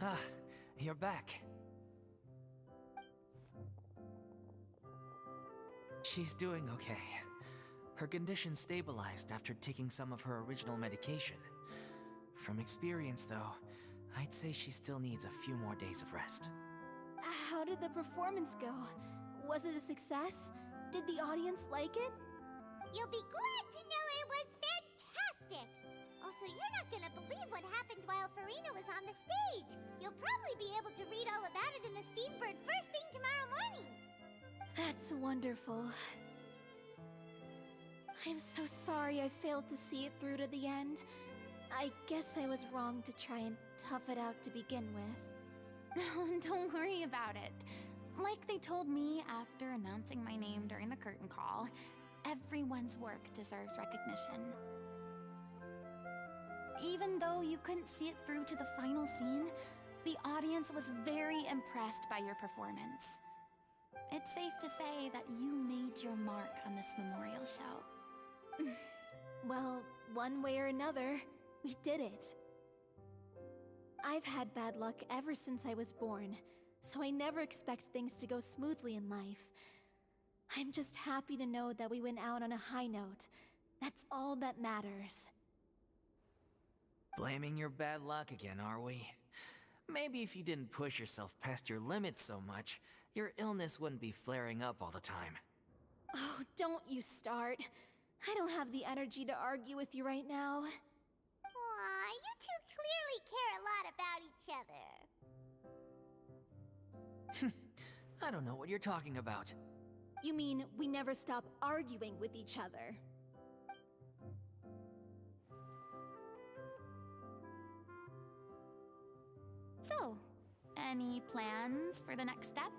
Ah, you're back. She's doing okay. Her condition stabilized after taking some of her original medication. From experience, though, I'd say she still needs a few more days of rest. How did the performance go? Was it a success? Did the audience like it? You'll be glad to know it was fantastic! Also, you're not gonna believe what happened while Furina was on the stage. You'll probably be able to read all about it in the Steambird first thing tomorrow morning. That's wonderful. I'm so sorry I failed to see it through to the end. I guess I was wrong to try and tough it out to begin with. Don't worry about it. Like they told me after announcing my name during the curtain call, everyone's work deserves recognition. Even though you couldn't see it through to the final scene, the audience was very impressed by your performance. It's safe to say that you made your mark on this memorial show. Well, one way or another, we did it. I've had bad luck ever since I was born, so I never expect things to go smoothly in life. I'm just happy to know that we went out on a high note. That's all that matters. Blaming your bad luck again, are we? Maybe if you didn't push yourself past your limits so much, your illness wouldn't be flaring up all the time. Oh, don't you start. I don't have the energy to argue with you right now. Aw, you two clearly care a lot about each other. I don't know what you're talking about. You mean we never stop arguing with each other? So, any plans for the next step?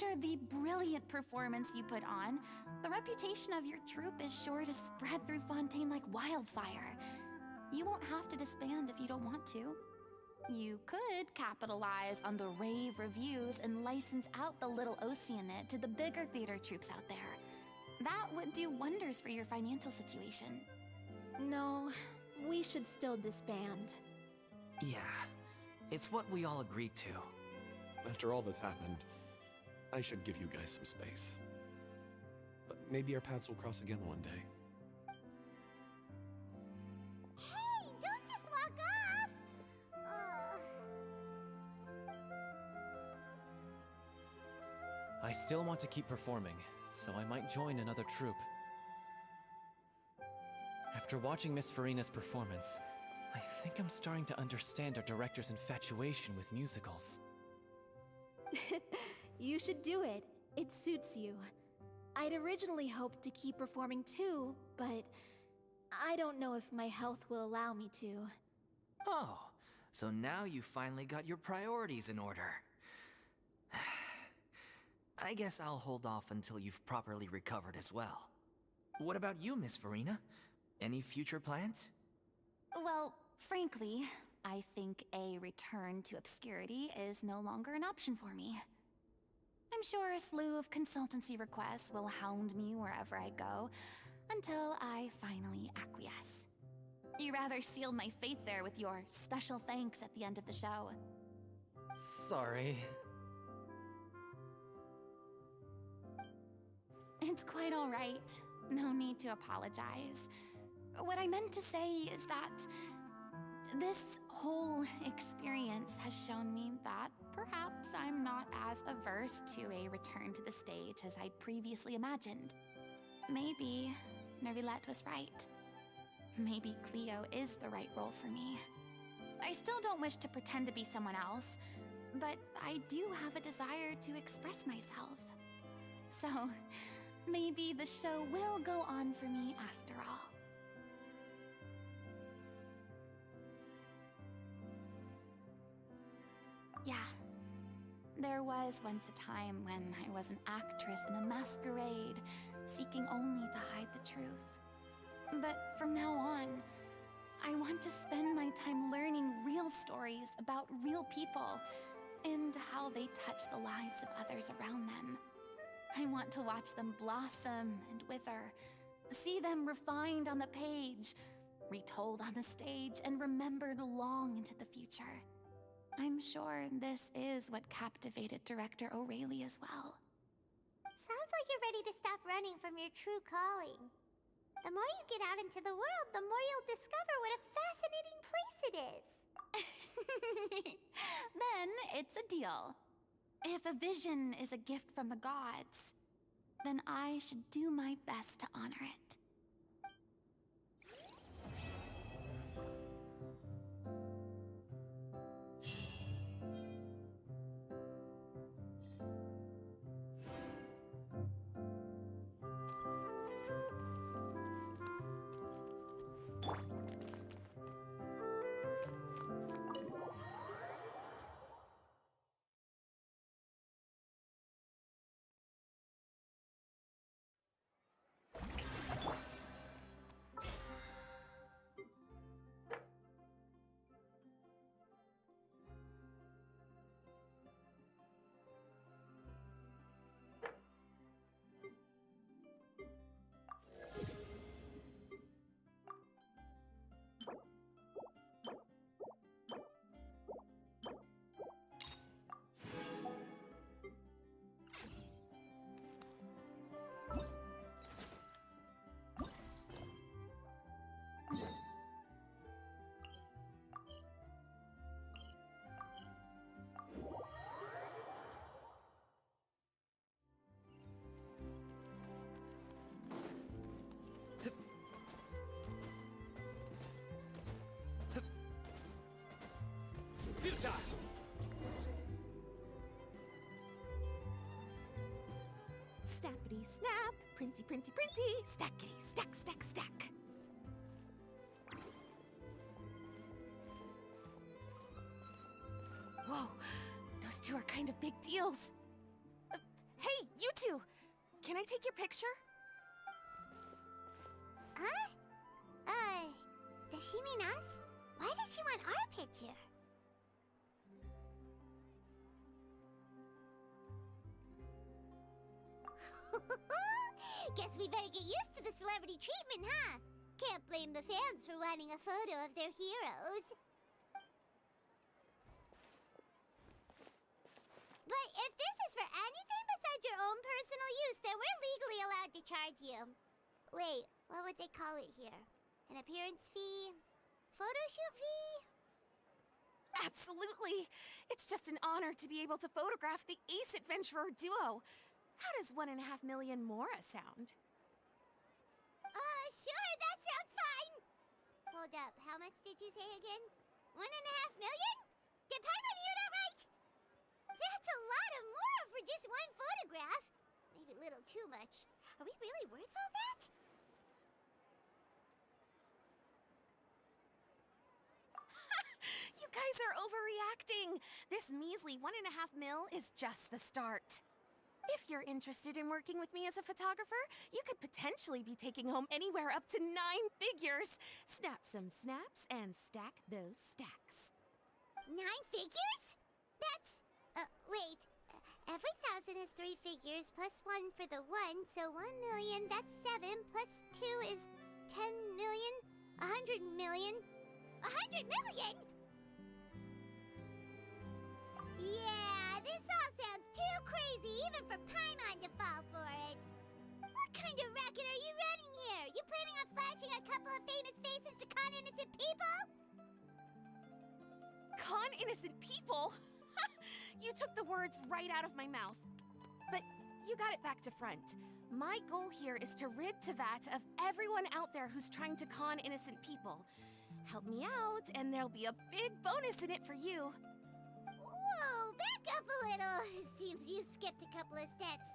After the brilliant performance you put on, the reputation of your troupe is sure to spread through Fontaine like wildfire. You won't have to disband if you don't want to. You could capitalize on the rave reviews and license out the Little Oceanid to the bigger theater troupes out there. That would do wonders for your financial situation. No, we should still disband. Yeah, it's what we all agreed to. After all that's happened, I should give you guys some space. But maybe our paths will cross again one day. Hey, don't just walk off! I still want to keep performing, so I might join another troupe. After watching Miss Furina's performance, I think I'm starting to understand our director's infatuation with musicals. You should do it. It suits you. I'd originally hoped to keep performing too, but I don't know if my health will allow me to. Oh, so now you finally got your priorities in order. I guess I'll hold off until you've properly recovered as well. What about you, Miss Furina? Any future plans? Well, frankly, I think a return to obscurity is no longer an option for me. I'm sure a slew of consultancy requests will hound me wherever I go, until I finally acquiesce. You rather sealed my fate there with your special thanks at the end of the show. Sorry. It's quite all right. No need to apologize. What I meant to say is that this whole experience has shown me that perhaps I'm not as averse to a return to the stage as I'd previously imagined. Maybe Nervilette was right. Maybe Cleo is the right role for me. I still don't wish to pretend to be someone else, but I do have a desire to express myself. So, maybe the show will go on for me after all. Yeah. There was once a time when I was an actress in a masquerade, seeking only to hide the truth. But from now on, I want to spend my time learning real stories about real people and how they touch the lives of others around them. I want to watch them blossom and wither, see them refined on the page, retold on the stage, and remembered long into the future. I'm sure this is what captivated director O'Reilly as well. Sounds like you're ready to stop running from your true calling. The more you get out into the world, the more you'll discover what a fascinating place it is. Then it's a deal. If a vision is a gift from the gods, then I should do my best to honor it. Snappity snap, printy printy printy, stackity stack stack stack. Whoa, those two are kind of big deals. too. Can I take your picture? Huh? Does she mean us? Why does she want our picture? Guess we better get used to the celebrity treatment, huh? Can't blame the fans for wanting a photo of their heroes. But if this is for anything besides your own personal use, then we're legally allowed to charge you. Wait, what would they call it here? An appearance fee? Photo shoot fee? Absolutely. It's just an honor to be able to photograph the Ace Adventurer duo. How does 1.5 million Mora sound? Sure, that sounds fine. Hold up, how much did you say again? 1.5 million? Did Paimon hear that right? That's a lot of Mora for just one photograph. Maybe a little too much. Are we really worth all that? You guys are overreacting. This measly 1.5 mil is just the start. If you're interested in working with me as a photographer, you could potentially be taking home anywhere up to 9 figures. Snap some snaps and stack those stacks. 9 figures? That's... wait. Every 1,000 is 3 figures, plus 1 for the 1, so 1 million, that's 7, plus 2 is 10 million, 100 million. 100 million?! Yeah, this all sounds too crazy even for Paimon to fall for it. What kind of racket are you running here? You planning on flashing a couple of famous faces to con innocent people? Con innocent people? You took the words right out of my mouth. But you got it back to front. My goal here is to rid Teyvat of everyone out there who's trying to con innocent people. Help me out, and there'll be a big bonus in it for you. Whoa, back up a little. Seems you skipped a couple of steps.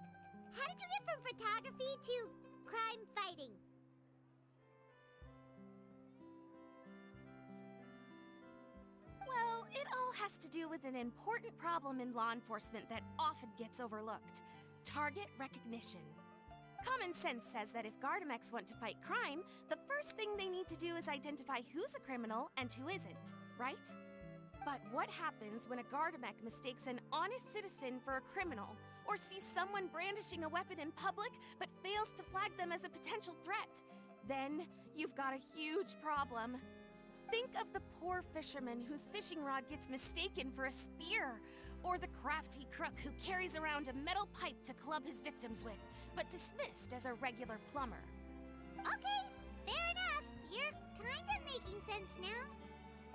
How did you get from photography to crime fighting? Well, it all has to do with an important problem in law enforcement that often gets overlooked. Target recognition. Common sense says that if Gardamex want to fight crime, the first thing they need to do is identify who's a criminal and who isn't, right? But what happens when a Gardamex mistakes an honest citizen for a criminal, or sees someone brandishing a weapon in public but fails to flag them as a potential threat? Then you've got a huge problem. Think of the poor fisherman whose fishing rod gets mistaken for a spear, or the crafty crook who carries around a metal pipe to club his victims with, but dismissed as a regular plumber. Okay, fair enough. You're kind of making sense now.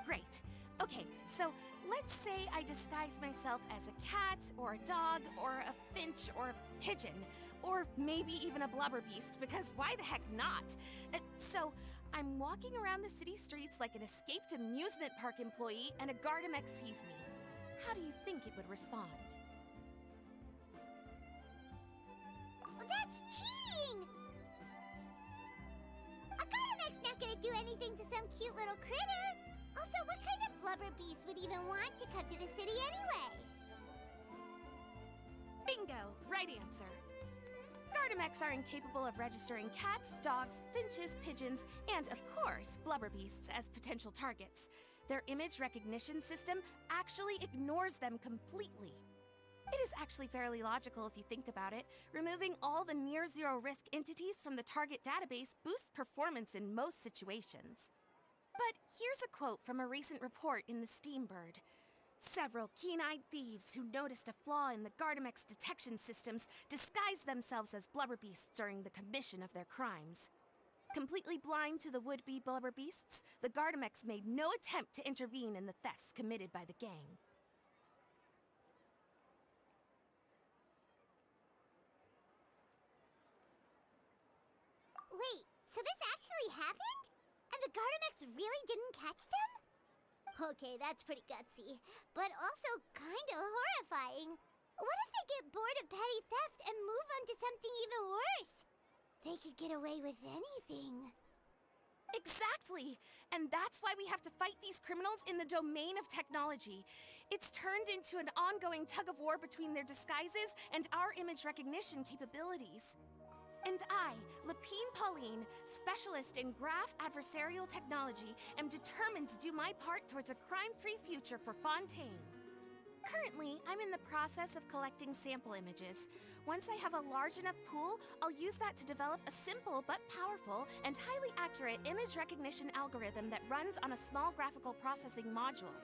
Great. Okay, so let's say I disguise myself as a cat, or a dog, or a finch, or a pigeon, or maybe even a blubber beast, because why the heck not? So I'm walking around the city streets like an escaped amusement park employee, and a Gardamex sees me. How do you think it would respond? That's cheating! A Gardamex not gonna do anything to some cute little critter. Also, what kind of blubber beast would even want to come to the city anyway? Bingo! Right answer. Gardamex are incapable of registering cats, dogs, finches, pigeons, and, of course, blubber beasts as potential targets. Their image recognition system actually ignores them completely. It is actually fairly logical if you think about it. Removing all the near-zero risk entities from the target database boosts performance in most situations. But here's a quote from a recent report in the Steambird. Several keen-eyed thieves who noticed a flaw in the Gardamex detection systems disguised themselves as blubber beasts during the commission of their crimes. Completely blind to the would-be blubber beasts, the Gardamex made no attempt to intervene in the thefts committed by the gang. Wait, so this actually happened? And the Gardamex really didn't catch them? Okay, that's pretty gutsy, but also kinda horrifying. What if they get bored of petty theft and move on to something even worse? They could get away with anything. Exactly! And that's why we have to fight these criminals in the domain of technology. It's turned into an ongoing tug of war between their disguises and our image recognition capabilities. And I, Lapine Pauline, specialist in graph adversarial technology, am determined to do my part towards a crime-free future for Fontaine. Currently, I'm in the process of collecting sample images. Once I have a large enough pool, I'll use that to develop a simple but powerful and highly accurate image recognition algorithm that runs on a small graphical processing module.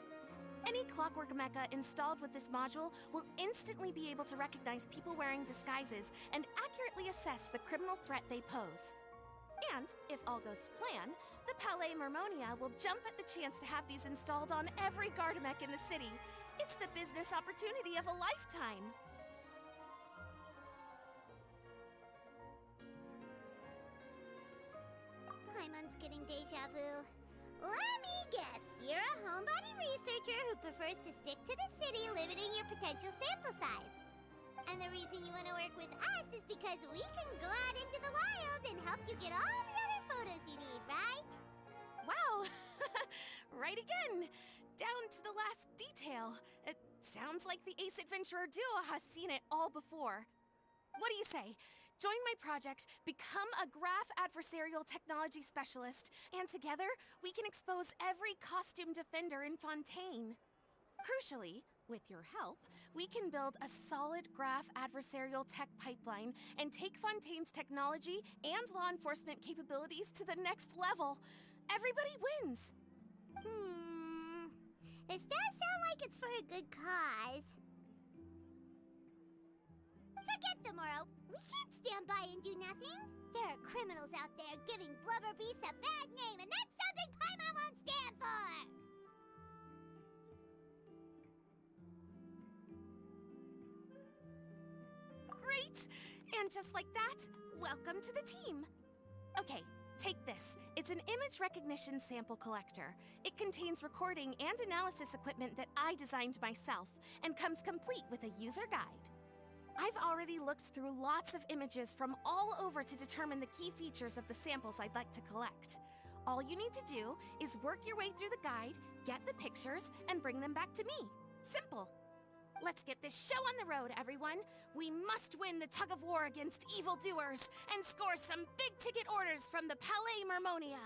Any clockwork mecha installed with this module will instantly be able to recognize people wearing disguises and accurately assess the criminal threat they pose. And, if all goes to plan, the Palais Mermonia will jump at the chance to have these installed on every Gardamek in the city. It's the business opportunity of a lifetime. Paimon's getting deja vu. Let me guess, you're a homebody researcher who prefers to stick to the city, limiting your potential sample size. And the reason you want to work with us is because we can go out into the wild and help you get all the other photos you need, right? Wow! Right again! Down to the last detail. It sounds like the Ace Adventurer duo has seen it all before. What do you say? Join my project, become a graph adversarial technology specialist, and together we can expose every costume defender in Fontaine. Crucially, with your help, we can build a solid graph adversarial tech pipeline and take Fontaine's technology and law enforcement capabilities to the next level. Everybody wins! This does sound like it's for a good cause. Forget tomorrow. We can't stand by and do nothing. There are criminals out there giving Blubber Beast a bad name, and that's something Paimon won't stand for! Great! And just like that, welcome to the team. Okay, take this. It's an image recognition sample collector. It contains recording and analysis equipment that I designed myself, and comes complete with a user guide. I've already looked through lots of images from all over to determine the key features of the samples I'd like to collect. All you need to do is work your way through the guide, get the pictures, and bring them back to me. Simple. Let's get this show on the road, everyone. We must win the tug of war against evildoers and score some big-ticket orders from the Palais Mermonia.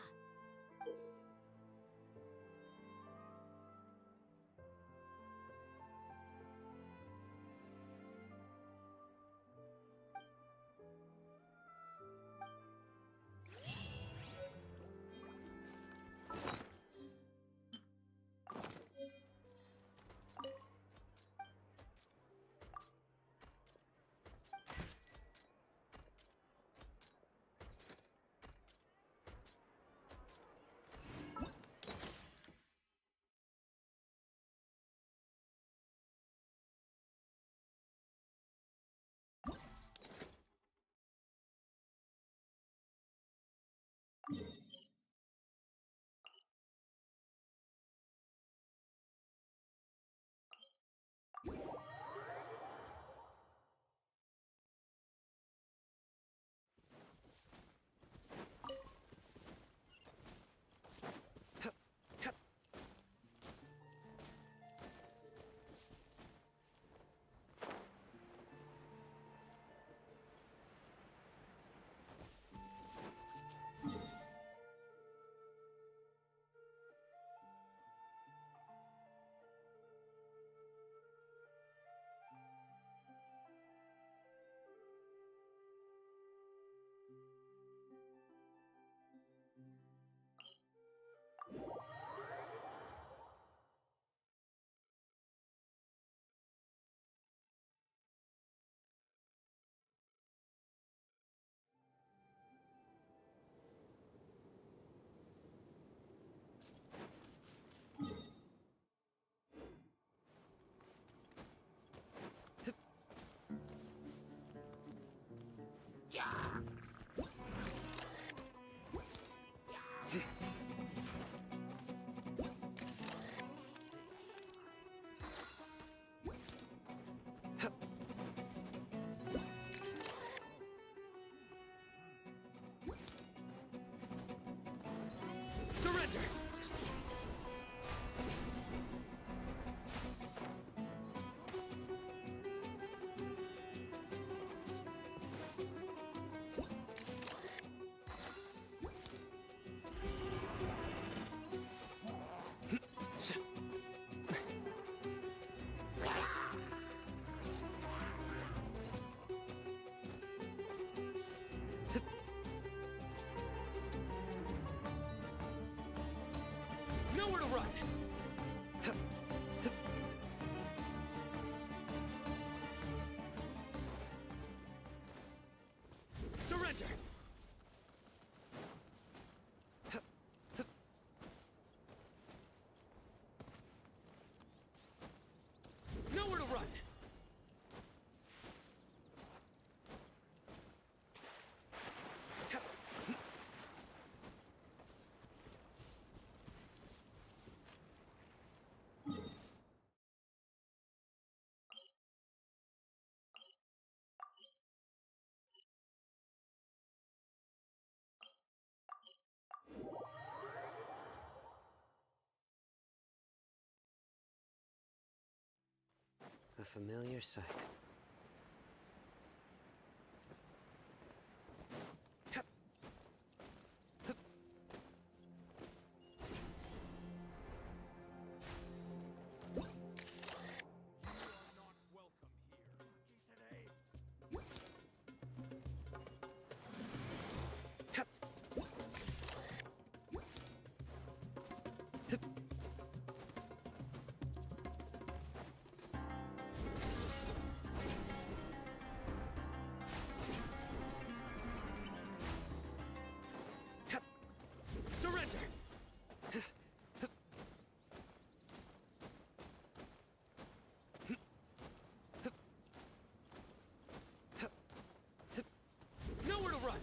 A familiar sight. Nowhere to run!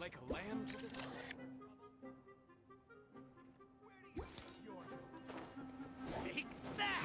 Like a lamb to the slaughter. Take that!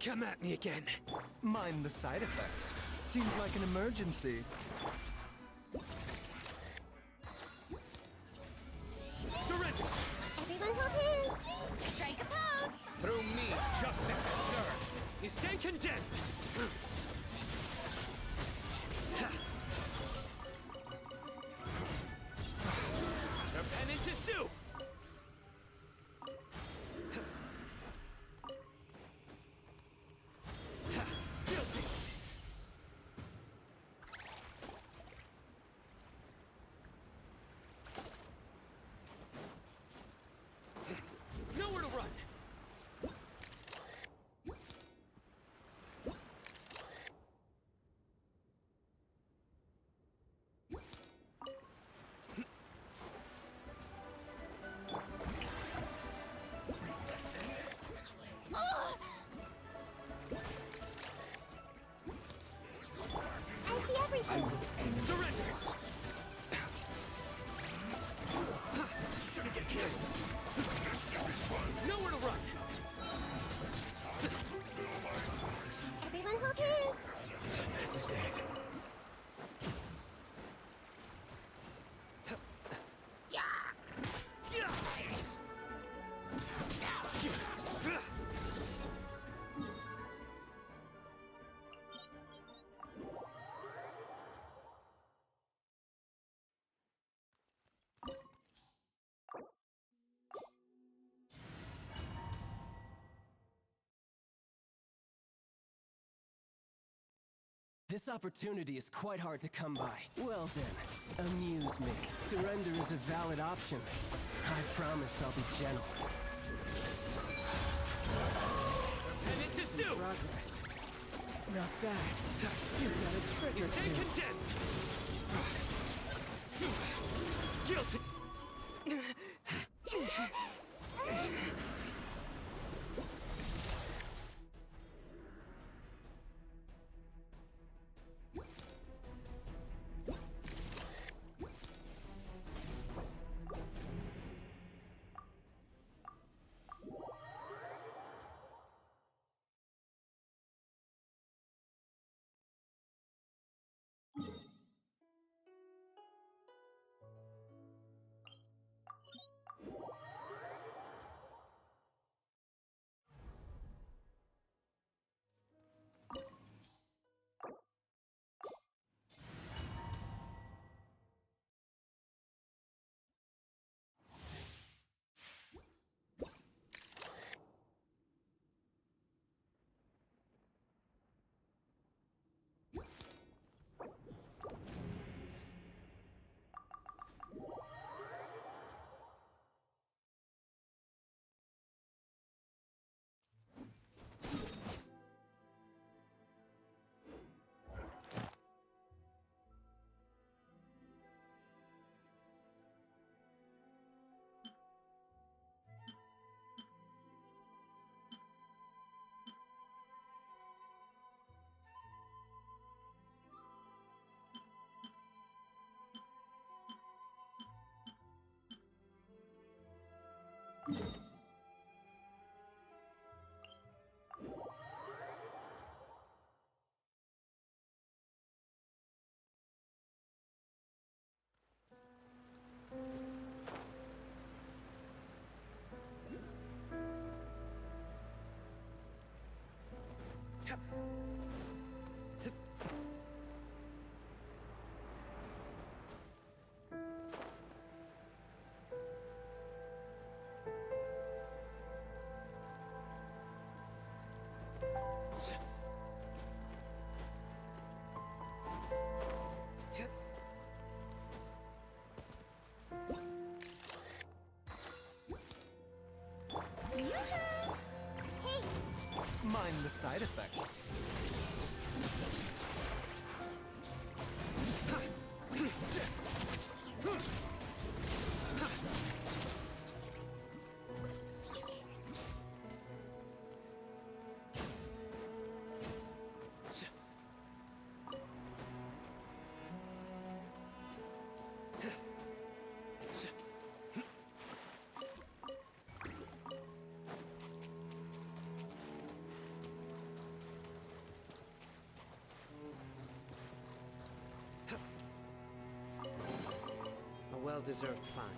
Come at me again. Mind the side effects. Seems like an emergency. Surrender! Everyone hold hands! Strike a pose! Through me, justice is served. You stand condemned. Your penance is due. Guilty. Nowhere to run. This opportunity is quite hard to come by. Well then, amuse me. Surrender is a valid option. I promise I'll be gentle. Penance is due! Progress. Not bad. You've got a trick or Stay two. condemned! Guilty! Mind the side effect. A well-deserved find.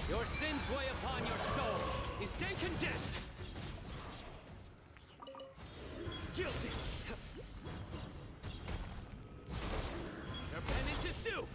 Your sins weigh upon your soul. You stand condemned. Guilty. Your penance is due.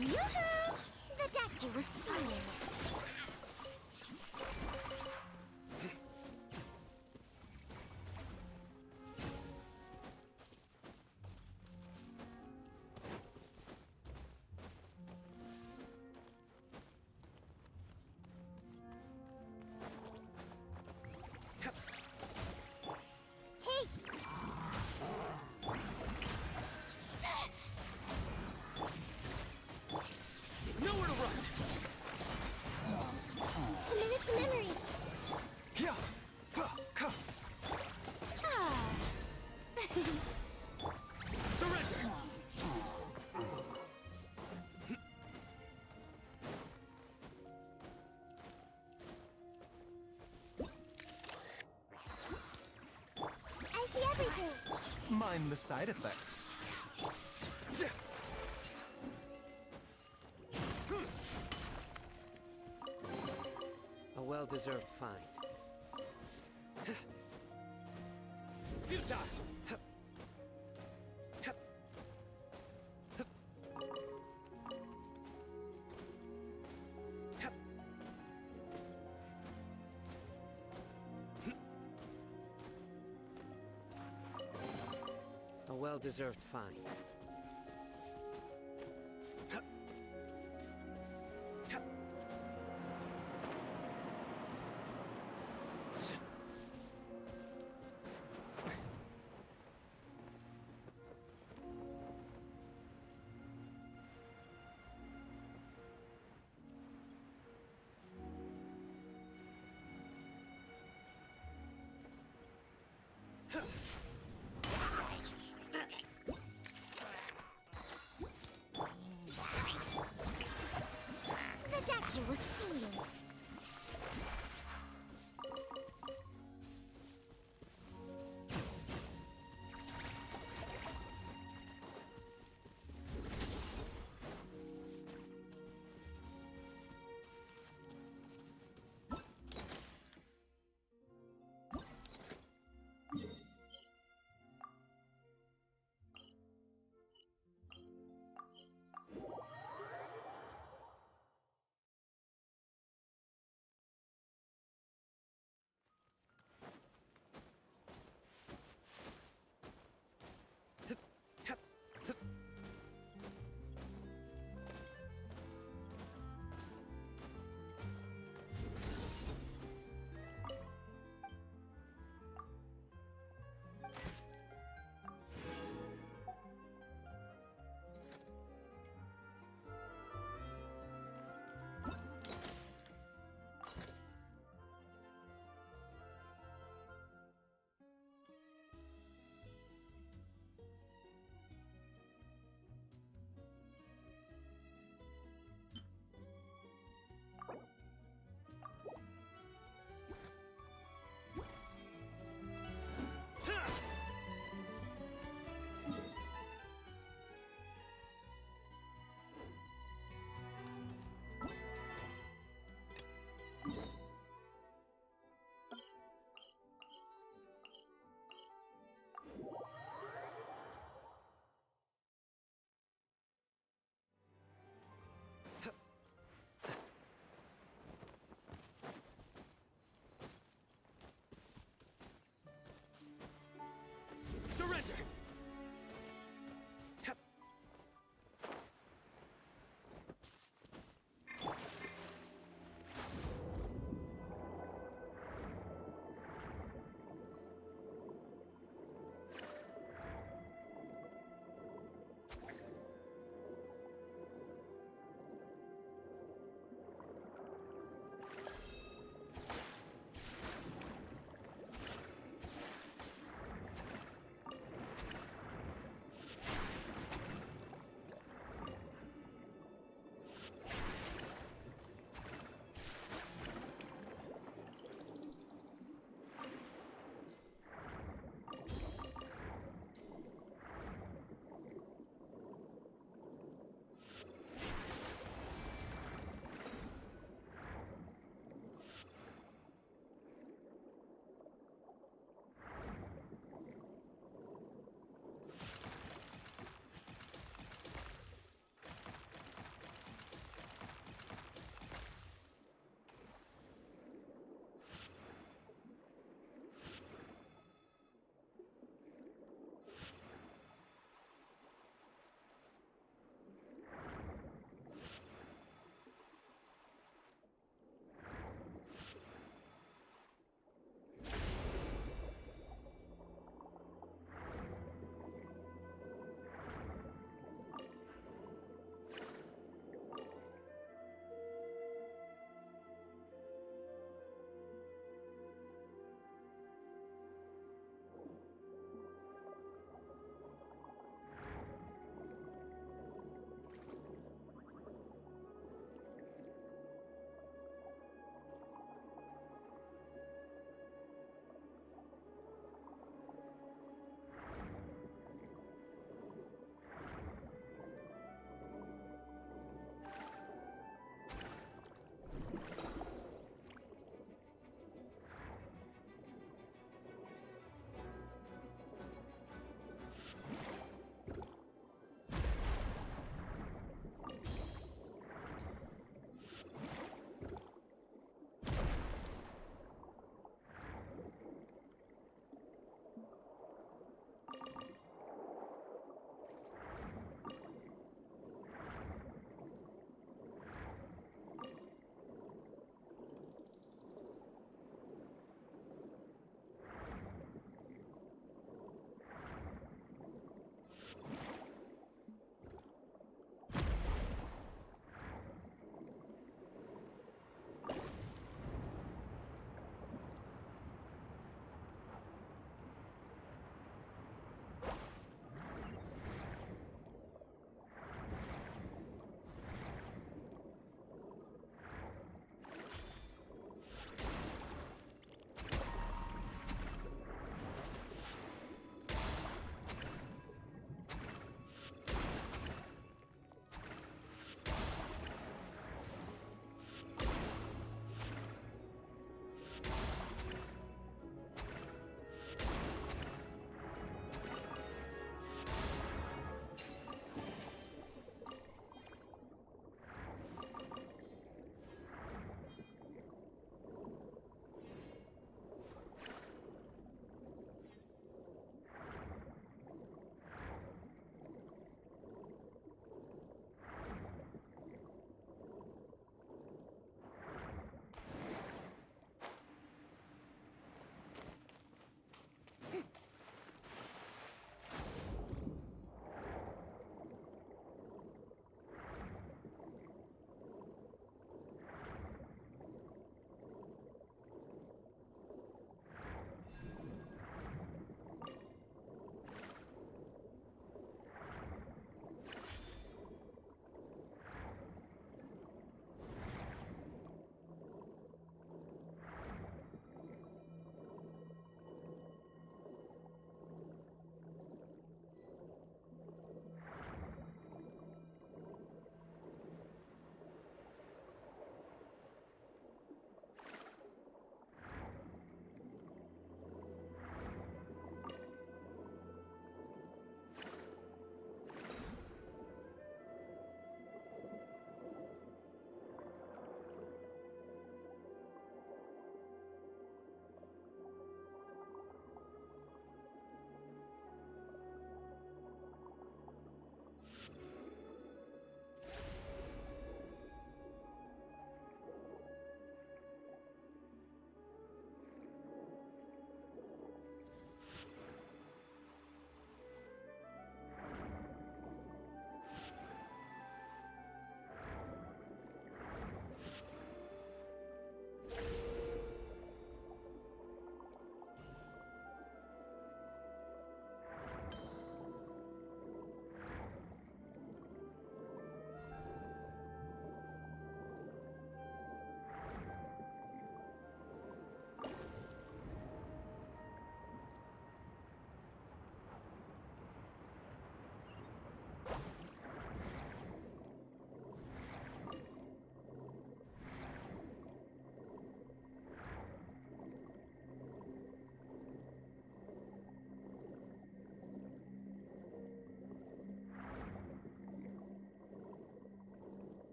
Yoo-hoo! The doctor was seeing it. Nowhere to run! A minute to memory. Yeah. Ka. Ah. Surrender! I see everything. Mind the side effects. A well-deserved find. Futile! A well-deserved find.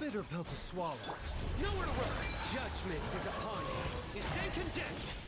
bitter pill to swallow. Nowhere to run! Judgment is upon you. You stand condemned!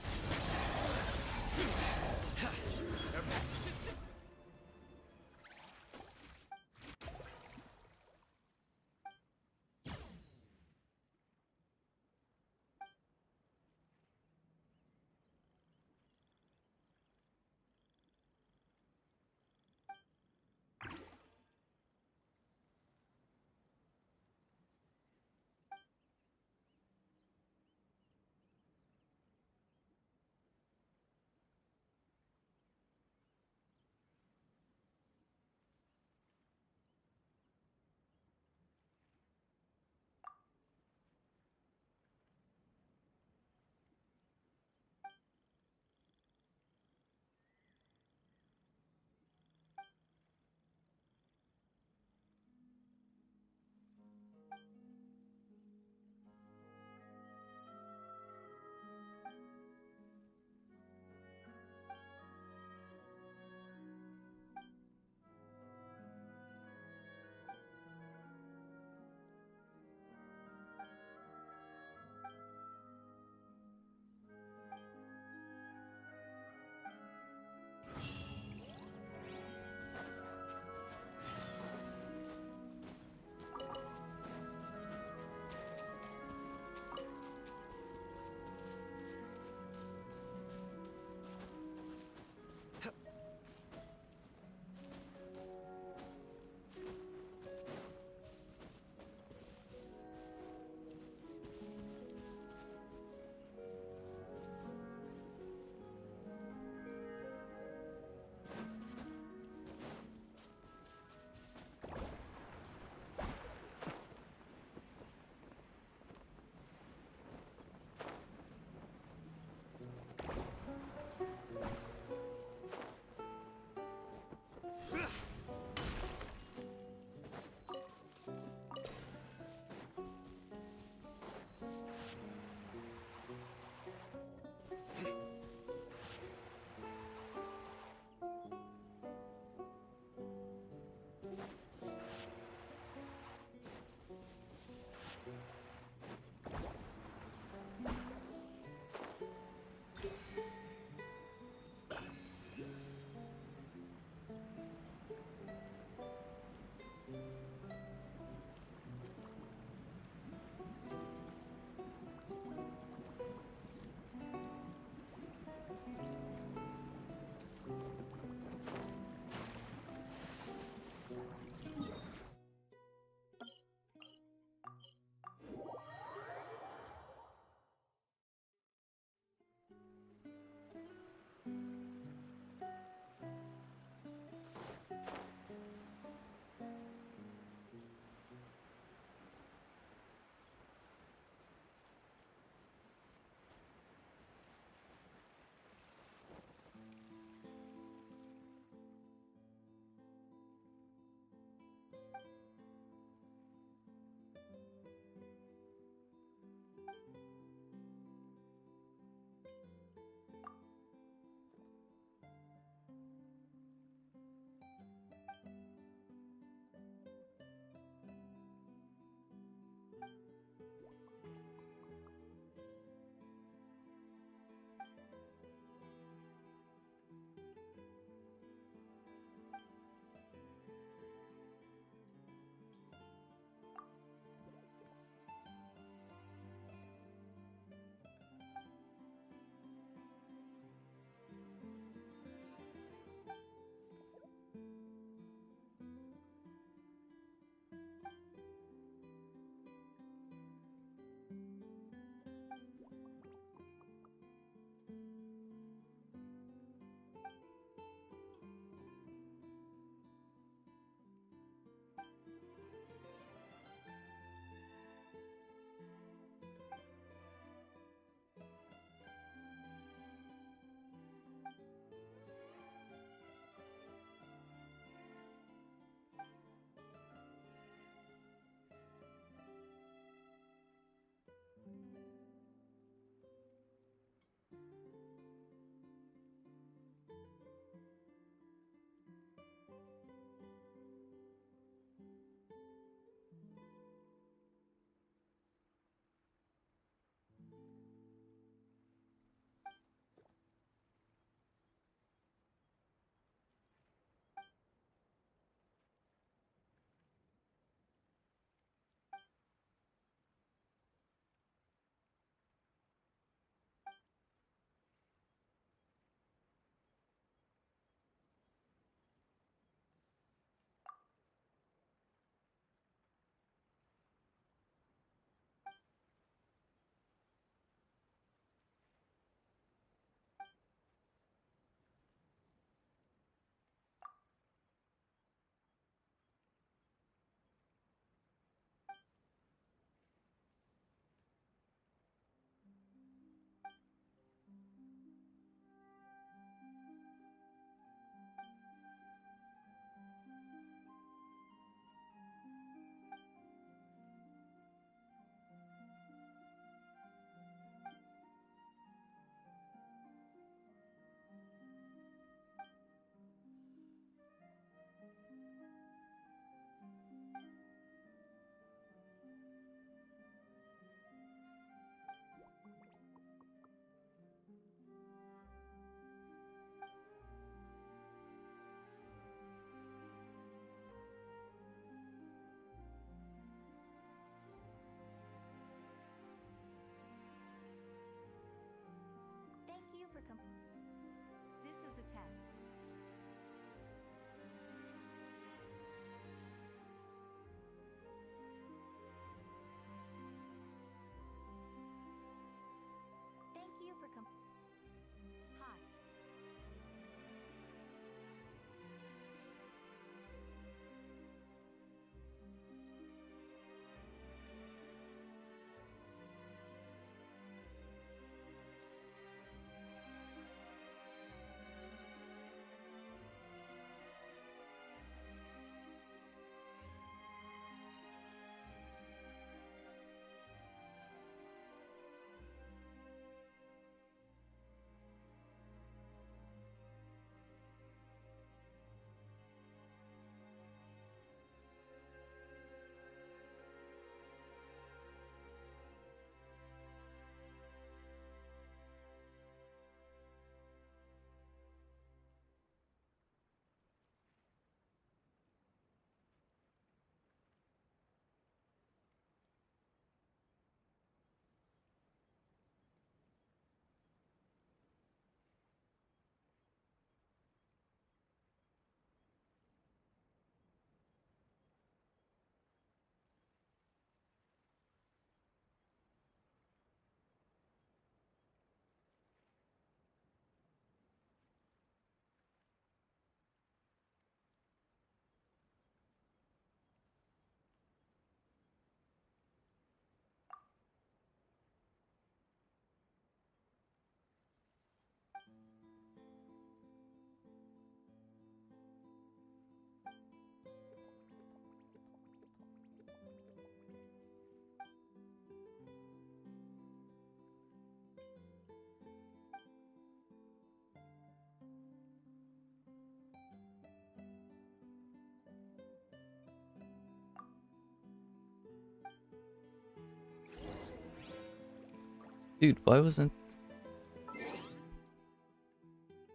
Dude, why wasn't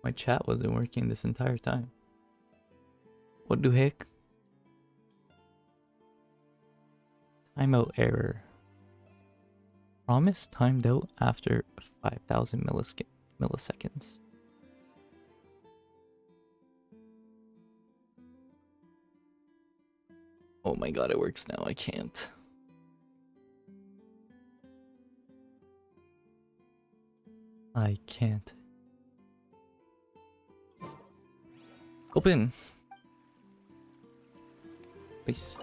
my chat wasn't working this entire time? What the heck? Timeout error. Promise timed out after 5,000 milliseconds. Oh my god, it works now. I can't. I can't. Open. Please.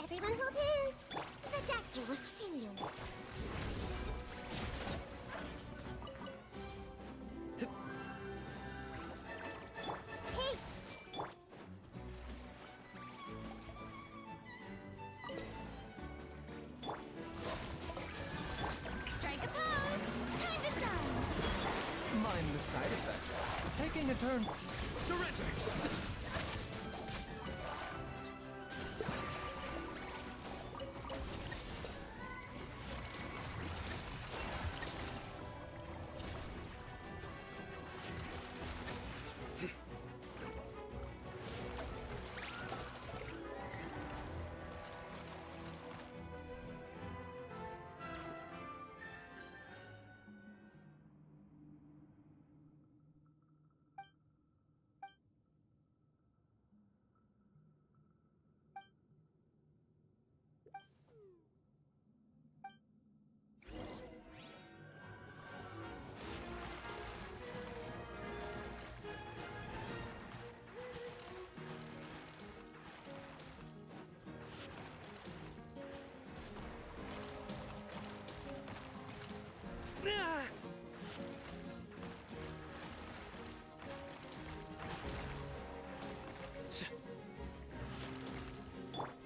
Everyone hold hands. The doctor will see you. Hey! Strike a pose! Time to shine! Mind the side effects. Taking a turn. Surrender!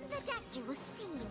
The doctor will see you now.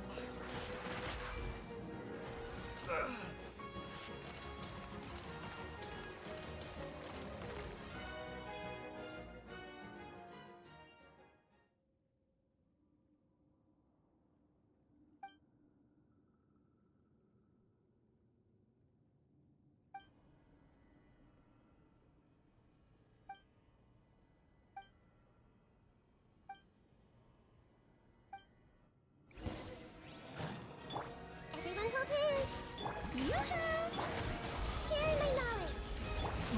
Everyone hold hands. Yoo-hoo! Sharing my knowledge.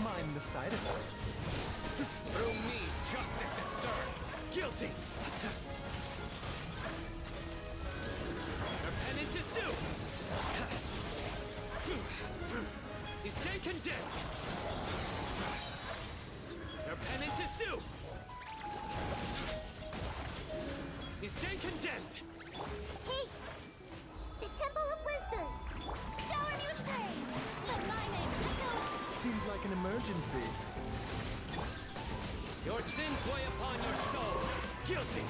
Mind the side of it. Through me, justice is served. Guilty! Their penance is due. You stay condemned. Their penance is due. You stay condemned. Hey! The Temple of Wisdom! Shower me with praise! Let my name echo! Seems like an emergency. Your sins weigh upon your soul. Guilty!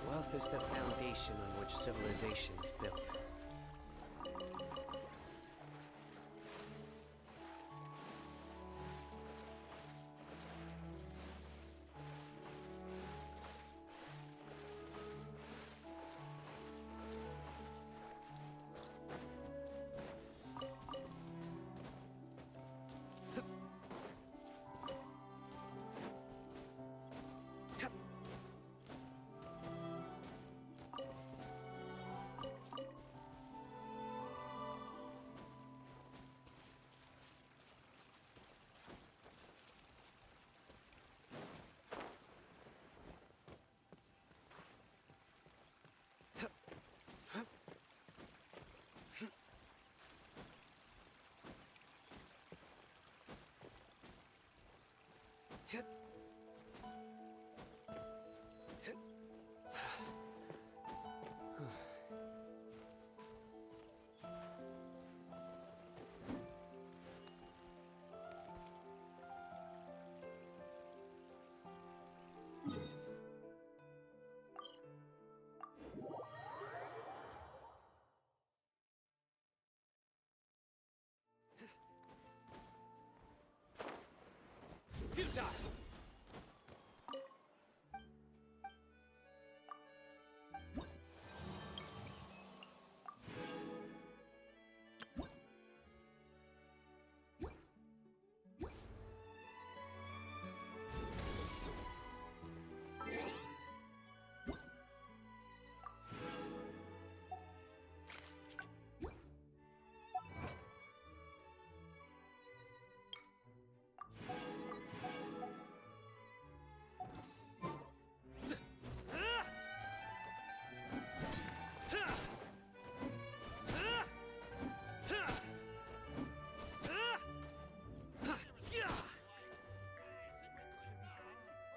Wealth is the foundation on which civilization is built.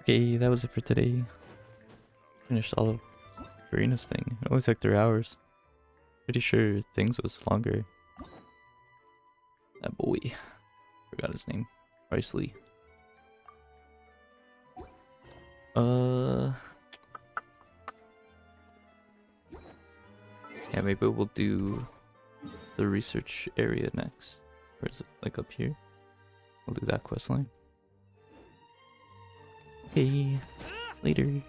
Okay, that was it for today. Finished all of Furina's thing. It only took 3 hours. Pretty sure things was longer. That boy. Forgot his name. Rice Lee. Yeah, maybe we'll do the research area next. Or is it like up here? We'll do that quest line. Hey, later.